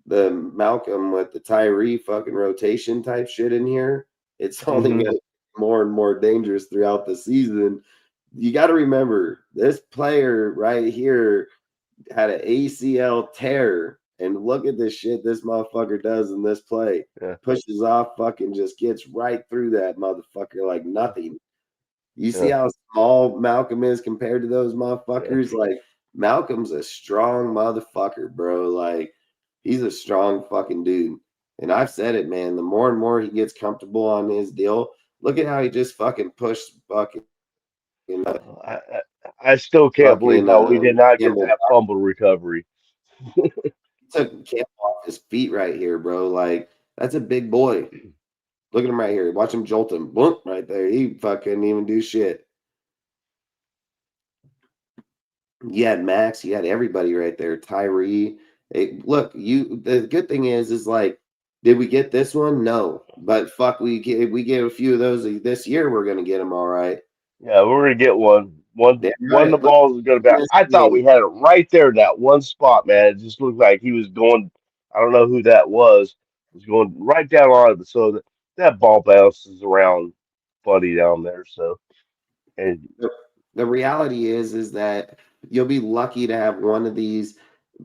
the Malcolm with the Tyree fucking rotation type shit in here. It's only Mhm. going to get more and more dangerous throughout the season. You got to remember this player right here had an ACL tear, and look at this shit this motherfucker does in this play. Yeah. Pushes off, fucking just gets right through that motherfucker like nothing. You see Yeah. how small Malcolm is compared to those motherfuckers? Like Malcolm's a strong motherfucker, bro. Like he's a strong fucking dude. And I've said it, man. The more and more he gets comfortable on his deal, look at how he just fucking pushed fucking I, I still can't believe fucking how we did not get Campbell. that fumble recovery. He took Campbell off his feet right here, bro. Like that's a big boy. Look at him right here. Watch him jolt him. Boom, right there. He fucking even do shit. You had Max, you had everybody right there. Tyree. Look, the good thing is like, did we get this one? No. But fuck, we get a few of those this year, we're gonna get them all right. Yeah, we're gonna get one. Damn One the right. Look ball is gonna be. at this I thought we game. had it right there, that one spot, man. It just looked like he was going. I don't know who that was. Was going right down on it, so that ball bounces around funny down there. So, and The reality is that you'll be lucky to have one of these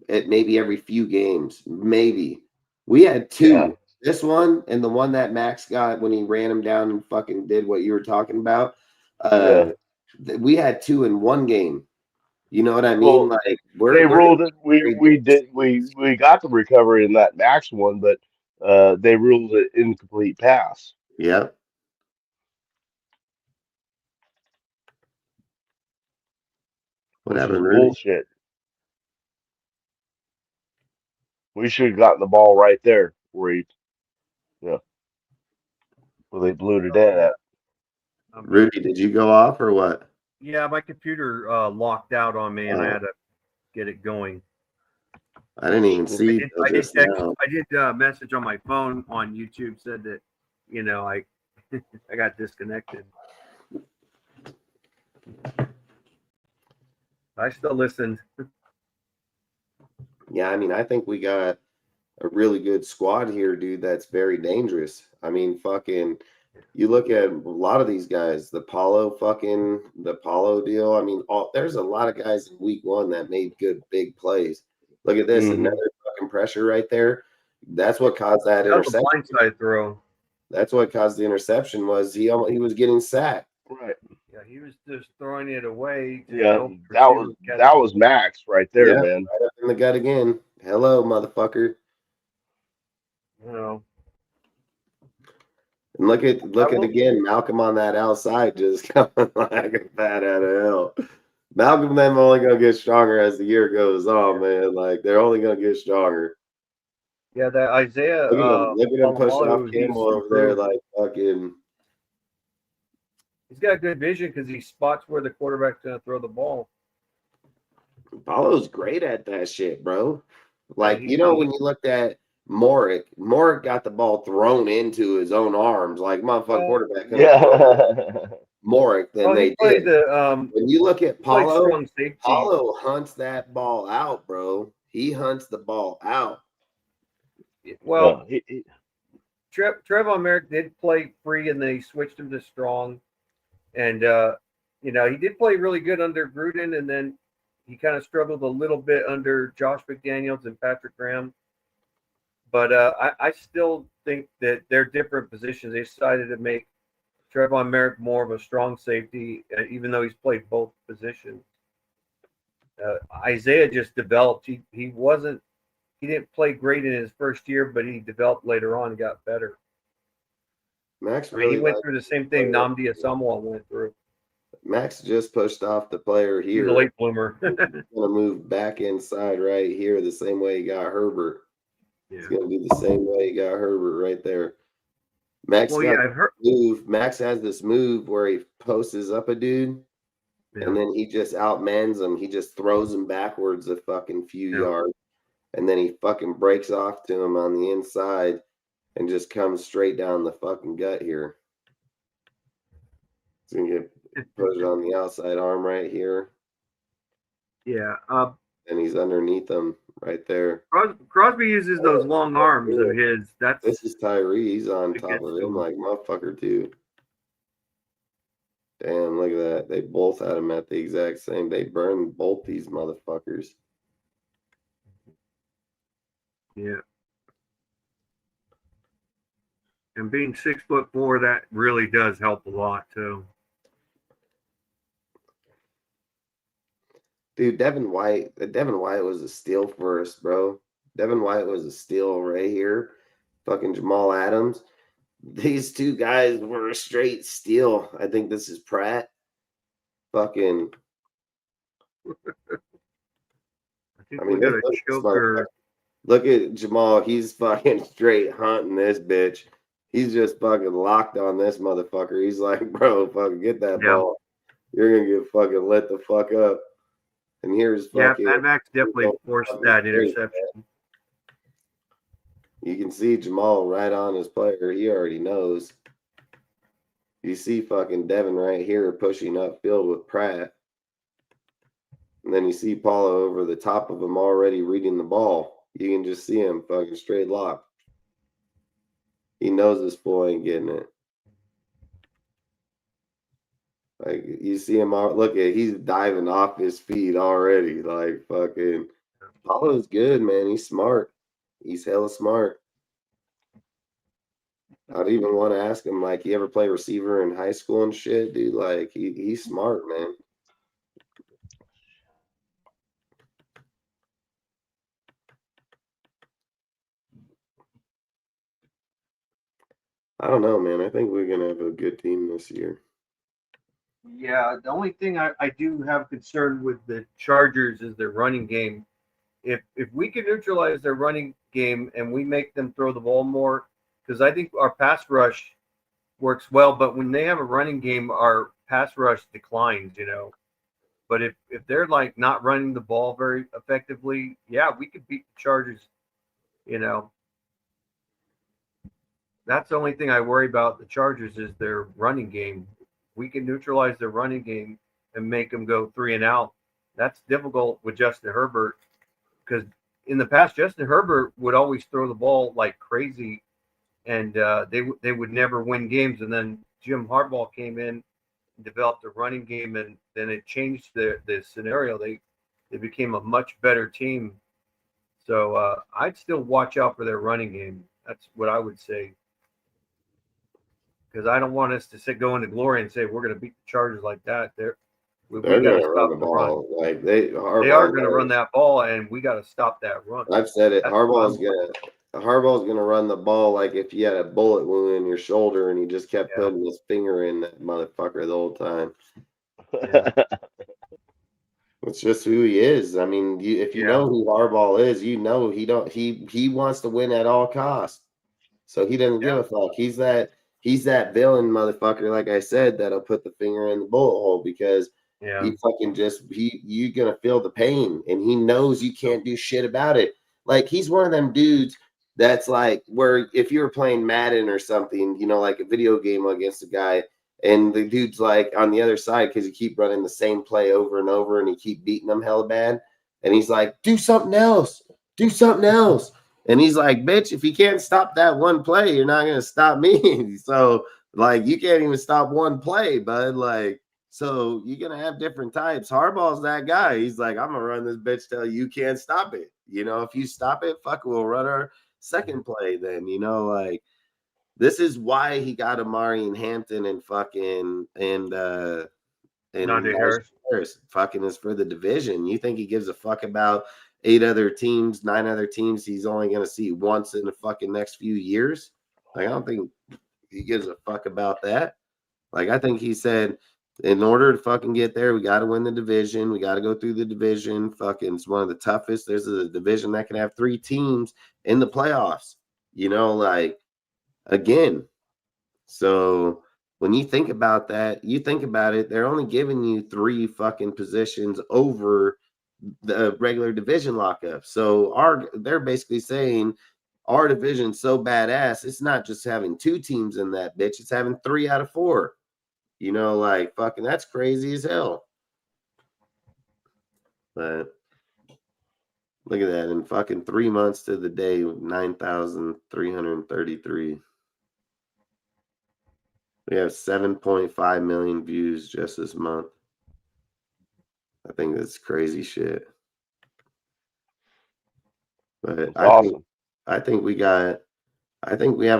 at maybe every few games. Maybe. We had two. yeah, This one and the one that Max got when he ran him down and fucking did what you were talking about. yeah. We had two in one game. You know what I mean? Well, Like they we're gonna ruled it. We got the recovery in that Max one, but they ruled it incomplete pass, Yep. What which is happened, Rudy? bullshit. We should have gotten the ball right there where he, yeah, where they blew it in at. Rudy, did you go off or what? Yeah, my computer locked out on me, and I had to get it going. I didn't even see I did just text. now. I did message on my phone on YouTube, said that I I got disconnected. I still listened. Yeah, I mean, I think we got a really good squad here, dude. That's very dangerous. I mean, fucking, you look at a lot of these guys, the Paulo deal. I mean, there's a lot of guys in week one that made good big plays. Look at this, Mhm. another fucking pressure right there. That's what caused that That was a interception. blindside throw. That's what caused the interception was he was getting sacked. Right. Yeah, he was just throwing it away. Yeah, that was Max right there, Yeah. man. Right up in the gut again. Hello, motherfucker. And look at again, Malcolm on that outside just coming like a bat out of hell. Malcolm them only gonna get stronger as the year goes on, man. Like they're only gonna get stronger. Yeah, that Isaiah. Look at him pushing Palomalu, off Campbell over there like fucking. He's got good vision because he spots where the quarterback's gonna throw the ball. Paulo's great at that shit, bro. Like Yeah, when you looked at Morick got the ball thrown into his own arms, like motherfucking quarterback. Yeah. Morick than they played did. the When you look at Paulo, strong safety. Paulo hunts that ball out, bro. He hunts the ball out. Well, Yeah, Trevon Merrick did play free, and then he switched him to strong. And he did play really good under Gruden, and then he kind of struggled a little bit under Josh McDaniels and Patrick Graham. But I still think that they're different positions. They decided to make Trevon Merrick more of a strong safety, even though he's played both positions. Isaiah just developed. He didn't play great in his first year, but he developed later on and got better. Max I mean, really he went through the same thing Nnamdi Asomugha went through. Max just pushed off the player He's here. a late bloomer. He's gonna move back inside right here the same way he got Herbert. Yeah. It's gonna be the same way he got Herbert right there. Max Well, got yeah, I've heard. move. Max has this move where he posts up a dude, Yeah. and then he just outmans him. He just throws him backwards a fucking few Yeah. yards, and then he fucking breaks off to him on the inside and just comes straight down the fucking gut here. He's gonna get put it on the outside arm right here, Yeah. and he's underneath him right there. Crosby uses those long arms of his. That's This is Tyree. He's on top Against of him him. like motherfucker too. Damn, look at that. They both had him at the exact same. They burned both these motherfuckers. yeah. And being 6'4", that really does help a lot too. Dude, Devin White was a steal for us, bro. Devin White was a steal right here. Fucking Jamal Adams. These two guys were a straight steal. I think this is Pratt. Fucking. I think I we mean, got a this choker. look at Jamal. He's fucking straight hunting this bitch. He's just fucking locked on this motherfucker. He's like, bro, fucking get that Yeah. ball. You're gonna get fucking lit the fuck up. And here's Yeah, fucking. Mad Max definitely forced that interception. You can see Jamal right on his player. He already knows. You see fucking Devin right here pushing upfield with Pratt. And then you see Paulo over the top of him already reading the ball. You can just see him fucking straight locked. He knows this boy ain't getting it. Like you see him out. Look at he's diving off his feet already. Like fucking Paulo's good, man. He's smart. He's hella smart. I'd even want to ask him, like, you ever play receiver in high school and shit, dude? Like, he's smart, man. I don't know, man. I think we're gonna have a good team this year. Yeah, the only thing I do have concern with the Chargers is their running game. If we can neutralize their running game and we make them throw the ball more, because I think our pass rush works well, but when they have a running game, our pass rush declines, you know. But if they're like not running the ball very effectively, yeah, we could beat the Chargers, you know. That's the only thing I worry about the Chargers is their running game. We can neutralize their running game and make them go 3 and out. That's difficult with Justin Herbert because in the past, Justin Herbert would always throw the ball like crazy, and they would never win games. And then Jim Harbaugh came in, and developed a running game, and then it changed the scenario. They became a much better team. So I'd still watch out for their running game. That's what I would say. Because I don't want us to go into glory and say we're going to beat the Chargers like that. They're we going got to to run stop the the run. ball. Like they are going to run that ball, and we got to stop that run. I've said it. That's Harbaugh's gonna run the ball like if you had a bullet wound in your shoulder and he just kept putting his finger in that motherfucker the whole time. Yeah. It's just who he is. I mean, if you know who Harbaugh is, you know he wants to win at all costs. So he doesn't give a fuck. He's that villain motherfucker, like I said, that'll put the finger in the bullet hole because he fucking you're gonna feel the pain and he knows you can't do shit about it. Like he's one of them dudes that's like where if you were playing Madden or something, you know, like a video game against a guy. And the dude's like on the other side because you keep running the same play over and over and you keep beating them hella bad. And he's like, do something else. Do something else. And he's like, bitch, if you can't stop that one play, you're not going to stop me. So, like, you can't even stop one play, bud. Like, so you're going to have different types. Harbaugh's that guy. He's like, I'm going to run this bitch till you can't stop it. You know, if you stop it, fuck, we'll run our second play then, you know, like. This is why he got Amari and Hampton and fucking and Najee Harris. Fucking is for the division. You think he gives a fuck about 9 other teams he's only gonna see once in the fucking next few years? Like, I don't think he gives a fuck about that. Like, I think he said in order to fucking get there, we got to win the division. We got to go through the division. Fucking, it's one of the toughest. There's a division that can have 3 teams in the playoffs, like, again. So when you think about that, you think about it, they're only giving you 3 fucking positions over the regular division lockup. So they're basically saying our division's so badass, it's not just having 2 teams in that bitch, it's having 3 out of 4. Like, fucking, that's crazy as hell. But look at that. In fucking 3 months to the day, 9,333. We have 7.5 million views just this month. I think that's crazy shit. But It's awesome. I think we have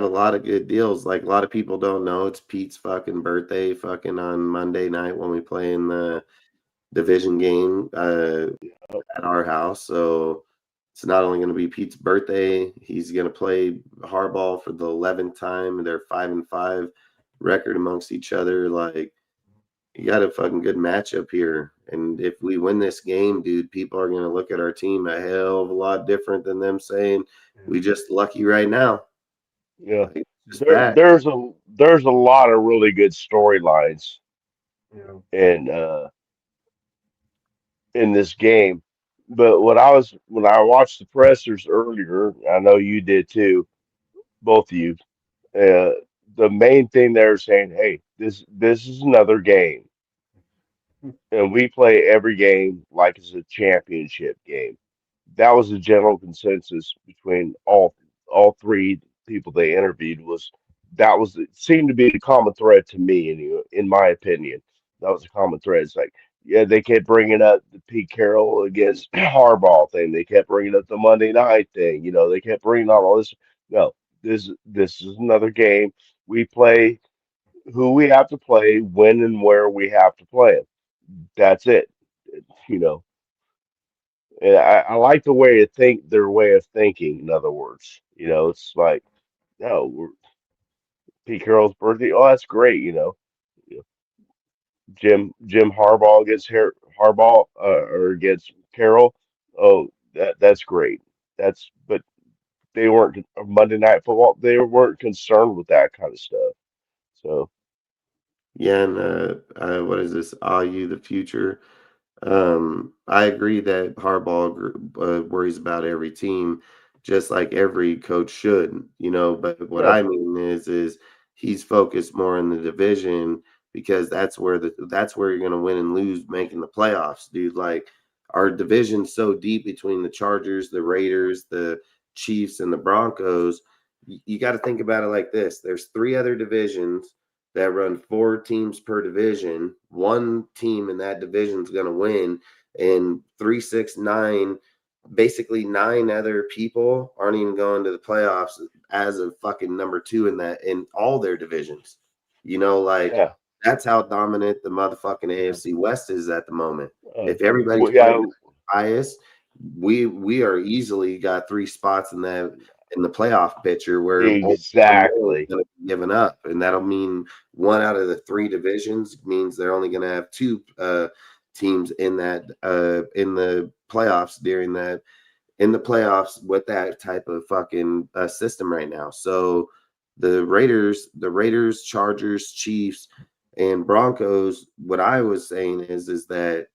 a lot of good deals. Like, a lot of people don't know it's Pete's fucking birthday fucking on Monday night when we play in the division game at our house. So it's not only going to be Pete's birthday, he's going to play hardball for the 11th time. They're 5-5 record amongst each other. Like, you got a fucking good matchup here. And if we win this game, dude, people are going to look at our team a hell of a lot different than them saying we just lucky right now. Yeah. Like, just There's a lot of really good storylines in this game. But when I watched the pressers earlier, I know you did too, both of you. The main thing they're saying, hey, this is another game, and we play every game like it's a championship game. That was the general consensus between all 3 people they interviewed. It seemed to be the common thread to me, anyway, in my opinion. That was a common thread. It's like, yeah, they kept bringing up the Pete Carroll against Harbaugh thing. They kept bringing up the Monday night thing. They kept bringing up all this. No, this is another game. We play who we have to play, when and where we have to play it. That's it. You know, and I like the way their way of thinking. In other words, it's like, no, Pete Carroll's birthday. Oh, that's great. You know, Jim Harbaugh against Harbaugh or against Carroll. Oh, that's great. But they weren't Monday Night Football. They weren't concerned with that kind of stuff. So yeah, and what is this? Are you the future? I agree that Harbaugh worries about every team, just like every coach should, But what yeah, I mean is he's focused more in the division because that's where you're gonna win and lose making the playoffs, dude. Like, our division's so deep between the Chargers, the Raiders, the Chiefs, and the Broncos. You got to think about it like this: there's 3 other divisions that run 4 teams per division. One team in that division is going to win, and 3, 6, 9, basically 9 other people aren't even going to the playoffs as a fucking number 2 in all their divisions. Like, yeah, that's how dominant the motherfucking AFC West is at the moment. If everybody's well, yeah, playing bias, we are easily got 3 spots in the playoff picture where only one is exactly. going to be given up, and that'll mean 1 out of the 3 divisions means they're only going to have 2 teams in the playoffs in the playoffs with that type of fucking system right now. So the Raiders, Chargers, Chiefs, and Broncos. What I was saying is that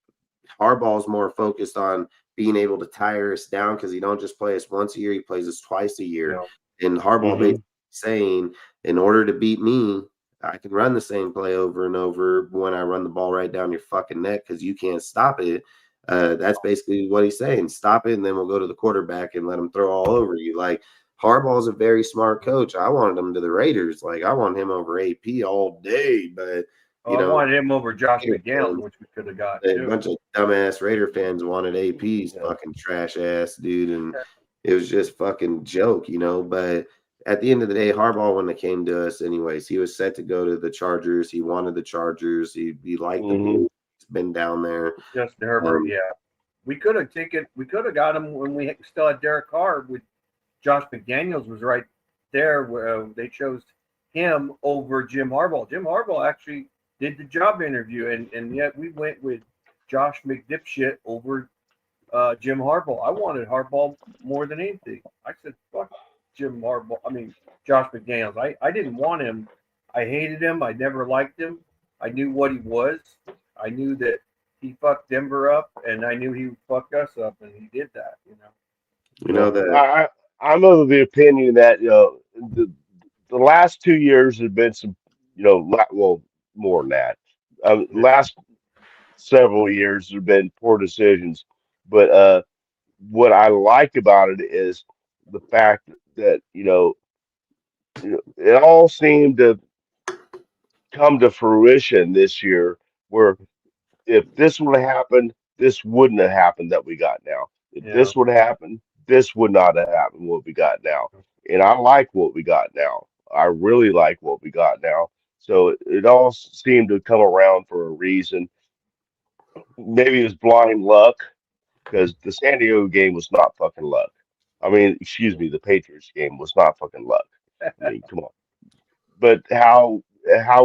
Harbaugh's more focused on being able to tire us down because he don't just play us once a year, he plays us twice a year. And Harbaugh Hmm. basically saying, in order to beat me, I can run the same play over and over when I run the ball right down your fucking neck because you can't stop it. That's basically what he's saying. Stop it, and then we'll go to the quarterback and let him throw all over you. Like, Harbaugh's a very smart coach. I wanted him to the Raiders. Like, I want him over AP all day, but Oh, I wanted him over Josh McGowan, which we could have got a too. bunch of dumbass Raider fans wanted AP's Yeah. fucking trash ass dude, and it was just fucking joke, But at the end of the day, Harbaugh, when it came to us, anyways, he was set to go to the Chargers. He wanted the Chargers. He liked the Blues. He's been down there. Justin Herbert, yeah. We could have got him when we still had Derek Carr. With Josh McDaniels was right there. Where they chose him over Jim Harbaugh. Jim Harbaugh actually did the job interview, and yet we went with Josh McDipshit over Jim Harbaugh. I wanted Harbaugh more than anything. I said, fuck Jim Harbaugh. I mean, Josh McDaniels. I didn't want him. I hated him. I never liked him. I knew what he was. I knew that he fucked Denver up, and I knew he would fuck us up, and he did that, You know that I'm of the opinion that the last 2 years have been some, well, more than that. Last several years have been poor decisions, but what I like about it is the fact that it all seemed to come to fruition this year. Where if this would have happened, this wouldn't have happened that we got now. If Yeah. this would have happened, this would not have happened what we got now. And I like what we got now. I really like what we got now. So it all seemed to come around for a reason. Maybe it was blind luck because the San Diego game was not fucking luck. I mean, excuse me, the Patriots game was not fucking luck. I mean, come on. But how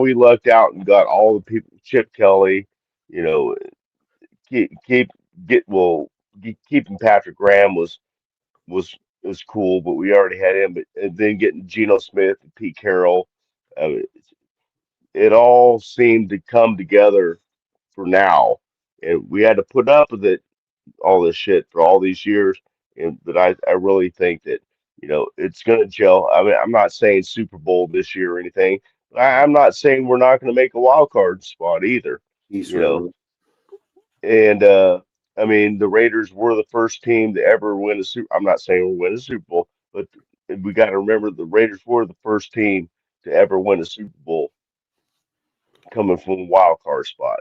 we lucked out and got all the people, Chip Kelly, you know, keep get well keeping Patrick Graham was cool, but we already had him. But and then getting Geno Smith and Pete Carroll, uh, it all seemed to come together for now, and we had to put up with it, all this shit for all these years. And but I really think that it's gonna gel. I mean, I'm not saying Super Bowl this year or anything. I'm not saying we're not going to make a wild card spot either. East You know, Road. and I mean, the Raiders were the first team to ever win a Super. I'm not saying we'll win a Super Bowl, but we got to remember the Raiders were the first team to ever win a Super Bowl coming from a wild card spot.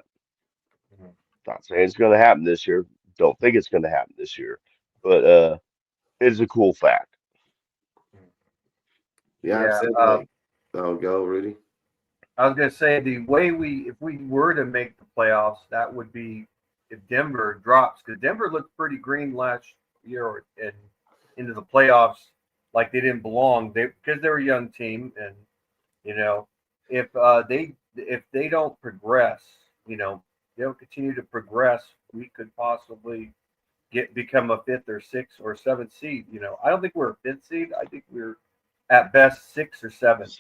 Mhm. Not saying it's going to happen this year. Don't think it's going to happen this year, but it's a cool fact. Yeah, I've Yeah. said like, oh, go, Rudy. I was gonna say the way if we were to make the playoffs, that would be if Denver drops, because Denver looked pretty green last year and into the playoffs, like they didn't belong. Because they're a young team, and you know, if they don't progress, they don't continue to progress, we could possibly become a fifth or sixth or seventh seed. I don't think we're a fifth seed. I think we're at best sixth or seventh.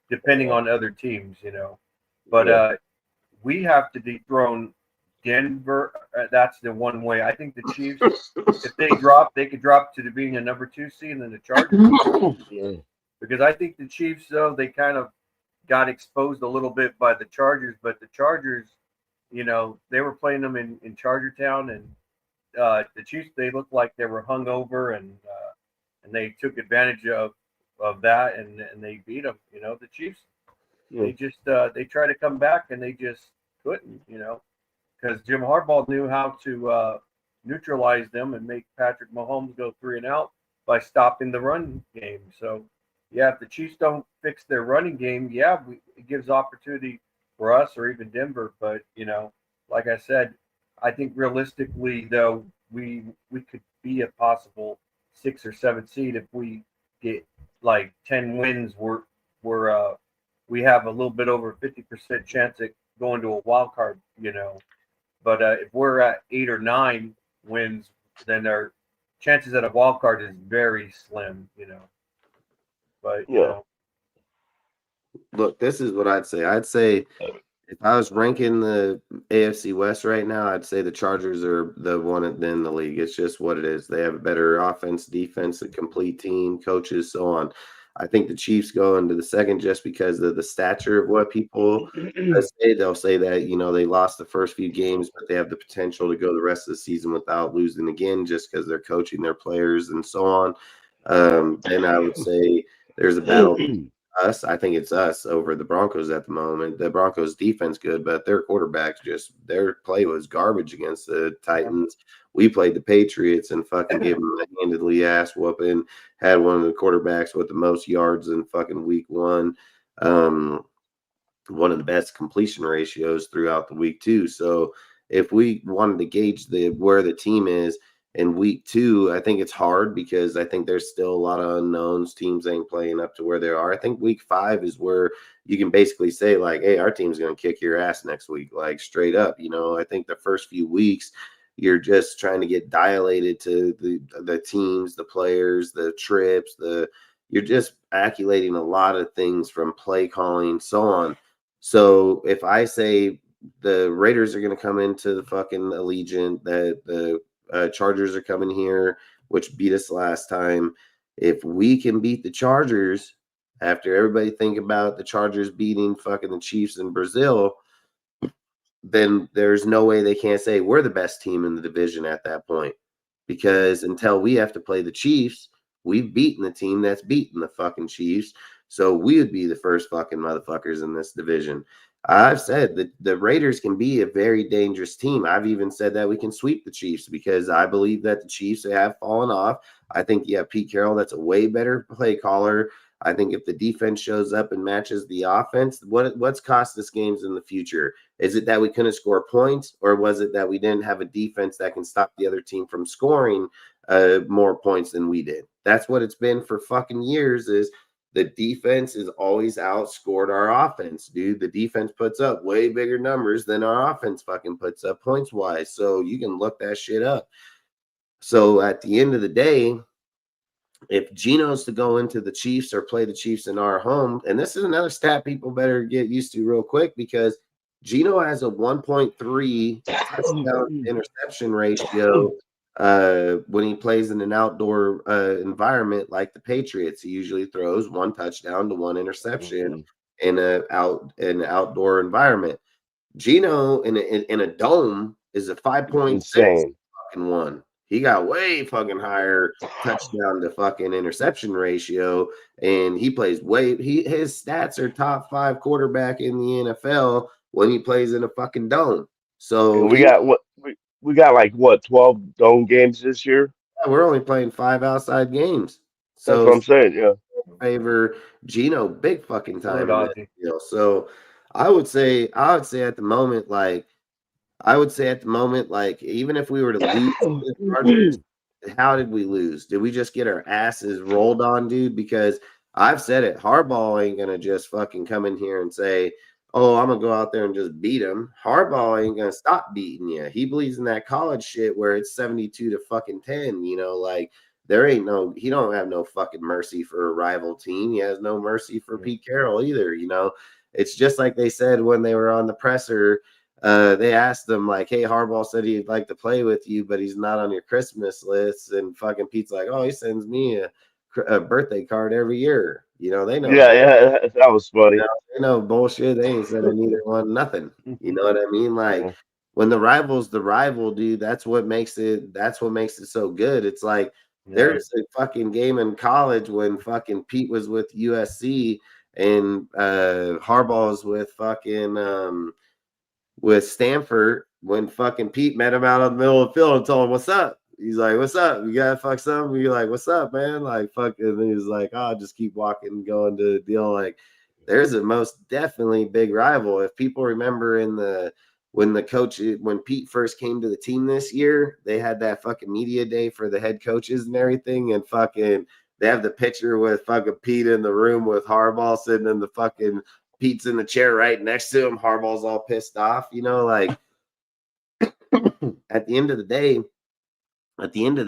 Depending on other teams. But Yeah. we have to dethrone Denver. That's the one way. I think the Chiefs, if they drop, they could drop to being a number 2 seed, and then the Chargers. Yeah. Because I think the Chiefs, though, they kind of got exposed a little bit by the Chargers, but the Chargers, they were playing them in Charger Town, and the Chiefs, they looked like they were hungover, and they took advantage of that, and they beat them. The Chiefs, Yeah. they just they tried to come back, and they just couldn't. Because Jim Harbaugh knew how to neutralize them and make Patrick Mahomes go 3-and-out by stopping the run game. So, yeah, if the Chiefs don't fix their running game, it gives opportunity for us or even Denver. But like I said, I think realistically, though, we could be a possible 6 or 7 seed if we get like 10 wins. We have a little bit over 50% chance at going to a wild card. But if we're at 8 or 9 wins, then our chances at a wild card is very slim. But Yeah. Look, this is what I'd say. I'd say if I was ranking the AFC West right now, I'd say the Chargers are the one in the league. It's just what it is. They have a better offense, defense, a complete team, coaches, so on. I think the Chiefs go into the second just because of the stature of what people say. They'll say that, they lost the first few games, but they have the potential to go the rest of the season without losing again just because they're coaching their players and so on. Then I would say there's a battle us. I think it's us over the Broncos at the moment. The Broncos defense good, but their quarterbacks their play was garbage against the Titans. We played the Patriots and fucking gave them a handedly ass whooping. Had one of the quarterbacks with the most yards in fucking week 1. One of the best completion ratios throughout the week too. So if we wanted to gauge where the team is, in week 2, I think it's hard because I think there's still a lot of unknowns. Teams ain't playing up to where they are. I think week 5 is where you can basically say, like, hey, our team's going to kick your ass next week, like straight up. I think the first few weeks, you're just trying to get dilated to the teams, the players, the trips, you're just accumulating a lot of things from play calling, so on. So if I say the Raiders are going to come into the fucking Allegiant, that the Chargers are coming here, which beat us last time. If we can beat the Chargers, after everybody think about the Chargers beating fucking the Chiefs in Brazil, then there's no way they can't say we're the best team in the division at that point. Because until we have to play the Chiefs, we've beaten the team that's beaten the fucking Chiefs. So we would be the first fucking motherfuckers in this division. I've said that the Raiders can be a very dangerous team. I've even said that we can sweep the Chiefs because I believe that the Chiefs have fallen off. I think you have Pete Carroll, that's a way better play caller. I think if the defense shows up and matches the offense, what's cost us games in the future? Is it that we couldn't score points, or was it that we didn't have a defense that can stop the other team from scoring more points than we did? That's what it's been for fucking years. Is the defense is always outscored our offense, dude. The defense puts up way bigger numbers than our offense fucking puts up points wise. So you can look that shit up. So at the end of the day, if Geno's to go into the Chiefs or play the Chiefs in our home, and this is another stat people better get used to real quick, because Geno has a 1.3 touchdown interception ratio when he plays in an outdoor environment like the Patriots. He usually throws 1 touchdown to 1 interception in an outdoor environment. Geno in a dome is a 5.6 insane fucking 1. He got way fucking higher touchdown to fucking interception ratio, and he plays his stats are top 5 quarterback in the NFL when he plays in a fucking dome. So and we got like what 12 dome games this year. we're only playing 5 outside games. That's So what I'm saying. Yeah. favor Geno big fucking time. Right, Ozzy. So I would say at the moment, even if we were to lose to the Chargers, how did we lose? Did we just get our asses rolled on, dude? Because I've said it, Harbaugh ain't gonna just fucking come in here and say, oh, I'm gonna go out there and just beat him. Harbaugh ain't gonna stop beating you. He believes in that college shit where it's 72 to fucking 10, like he don't have no fucking mercy for a rival team. He has no mercy for Pete Carroll either, It's just like they said when they were on the presser. They asked them, like, hey, Harbaugh said he'd like to play with you, but he's not on your Christmas list. And fucking Pete's like, oh, he sends me a birthday card every year. They know. Yeah, that was funny. They know bullshit. They ain't sending neither one nothing. You know what I mean? Like, when the rival's the rival, dude, that's what makes it so good. It's like there's a fucking game in college when fucking Pete was with USC and Harbaugh's with fucking with Stanford, when fucking Pete met him out in the middle of the field and told him, what's up? He's like, what's up? You gotta fuck something? You're like, what's up, man? Like, fucking, and he's like, oh, just keep walking, going to the deal. Like, there's a most definitely big rival. If people remember when Pete first came to the team this year, they had that fucking media day for the head coaches and everything, and fucking they have the picture with fucking Pete in the room with Harbaugh sitting in the fucking Pete's in the chair right next to him. Harbaugh's all pissed off, like at the end of the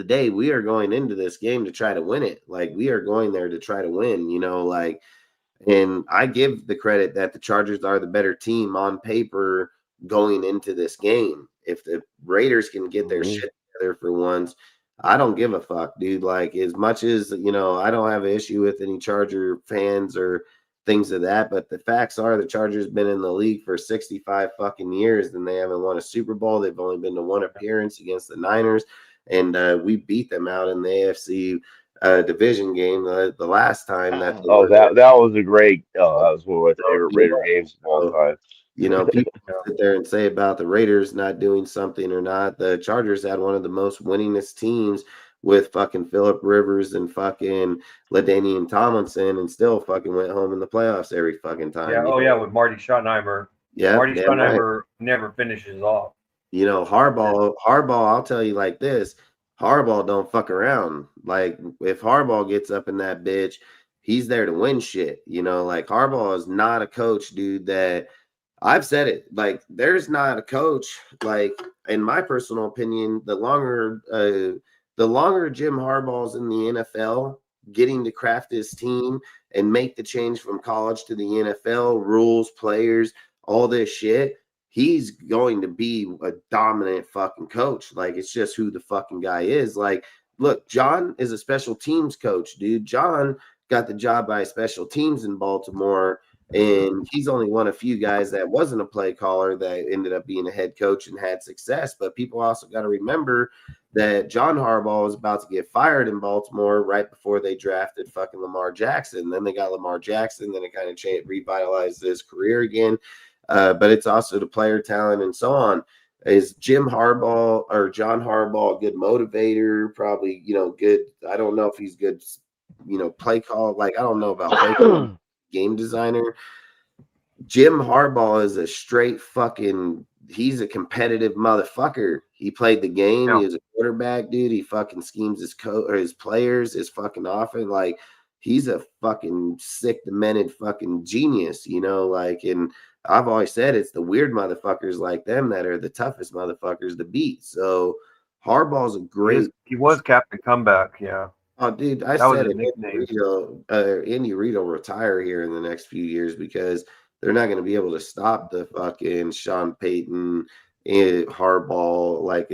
day, we are going into this game to try to win it. Like, we are going there to try to win, and I give the credit that the Chargers are the better team on paper going into this game. If the Raiders can get their shit together for once, I don't give a fuck, dude. Like, as much as, I don't have an issue with any Charger fans or things of that, but the facts are the Chargers been in the league for 65 fucking years and they haven't won a Super Bowl. They've only been to one appearance against the Niners, and we beat them out in the AFC division game the last time that was a great that was one of my favorite Raider games of all time. People sit there and say about the Raiders not doing something or not. The Chargers had one of the most winningest teams with fucking Phillip Rivers and fucking LaDainian Tomlinson, and still fucking went home in the playoffs every fucking time. Yeah, yeah, with Marty Schottenheimer. Yeah, Marty Schottenheimer never finishes off. Harbaugh, I'll tell you like this. Harbaugh don't fuck around. Like if Harbaugh gets up in that bitch, he's there to win shit. You know, like Harbaugh is not a coach, dude, that I've said it. Like there's not a coach, like in my personal opinion, the longer Jim Harbaugh's in the NFL, getting to craft his team and make the change from college to the NFL, rules, players, all this shit, he's going to be a dominant fucking coach. Like it's just who the fucking guy is. Like, look, John is a special teams coach, dude. John got the job by special teams in Baltimore, and he's only one of few guys that wasn't a play caller that ended up being a head coach and had success. But people also got to remember that John Harbaugh was about to get fired in Baltimore right before they drafted fucking Lamar Jackson. Then they got Lamar Jackson. Then it kind of revitalized his career again. But it's also the player talent and so on. Is Jim Harbaugh or John Harbaugh a good motivator? Probably, good. I don't know if he's good, play call. Like, I don't know about play call, game designer. Jim Harbaugh is a straight fucking, he's a competitive motherfucker. He played the game. Yeah. He was a quarterback, dude. He fucking schemes his coach or his players, his fucking offense. Like, he's a fucking sick, demented fucking genius, like, and I've always said it's the weird motherfuckers like them that are the toughest motherfuckers to beat. So Harbaugh's a great. He was Captain Comeback, yeah. Oh, dude, I That was said his it. nickname. Andy Reid will retire here in the next few years because they're not going to be able to stop the fucking Sean Payton and Harbaugh. Like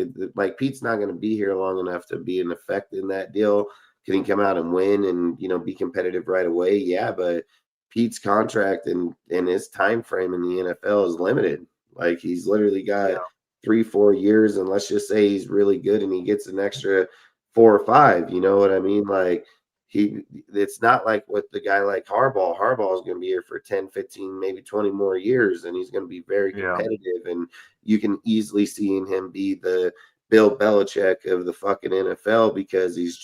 Pete's not going to be here long enough to be an effect in that deal. Can he come out and win and be competitive right away? Yeah, but Pete's contract and his time frame in the NFL is limited. Like he's literally got 3-4 years, and let's just say he's really good and he gets an extra 4 or 5. You know what I mean? Like it's not like with the guy like Harbaugh. Harbaugh is going to be here for 10, 15, maybe 20 more years, and he's going to be very competitive. And you can easily see in him be the Bill Belichick of the fucking NFL because he's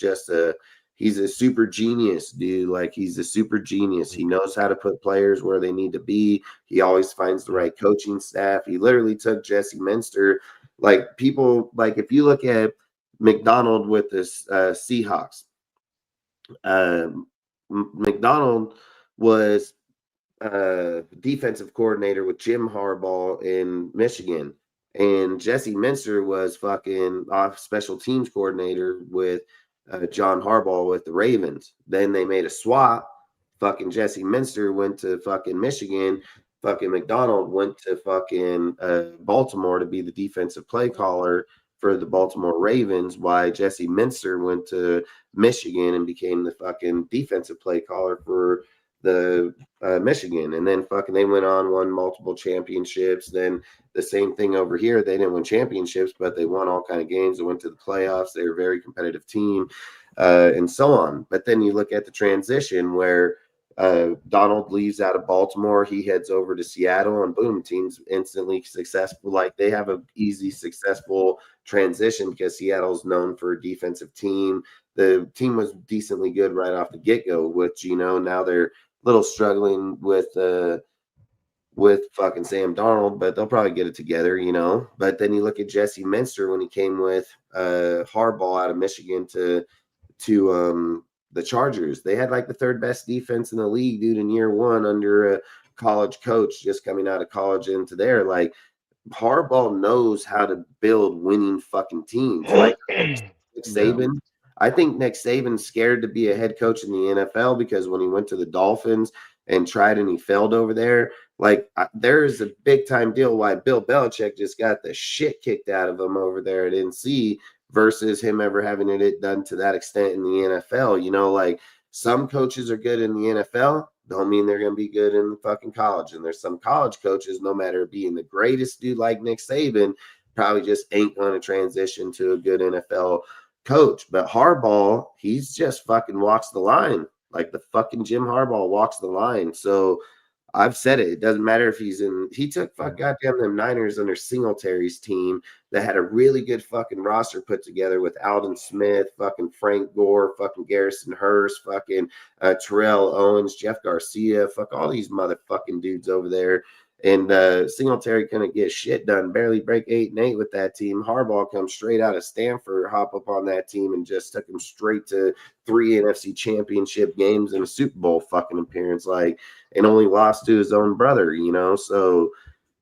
a super genius, dude. Like he's a super genius. He knows how to put players where they need to be. He always finds the right coaching staff. He literally took Jesse Minster. Like people, like if you look at McDonald with the Seahawks, McDonald was defensive coordinator with Jim Harbaugh in Michigan, and Jesse Minster was fucking special teams coordinator with John Harbaugh with the Ravens. Then they made a swap. Fucking Jesse Minster went to fucking Michigan. Fucking McDonald went to fucking Baltimore to be the defensive play caller for the Baltimore Ravens, why Jesse Minster went to Michigan and became the fucking defensive play caller for the Michigan. And then fucking they went on, won multiple championships. Then the same thing over here. They didn't win championships, but they won all kind of games. They went to the playoffs. They were a very competitive team and so on. But then you look at the transition where Donald leaves out of Baltimore. He heads over to Seattle, and boom, team's instantly successful. Like they have an easy, successful transition because Seattle's known for a defensive team. The team was decently good right off the get-go with Geno. Now they're a little struggling with fucking Sam Darnold, but they'll probably get it together, But then you look at Jesse Minster when he came with Harbaugh out of Michigan to the Chargers. They had like the third best defense in the league, dude, in year one under a college coach just coming out of college into there. Like Harbaugh knows how to build winning fucking teams. Like Nick Saban. I think Nick Saban's scared to be a head coach in the NFL because when he went to the Dolphins and tried and he failed over there, like there's a big time deal why Bill Belichick just got the shit kicked out of him over there at NC versus him ever having it done to that extent in the NFL. Like some coaches are good in the NFL, don't mean they're going to be good in the fucking college. And there's some college coaches, no matter being the greatest dude like Nick Saban, probably just ain't going to transition to a good NFL coach. But Harbaugh, he's just fucking walks the line. Like the fucking Jim Harbaugh walks the line. So I've said it. It doesn't matter if he took goddamn them Niners under Singletary's team that had a really good fucking roster put together with Alden Smith, fucking Frank Gore, fucking Garrison Hurst, fucking Terrell Owens, Jeff Garcia, fuck all these motherfucking dudes over there. And Singletary couldn't get shit done, barely break 8-8 with that team. Harbaugh comes straight out of Stanford, hop up on that team, and just took him straight to 3 NFC championship games and a Super Bowl fucking appearance, like, and only lost to his own brother, you know? So,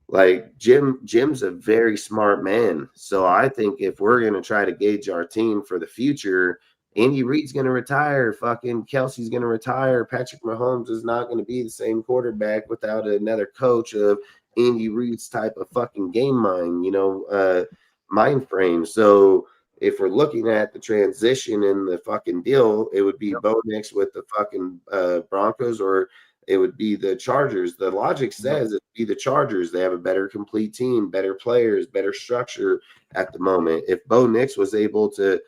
like, Jim's a very smart man. So I think if we're going to try to gauge our team for the future, Andy Reid's going to retire. Fucking Kelsey's going to retire. Patrick Mahomes is not going to be the same quarterback without another coach of Andy Reid's type of fucking game mind frame. So if we're looking at the transition in the fucking deal, it would be Bo Nix with the fucking Broncos, or it would be the Chargers. The logic says it'd be the Chargers. They have a better complete team, better players, better structure at the moment. If Bo Nix was able to,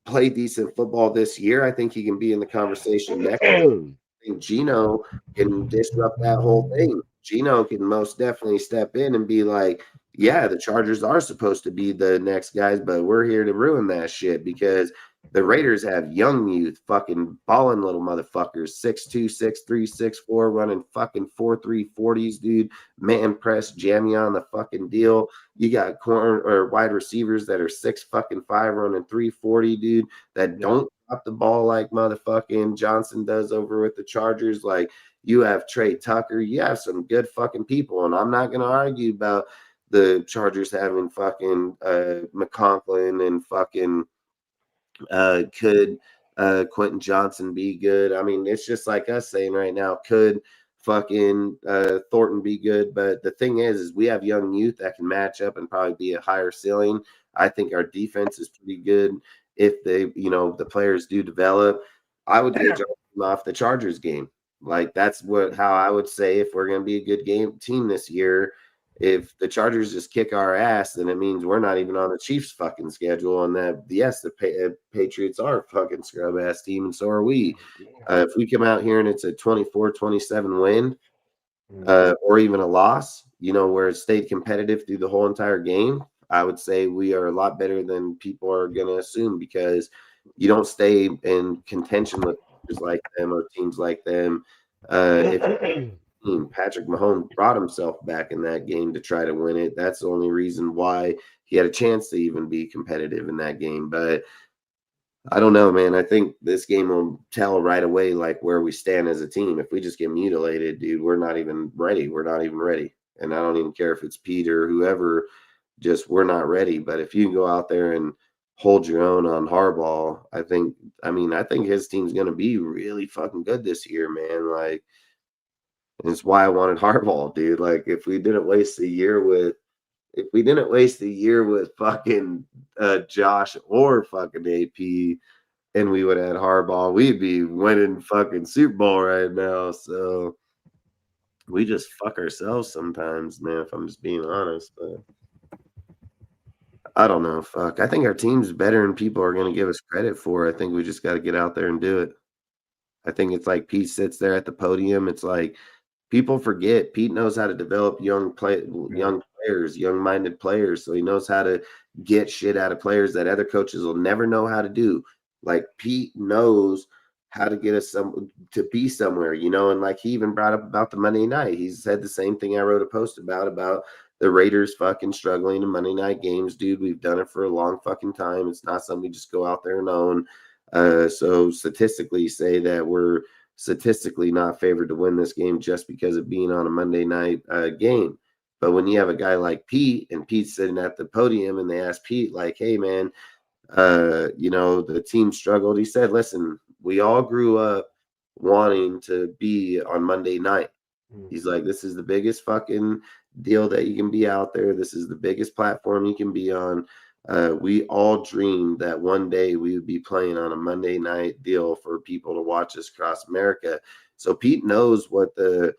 play decent football this year, I think he can be in the conversation next year. I think Geno can disrupt that whole thing. Geno can most definitely step in and be like, yeah, the Chargers are supposed to be the next guys, but we're here to ruin that shit because the Raiders have young youth, fucking balling little motherfuckers, 6'2", 6'3", 6'4", running fucking 4.3 40s, dude. Man press, jammy on the fucking deal. You got corner or wide receivers that are 6'5" running 340, dude, that don't drop the ball like motherfucking Johnson does over with the Chargers. Like, you have Trey Tucker, you have some good fucking people, and I'm not gonna argue about the Chargers having fucking McConklin and fucking could Quentin Johnson be good? I mean, it's just like us saying right now, could fucking Thornton be good? But the thing is we have young youth that can match up and probably be a higher ceiling. I think our defense is pretty good if they, the players do develop. I would get off the Chargers game. Like, that's how I would say if we're going to be a good team this year. If the Chargers just kick our ass, then it means we're not even on the Chiefs fucking schedule. And that, yes, the Patriots are a fucking scrub ass team, and so are we. If we come out here and it's a 24-27 win, or even a loss, where it stayed competitive through the whole entire game, I would say we are a lot better than people are going to assume, because you don't stay in contention with teams like them or teams like them. Patrick Mahomes brought himself back in that game to try to win it. That's the only reason why he had a chance to even be competitive in that game. But I don't know, man. I think this game will tell right away, like, where we stand as a team. If we just get mutilated, dude, we're not even ready. We're not even ready. And I don't even care if it's Peter or whoever, just we're not ready. But if you can go out there and hold your own on Harbaugh, I think his team's going to be really fucking good this year, man. Like, it's why I wanted Harbaugh, dude. Like, if we didn't waste a year with fucking Josh or fucking AP, and we would have had Harbaugh, we'd be winning fucking Super Bowl right now. So we just fuck ourselves sometimes, man, if I'm just being honest. But I don't know. Fuck. I think our team's better than people are going to give us credit for. I think we just got to get out there and do it. I think it's like Pete sits there at the podium. It's like, people forget Pete knows how to develop young players, young-minded players. So he knows how to get shit out of players that other coaches will never know how to do. Like, Pete knows how to get us to be somewhere, and like, he even brought up about the Monday night. He said the same thing I wrote a post about the Raiders fucking struggling in Monday night games, dude. We've done it for a long fucking time. It's not something we just go out there and own. So statistically say that we're statistically not favored to win this game just because of being on a Monday night game. But when you have a guy like Pete, and Pete's sitting at the podium, and they ask Pete, like, hey, man, the team struggled. He said, listen, we all grew up wanting to be on Monday night. He's like, this is the biggest fucking deal that you can be out there. This is the biggest platform you can be on. We all dreamed that one day we would be playing on a Monday night deal for people to watch us across America. So Pete knows what the,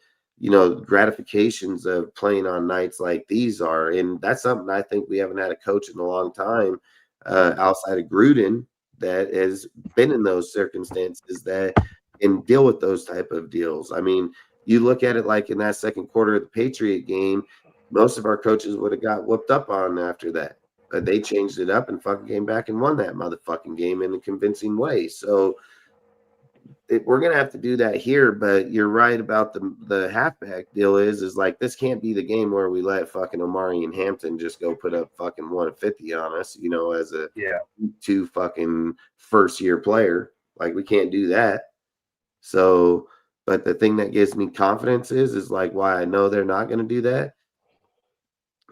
gratifications of playing on nights like these are. And that's something I think we haven't had a coach in a long time, outside of Gruden, that has been in those circumstances that can deal with those type of deals. I mean, you look at it like in that second quarter of the Patriot game, most of our coaches would have got whooped up on after that. But they changed it up and fucking came back and won that motherfucking game in a convincing way. So we're gonna have to do that here, but you're right about the halfback deal is like this can't be the game where we let fucking Omari and Hampton just go put up fucking 150 on us, as a Yeah. 2 fucking first year player. Like we can't do that. So, but the thing that gives me confidence is like why I know they're not gonna do that.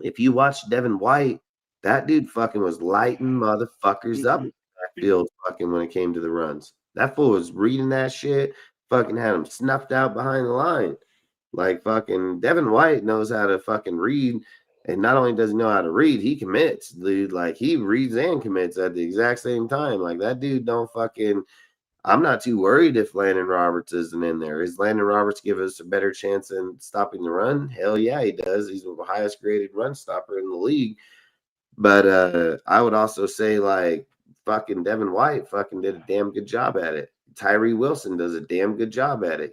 If you watch Devin White, that dude fucking was lighting motherfuckers up in that field fucking when it came to the runs. That fool was reading that shit, fucking had him snuffed out behind the line. Like fucking Devin White knows how to fucking read. And not only does he know how to read, he commits, dude. Like he reads and commits at the exact same time. Like that dude don't fucking I'm not too worried if Landon Roberts isn't in there. Is Landon Roberts give us a better chance in stopping the run? Hell yeah, he does. He's the highest graded run stopper in the league. But I would also say like fucking Devin White fucking did a damn good job at it. Tyree Wilson does a damn good job at it.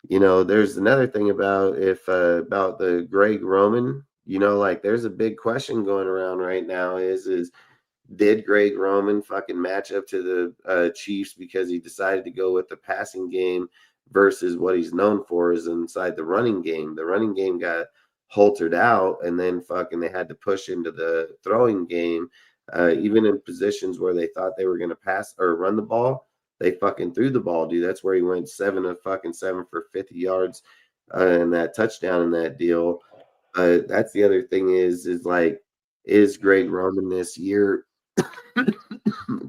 There's another thing about about the Greg Roman. Like there's a big question going around right now is did Greg Roman fucking match up to the Chiefs because he decided to go with the passing game versus what he's known for is inside the running game. The running game got haltered out, and then fucking they had to push into the throwing game. Even in positions where they thought they were going to pass or run the ball, they fucking threw the ball, dude. That's where he went 7 for 50 yards and that touchdown in that deal. That's the other thing is like, is Greg Roman this year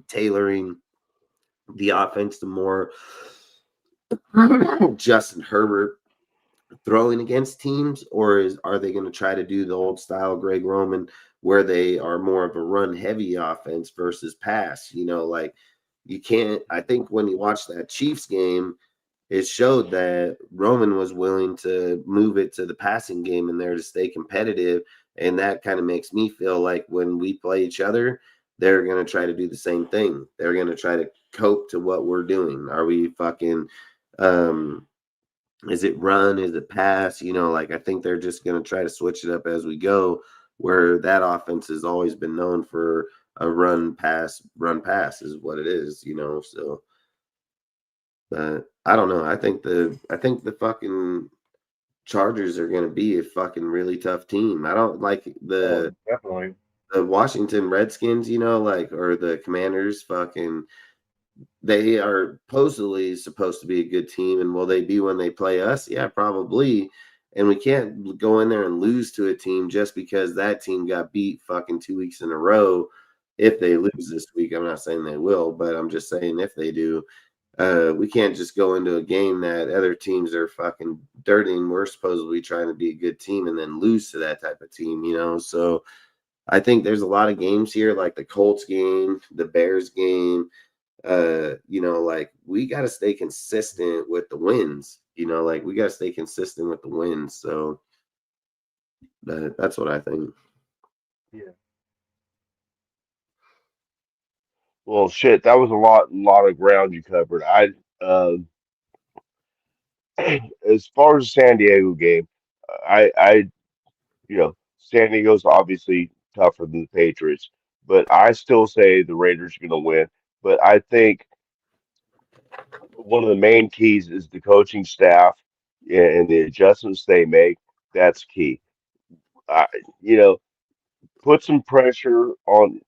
tailoring the offense to more Justin Herbert throwing against teams, or are they going to try to do the old style Greg Roman where they are more of a run heavy offense versus pass? Like you can't. I think when you watch that Chiefs game, it showed that Roman was willing to move it to the passing game in there to stay competitive. And that kind of makes me feel like when we play each other, they're going to try to do the same thing. They're going to try to cope to what we're doing. Are we fucking, is it run? Is it pass? Like I think they're just going to try to switch it up as we go, where that offense has always been known for a run pass is what it is, so. But I don't know. I think the fucking Chargers are going to be a fucking really tough team. I don't like Definitely. the Washington Redskins, or the Commanders. Fucking, they are supposedly supposed to be a good team, and will they be when they play us? Yeah, probably. And we can't go in there and lose to a team just because that team got beat fucking 2 weeks in a row. If they lose this week, I'm not saying they will, but I'm just saying if they do. We can't just go into a game that other teams are fucking dirtying. We're supposedly trying to be a good team and then lose to that type of team, So I think there's a lot of games here, like the Colts game, the Bears game. Like we got to stay consistent with the wins. Like we got to stay consistent with the wins. So that's what I think. Yeah. Well, shit, that was a lot of ground you covered. Uh, as far as the San Diego game, I, San Diego's obviously tougher than the Patriots, but I still say the Raiders are going to win. But I think one of the main keys is the coaching staff and the adjustments they make. That's key. I, you know, put some pressure on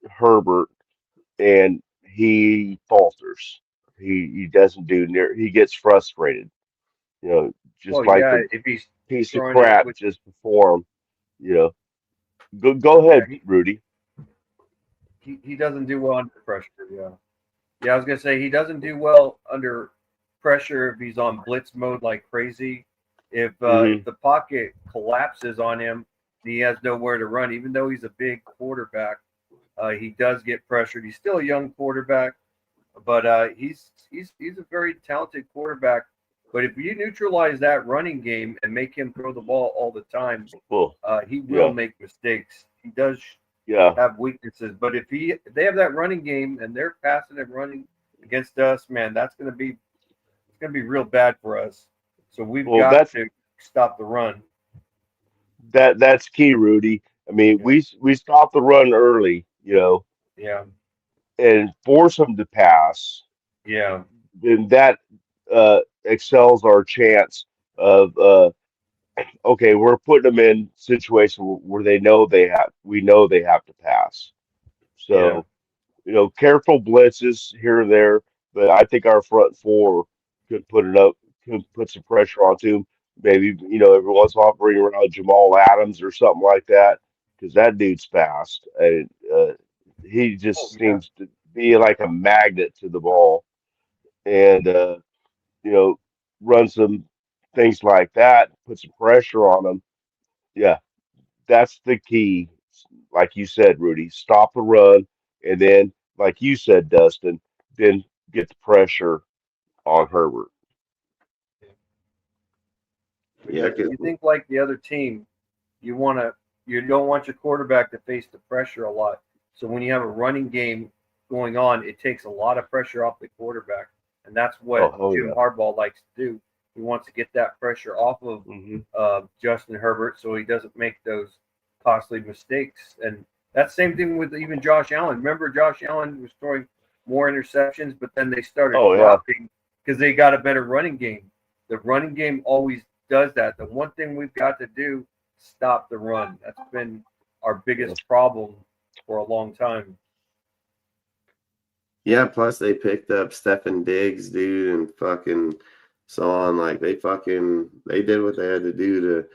Herbert, and he falters. He doesn't do near. He gets frustrated. Just Well, like yeah, the if he's piece of throwing it crap with, just before him. You know, go yeah, ahead, Rudy. he doesn't do well under pressure. Yeah. Yeah, I was gonna say he doesn't do well under pressure if he's on blitz mode like crazy. If Hmm. the pocket collapses on him, he has nowhere to run. Even though he's a big quarterback, he does get pressured. He's still a young quarterback, but he's a very talented quarterback. But if you neutralize that running game and make him throw the ball all the time, Well, he will yeah, make mistakes. He does yeah. have weaknesses. But if they have that running game and they're passing and running against us, man, it's gonna be real bad for us. So we've Well, got to stop the run. that's key, Rudy. I mean, Yeah, we stop the run early, yeah, and force them to pass. Yeah. then that excels our chance of okay, we're putting them in situation where we know they have to pass. Yeah. So, careful blitzes here and there, but I think our front four could put some pressure onto him. Maybe, every once in a while bring around Jamal Adams or something like that, because that dude's fast. And he Oh, just yeah. seems to be like a magnet to the ball. And, you know, run some things like that, put some pressure on them. Yeah, that's the key. Like you said, Rudy, stop the run, and then, like you said, Dustin, then get the pressure on Herbert. Yeah, Because if you think like the other team, you don't want your quarterback to face the pressure a lot. So when you have a running game going on, it takes a lot of pressure off the quarterback, and that's Oh, what hell Jim yeah. Harbaugh likes to do. He wants to get that pressure off of Hmm. Justin Herbert, so he doesn't make those costly mistakes. And that's the same thing with even Josh Allen. Remember, Josh Allen was throwing more interceptions, but then they started Oh, yeah. dropping because they got a better running game. The running game always does that. The one thing we've got to do, stop the run. That's been our biggest problem for a long time. yeah. Plus, they picked up Stefan Diggs, dude, and fucking so on. Like they did what they had to do to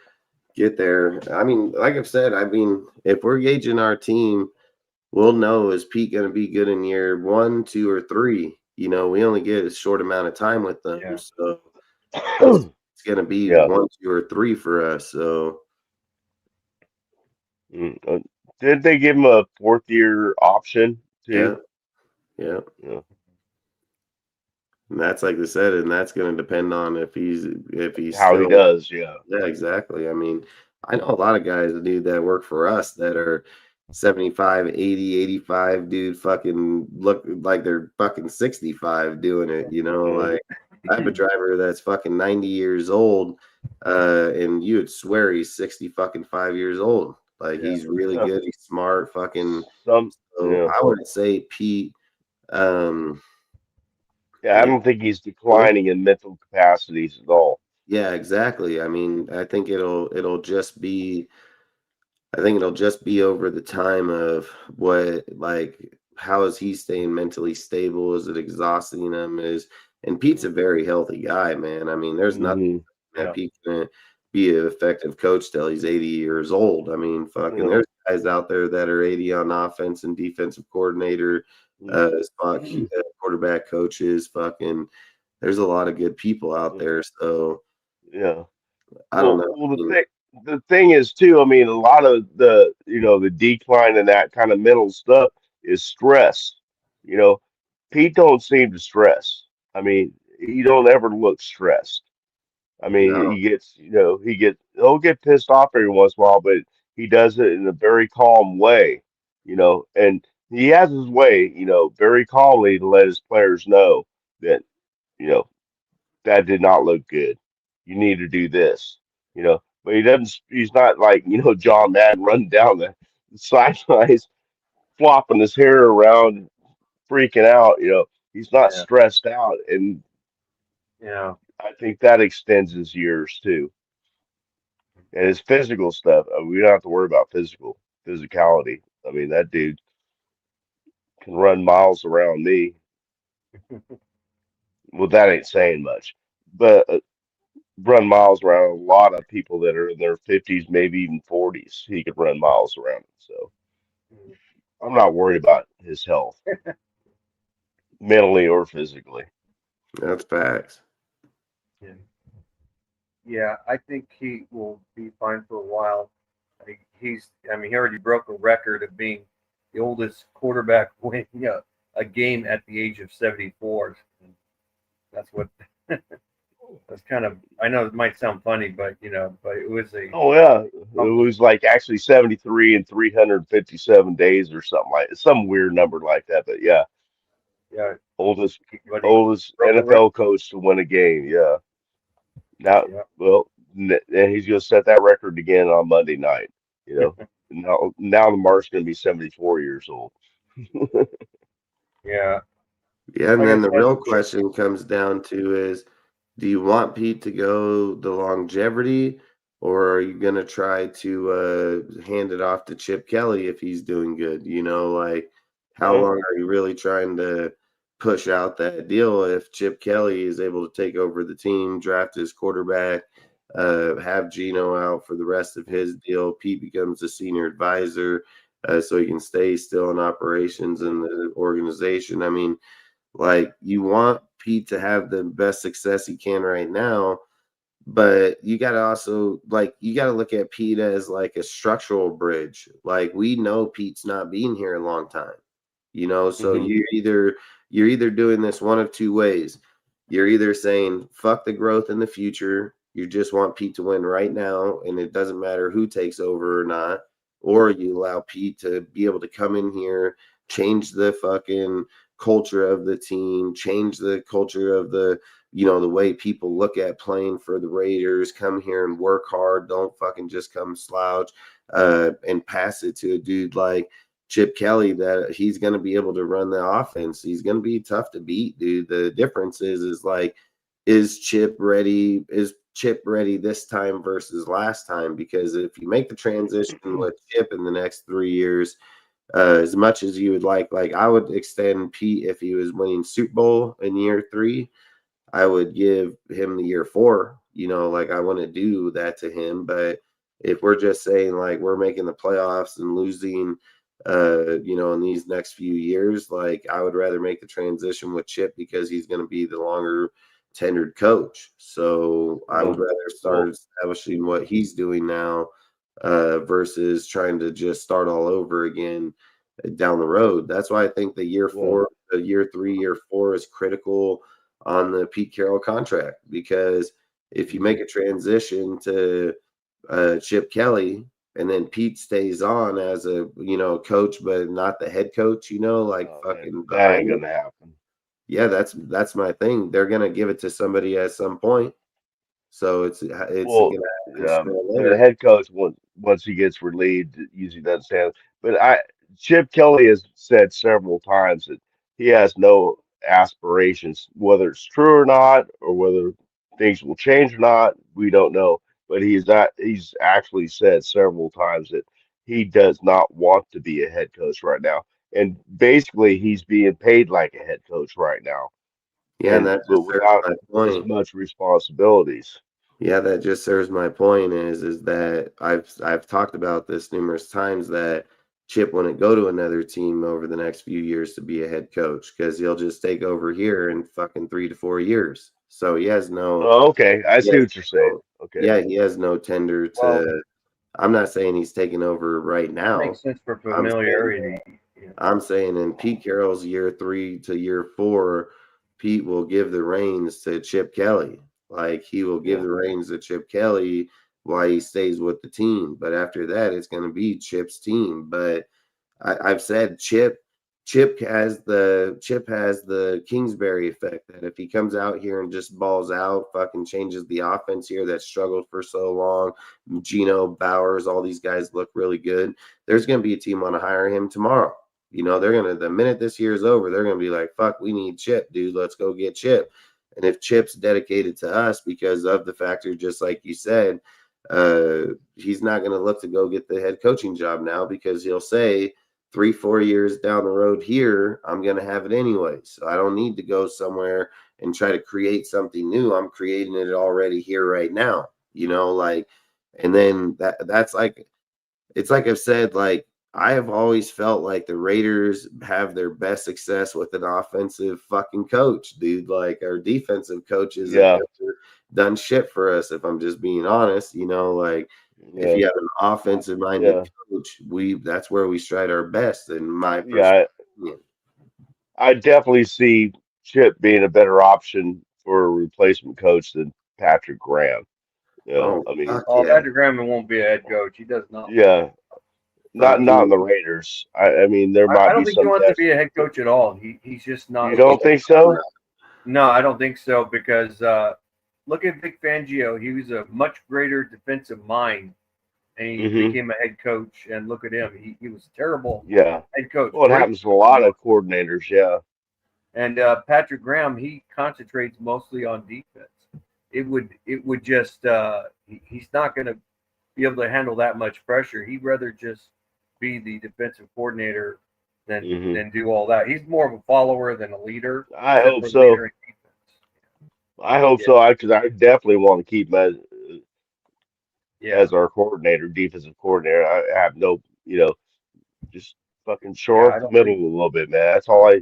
get there. I mean, like I've said, I mean, if we're gauging our team, we'll know, is Pete going to be good in year 1, 2, or 3? We only get a short amount of time with them, Yeah. so it's going to be Yeah. 1, 2, or 3 for us. So Mm, did they give him a fourth year option yeah, too? yeah. Yeah. And that's like I said, and that's going to depend on if he's How he still. does, yeah. Yeah, exactly. I mean, I know a lot of guys, dude, that work for us that are 75, 80, 85, dude, fucking look like they're fucking 65 doing it, Mhm. like I have a driver that's fucking 90 years old, and you would swear he's 60 fucking 5 years old. Like Yeah. he's really Yeah. good, he's smart, fucking. Some, So yeah. I would say Pete, um, Yeah, I yeah, don't think he's go. declining in mental capacities at all. Yeah, exactly. I mean, I think it'll just be over the time of what, like, how is he staying mentally stable? Is it exhausting him? And Pete's a very healthy guy, man. I mean, there's nothing Hmm. that Yeah. Pete can be an effective coach till he's 80 years old. I mean, fucking, Yeah. there's guys out there that are 80 on offense and defensive coordinator, quarterback coaches. Fucking, there's a lot of good people out there. So Yeah. I don't know. Well, the thing is too. I mean, a lot of the decline in that kind of mental stuff is stress. You know, Pete don't seem to stress. I mean, he don't ever look stressed. I mean, No, he'll get pissed off every once in a while, but he does it in a very calm way. And he has his way, very calmly to let his players know that you know that did not look good. You need to do this, But he's not like, John Madden running down the sidelines, flopping his hair around, freaking out. He's not Yeah. stressed out. And Yeah. I think that extends his years too. And his physical stuff, we don't have to worry about physicality. I mean, that dude can run miles around me. Well, that ain't saying much. But run miles around a lot of people that are in their 50s, maybe even 40s. He could run miles around them. So I'm not worried about his health, mentally or physically. that's facts. Yeah. Yeah, I think he will be fine for a while. I mean, he already broke a record of being the oldest quarterback winning a game at the age of 74. That's what, that's kind of, I know it might sound funny, but it was Oh yeah, it something. was like actually 73 and 357 days or something some weird number like that. But yeah, Yeah, oldest but he oldest broke a record. NFL coach to win a game. Yeah. Now, Yeah. well, and he's going to set that record again on Monday night. You know, now the mark's going to be 74 years old. Yeah. Yeah, and Like I then the said, real question comes down to is, do you want Pete to go the longevity, or are you gonna try to hand it off to Chip Kelly if he's doing good? You know, like how Well, long are you really trying to push out that deal if Chip Kelly is able to take over the team, draft his quarterback, have Geno out for the rest of his deal, Pete becomes the senior advisor, so he can stay still in operations in the organization. I mean, like you want Pete to have the best success he can right now, but you got to also like you got to look at Pete as like a structural bridge. Like we know Pete's not being here a long time, you know. So Mhm. you're either doing this one of two ways. You're either saying fuck the growth in the future. You just want Pete to win right now, and it doesn't matter who takes over or not. Or you allow Pete to be able to come in here, change the fucking culture of the team, change the culture of the way people look at playing for the Raiders, come here and work hard, don't fucking just come slouch, and pass it to a dude like Chip Kelly that he's going to be able to run the offense. He's going to be tough to beat, dude. The difference is like, is Chip ready? Is Chip ready this time versus last time? Because if you make the transition with Chip in the next 3 years, as much as you would like I would extend Pete if he was winning Super Bowl in year 3. I would give him the year 4. Like I want to do that to him. But if we're just saying like we're making the playoffs and losing, in these next few years, like I would rather make the transition with Chip because he's going to be the longer tenured coach. So I would Well, rather well, start establishing what he's doing now, versus trying to just start all over again down the road. That's why I think well, the year 3, year 4 is critical on the Pete Carroll contract, because if you make a transition to Chip Kelly and then Pete stays on as a coach but not the head coach, like oh, man, fucking that ain't behind him. gonna happen. Yeah, that's my thing. They're gonna give it to somebody at some point, so it's Well, gonna happen sooner or the later. head coach once he gets relieved usually doesn't stand. But Chip Kelly has said several times that he has no aspirations, whether it's true or not, or whether things will change or not, we don't know. But he's actually said several times that he does not want to be a head coach right now. And basically he's being paid like a head coach right now, Yeah, and and that but just serves without my as point. much responsibilities. Yeah, that just serves my point is that I've talked about this numerous times that Chip wouldn't go to another team over the next few years to be a head coach because he'll just take over here in fucking 3 to 4 years. So he has no, Oh, okay. I he see has what you're saying. no, Okay. yeah, he has no tender well, to. I'm not saying he's taking over right it now. makes sense for I'm saying familiarity. I'm saying in Pete Carroll's year 3 to year 4, Pete will give the reins to Chip Kelly. Like he will give Yeah. the reins to Chip Kelly while he stays with the team. But after that, it's going to be Chip's team. But I've said Chip has the Kingsbury effect that if he comes out here and just balls out, fucking changes the offense here that struggled for so long, Geno, Bowers, all these guys look really good. There's going to be a team want to hire him tomorrow. They're going to, the minute this year is over, they're going to be like, fuck, we need Chip, dude. Let's go get Chip. And if Chip's dedicated to us because of the factor, just like you said, he's not going to look to go get the head coaching job now because he'll say 3-4 years down the road here, I'm going to have it anyway. So I don't need to go somewhere and try to create something new. I'm creating it already here right now, like, and then that's like, it's like I've said, like I have always felt like the Raiders have their best success with an offensive fucking coach, dude. Like our defensive coaches have Yeah. never done shit for us, if I'm just being honest. Like if Yeah. you have an offensive minded Yeah. coach, that's where we stride our best, in my personal Yeah. opinion. I definitely see Chip being a better option for a replacement coach than Patrick Graham. Oh I mean, fuck Oh, yeah. Patrick Graham won't be a head coach. He does not. yeah, not Fuck not in you. the Raiders. I mean, there I might don't be think he some wants to depth. be a head coach at all. He's just You not don't think so? No, I don't think so because look at Vic Fangio. He was a much greater defensive mind, and he Hmm. became a head coach. And look at him. He was a terrible Yeah. head coach. Well, it Great happens to a lot of coordinators. Yeah. And Patrick Graham, he concentrates mostly on defense. It would just he's not going to be able to handle that much pressure. He'd rather just be the defensive coordinator than Mhm. than do all that. He's more of a follower than a leader, I except hope for so. leader in defense. I hope Yeah, so. Because I definitely want to keep him yeah, as our coordinator, defensive coordinator. I have no, just fucking shore yeah. up I the don't middle think. a little bit, man. That's all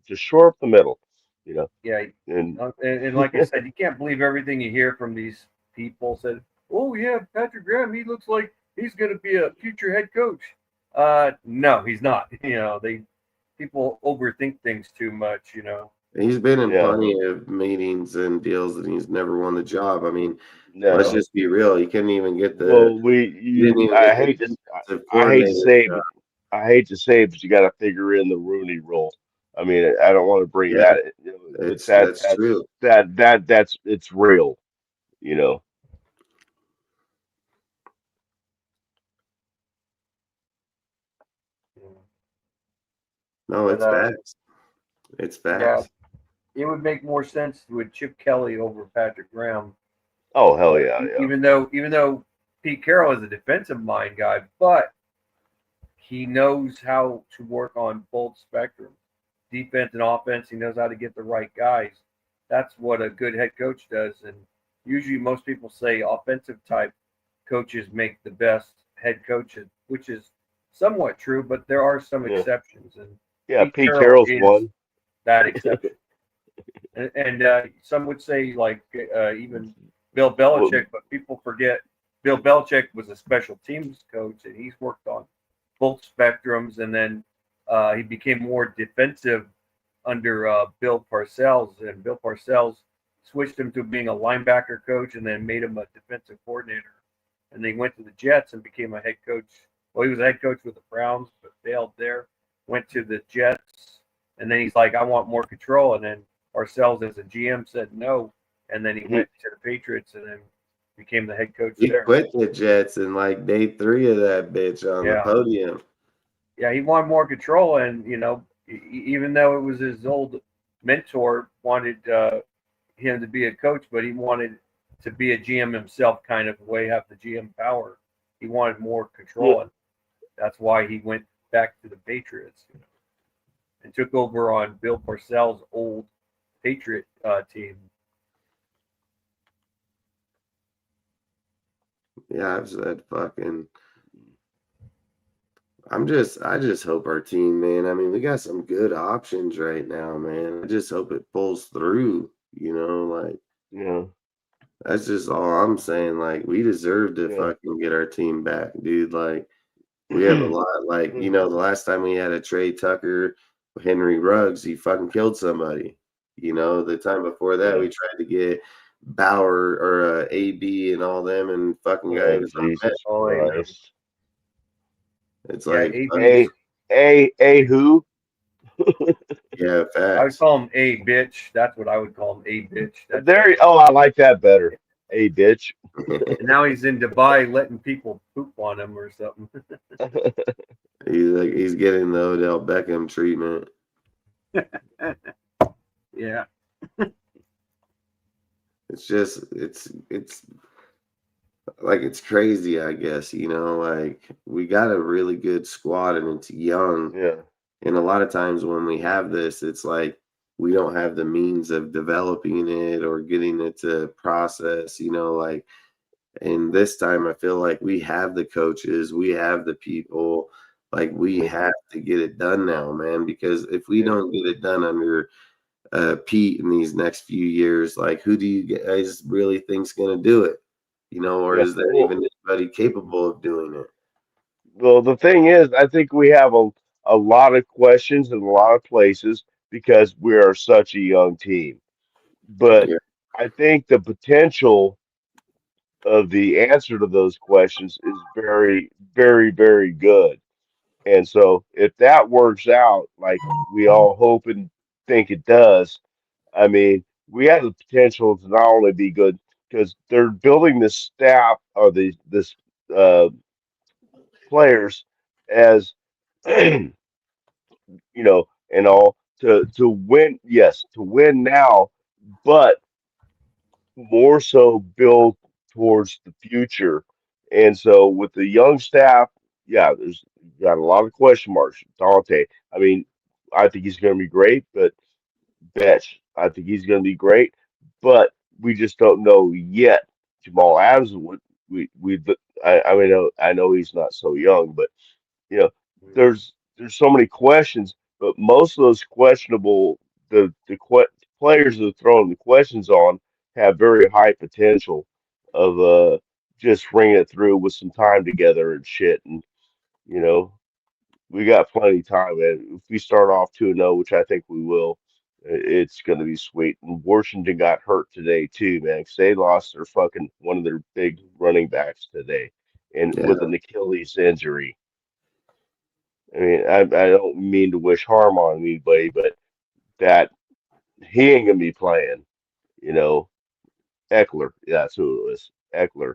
just shore up the middle, you know. Yeah, And and like I said, you can't believe everything you hear from these people. Said, "Oh yeah, Patrick Graham, he looks like he's going to be a future head coach." No, he's not. They people overthink things too much. He's been in yeah, plenty of meetings and deals and he's never won the job. I mean, let's no. just be real. He couldn't even get the Well, he didn't even I get the hate to, defensive I hate to coordinator say, job. but I hate to say, but you got to figure in the Rooney rule. I mean, I don't want to bring Yeah, that, but that's true. that's it's real, you know. No, But it's facts. It's yeah, facts. it would make more sense with Chip Kelly over Patrick Graham. Oh hell yeah, yeah, Even though Pete Carroll is a defensive mind guy, but he knows how to work on both spectrums, defense and offense. He knows how to get the right guys. That's what a good head coach does. And usually, most people say offensive type coaches make the best head coaches, which is somewhat true, but there are some yeah, exceptions. And yeah. Pete Pete Carroll Carroll's is one. that exception. And some would say, like, even Bill Well, Belichick, but people forget Bill Belichick was a special teams coach, and he's worked on both spectrums. And then he became more defensive under Bill Parcells, and Bill Parcells switched him to being a linebacker coach, and then made him a defensive coordinator. And they went to the Jets and became a head coach. Well, he was a head coach with the Browns, but failed there. Went to the Jets, and then he's like, I want more control. And then Parcells, as a GM, said no, and then he he, went to the Patriots, and then became the head coach He there. quit the Jets in like day 3 of that bitch on the Yeah, podium. yeah, he wanted more control, and even though it was his old mentor wanted him to be a coach, but he wanted to be a GM himself, kind of way, have the GM power. He wanted more yeah, control, and that's why he went back to the Patriots, and took over on Bill Parcells' old Patriot team. Yeah, I've said fucking I just hope our team, man. I mean, we got some good options right now, man. I just hope it pulls through, like yeah, that's just all I'm saying. Like we deserve to yeah. fucking get our team back, dude. Like we have a lot like, the last time we had a Trey Tucker, Henry Ruggs, he fucking killed somebody. The time before that Yeah. we tried to get Bauer or AB and all them and fucking guy Oh was a mess. Jesus Oh, Christ. It's yeah, like AB's. A who? yeah, I would facts. call him a bitch. That's what I would call him, a bitch. There. Oh, I like that better. A bitch. And now he's in Dubai letting people poop on him or something. He's getting the Odell Beckham treatment. Yeah. It's just it's like it's crazy, I guess, like we got a really good squad and it's young. Yeah. And a lot of times when we have this, it's like we don't have the means of developing it or getting it to process, like and this time I feel like we have the coaches, we have the people, like we have to get it done now, man, because if we Yeah. don't get it done under Pete in these next few years, like who do you guys really think's going to do it? Or Yeah. is there even anybody capable of doing it? Well, the thing is, I think we have a lot of questions in a lot of places because we are such a young team. But Yeah, I think the potential of the answer to those questions is very, very, very good. And so if that works out like we all hope and think it does, I mean, we have the potential to not only be good because they're building this staff or this uh, players as you know and all to win, yes, to win now, but more so build towards the future. And so with the young staff, yeah, there's got a lot of question marks. Dante, I mean, I think he's going to be great, but Betch, I think he's going to be great, but we just don't know yet. Jamal Adams, we I mean, I know he's not so young, but you know, there's so many questions, but most of those questionable the players that are throwing the questions on have very high potential of just ringing it through with some time together and shit. And you know, we got plenty of time. And if we start off 2-0, which I think we will, it's going to be sweet. And Washington got hurt today too, man, 'cause they lost their fucking one of their big running backs today, and Yeah. with an Achilles injury. I mean, I don't mean to wish harm on anybody, but that he ain't gonna be playing. You know, Eckler, yeah, that's who it was. Eckler.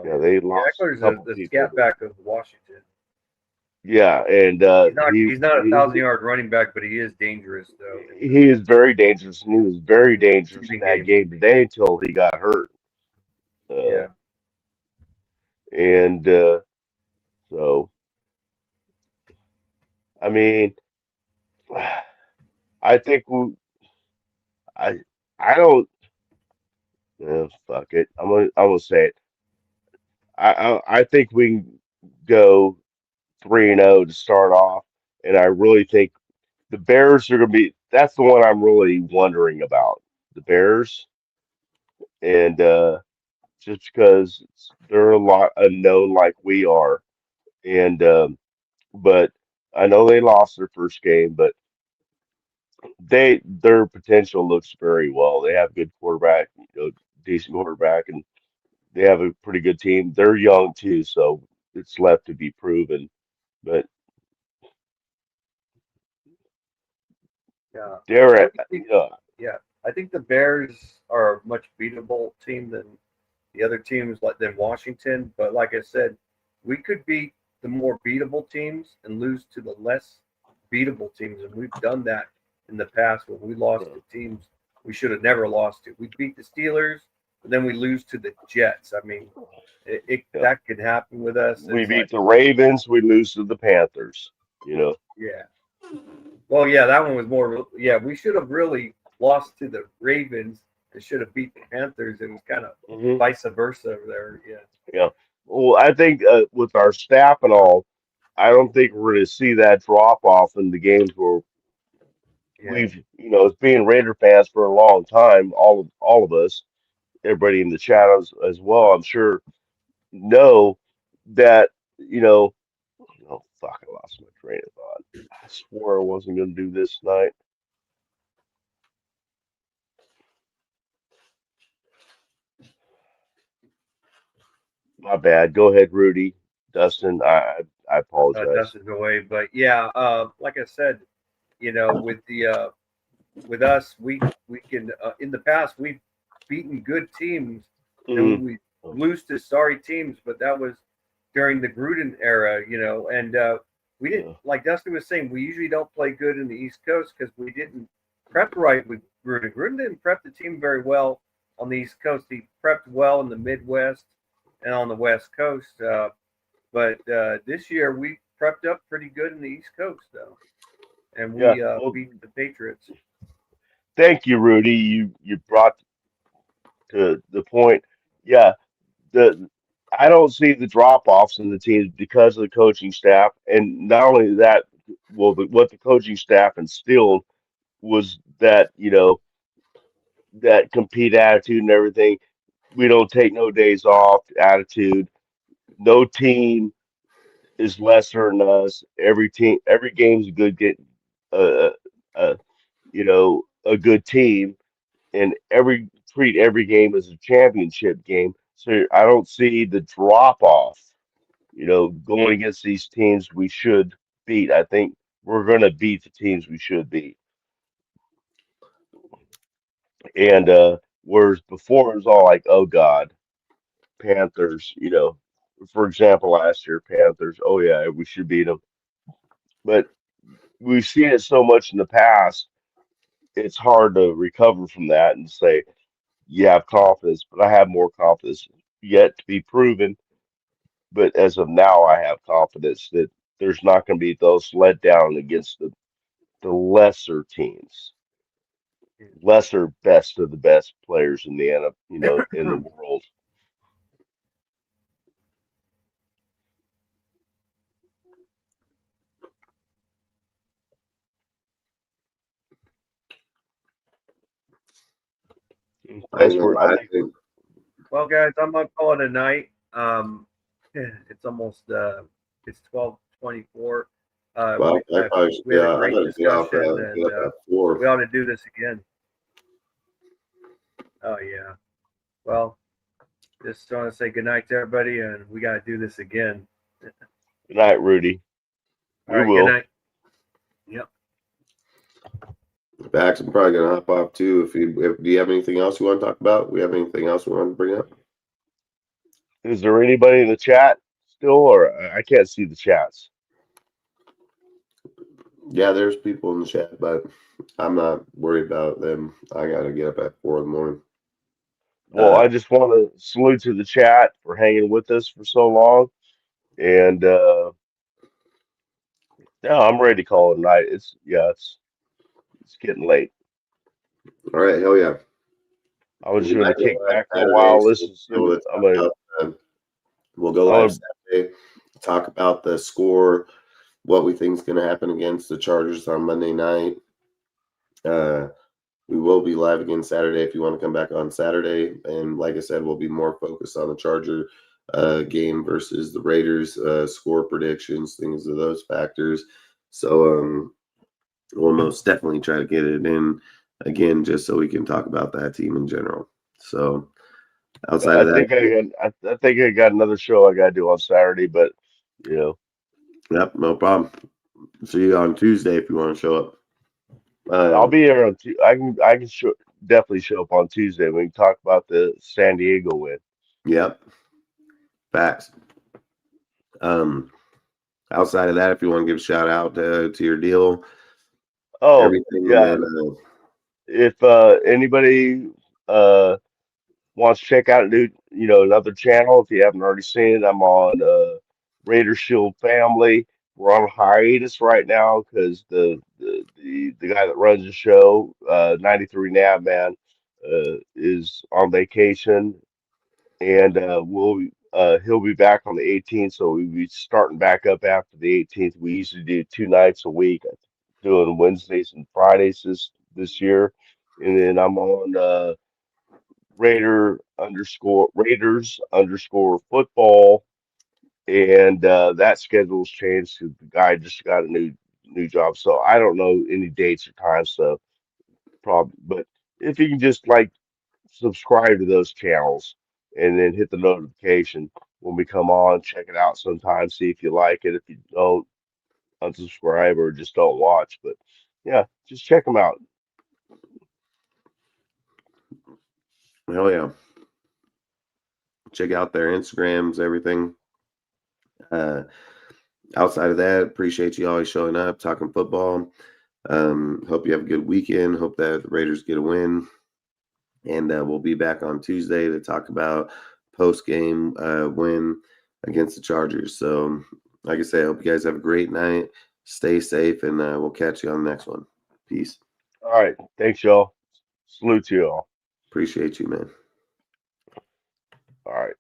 Yeah, they lost a Eckler's couple the people. scat back of Washington. Yeah, and He's not a 1,000 yard running back, but he is dangerous though. he is very dangerous, and he was very dangerous in Shooting that game. game today until he got hurt. Yeah. And so, I mean, I think I I don't. Fuck it. I'm gonna say it. I think we can go 3-0 to start off, and I really think the Bears are gonna be. That's the one I'm really wondering about. The Bears, and just because they're a lot unknown like we are, and but I know they lost their first game, but their potential looks very well. They have good quarterback, decent quarterback, and they have a pretty good team. They're young too, so it's left to be proven. But Yeah. they're, I think, uh, yeah. I think the Bears are a much beatable team than the other teams like than Washington. But like I said, we could beat the more beatable teams and lose to the less beatable teams. And we've done that in the past when we lost to teams we should have never lost to. We beat the Steelers, but then we lose to the Jets. I mean, that could happen with us. we It's beat like, the Ravens, we lose to the Panthers. You know, yeah. Well, yeah, that one was more. Yeah, we should have really lost to the Ravens and should have beat the Panthers. It was kind of hmm vice versa over there. Yeah. yeah. Well, I think with our staff and all, I don't think we're going to see that drop off in the games where Yeah. as being Raider fans for a long time, all of us, everybody in the chat as well, I'm sure know that, oh fuck, I lost my train of thought. I swore I wasn't going to do this tonight. My bad. Go ahead, Rudy. Dustin, I apologize. Dustin's away, but yeah, like I said, with the with us, we can in the past we've beaten good teams. Mhm. We lose to sorry teams, but that was during the Gruden era, and we didn't, like Dustin was saying, we usually don't play good in the East Coast because we didn't prep right with Gruden. Gruden didn't prep the team very well on the East Coast. He prepped well in the Midwest and on the West Coast, but this year we prepped up pretty good in the East Coast, though, and we Yeah. Well, beat the Patriots. thank you, Rudy. You brought to the point. Yeah, the I don't see the drop offs in the teams because of the coaching staff, and not only that, well, what the coaching staff instilled was that that compete attitude and everything. We don't take no days off attitude. No team is lesser than us. Every game's a good get, uh, uh, a good team, and treat every game as a championship game. So I don't see the drop off. Going against these teams we should beat. I think we're going to beat the teams we should beat. And whereas before it was all like, oh God, Panthers. For example, last year Panthers. Oh yeah, we should beat them. But we've seen it so much in the past. It's hard to recover from that and say you have confidence, but I have more confidence yet to be proven. But as of now, I have confidence that there's not going to be those let down against the lesser teams, lesser best of the best players in the in the world. I That's ain't gonna where lie, I I think. think Well, guys, I'm gonna call it a night. It's almost it's 12:24. well, I probably should We be had a out. I great better discussion, get and up at 4. we ought to do this again. Oh yeah. Well, just want to say good night to everybody, and we got to do this again. Good night, Rudy. All We right. Good will. night. Yep. Bax, I'm probably gonna hop off too. If do you have anything else you want to talk about? We have anything else we want to bring up? Is there anybody in the chat still, or I can't see the chats? Yeah, there's people in the chat, but I'm not worried about them. I gotta get up at 4 in the morning. Well, I just want to salute to the chat for hanging with us for so long, and yeah, I'm ready to call it a night. It's getting late. All right, hell yeah. I was We going to might go kick live back for a Saturday, while, so listen to we'll be able some. to talk about, we'll go I'm live gonna, Saturday, talk about the score, what we think is going to happen against the Chargers on Monday night. We will be live again Saturday if you want to come back on Saturday. And like I said, we'll be more focused on the Charger game versus the Raiders, score predictions, things of those factors. So we'll most definitely try to get it in again just so we can talk about that team in general. So outside I of that, think I think I got another show I got to do on Saturday, but you know, yep, no problem. See you on Tuesday if you want to show up. I'll be here on. I can definitely show up on Tuesday. We can talk about the San Diego win. Yep, facts. Outside of that, if you want to give a shout out to your deal, Oh everything, yeah, and then if anybody wants to check out another channel, if you haven't already seen it, I'm on Raider Shield Family. We're on hiatus right now because the guy that runs the show, 93 Nav Man, is on vacation, and he'll be back on the 18th. So we'll be starting back up after the 18th. We usually do 2 nights a week, doing Wednesdays and Fridays this year, and then I'm on Raiders underscore football, and that schedule's changed because the guy just got a new job. So I don't know any dates or times. So probably, but if you can just like subscribe to those channels and then hit the notification when we come on, check it out sometime, see if you like it. If you don't, unsubscribe or just don't watch. But yeah, just check them out. hell yeah, check out their Instagrams, everything. Outside of that, appreciate you always showing up, talking football. Hope you have a good weekend. Hope that the Raiders get a win. And we'll be back on Tuesday to talk about post-game win against the Chargers. So, like I say, I hope you guys have a great night. Stay safe, and we'll catch you on the next one. Peace. All right. Thanks, y'all. Salute to y'all. Appreciate you, man. All right.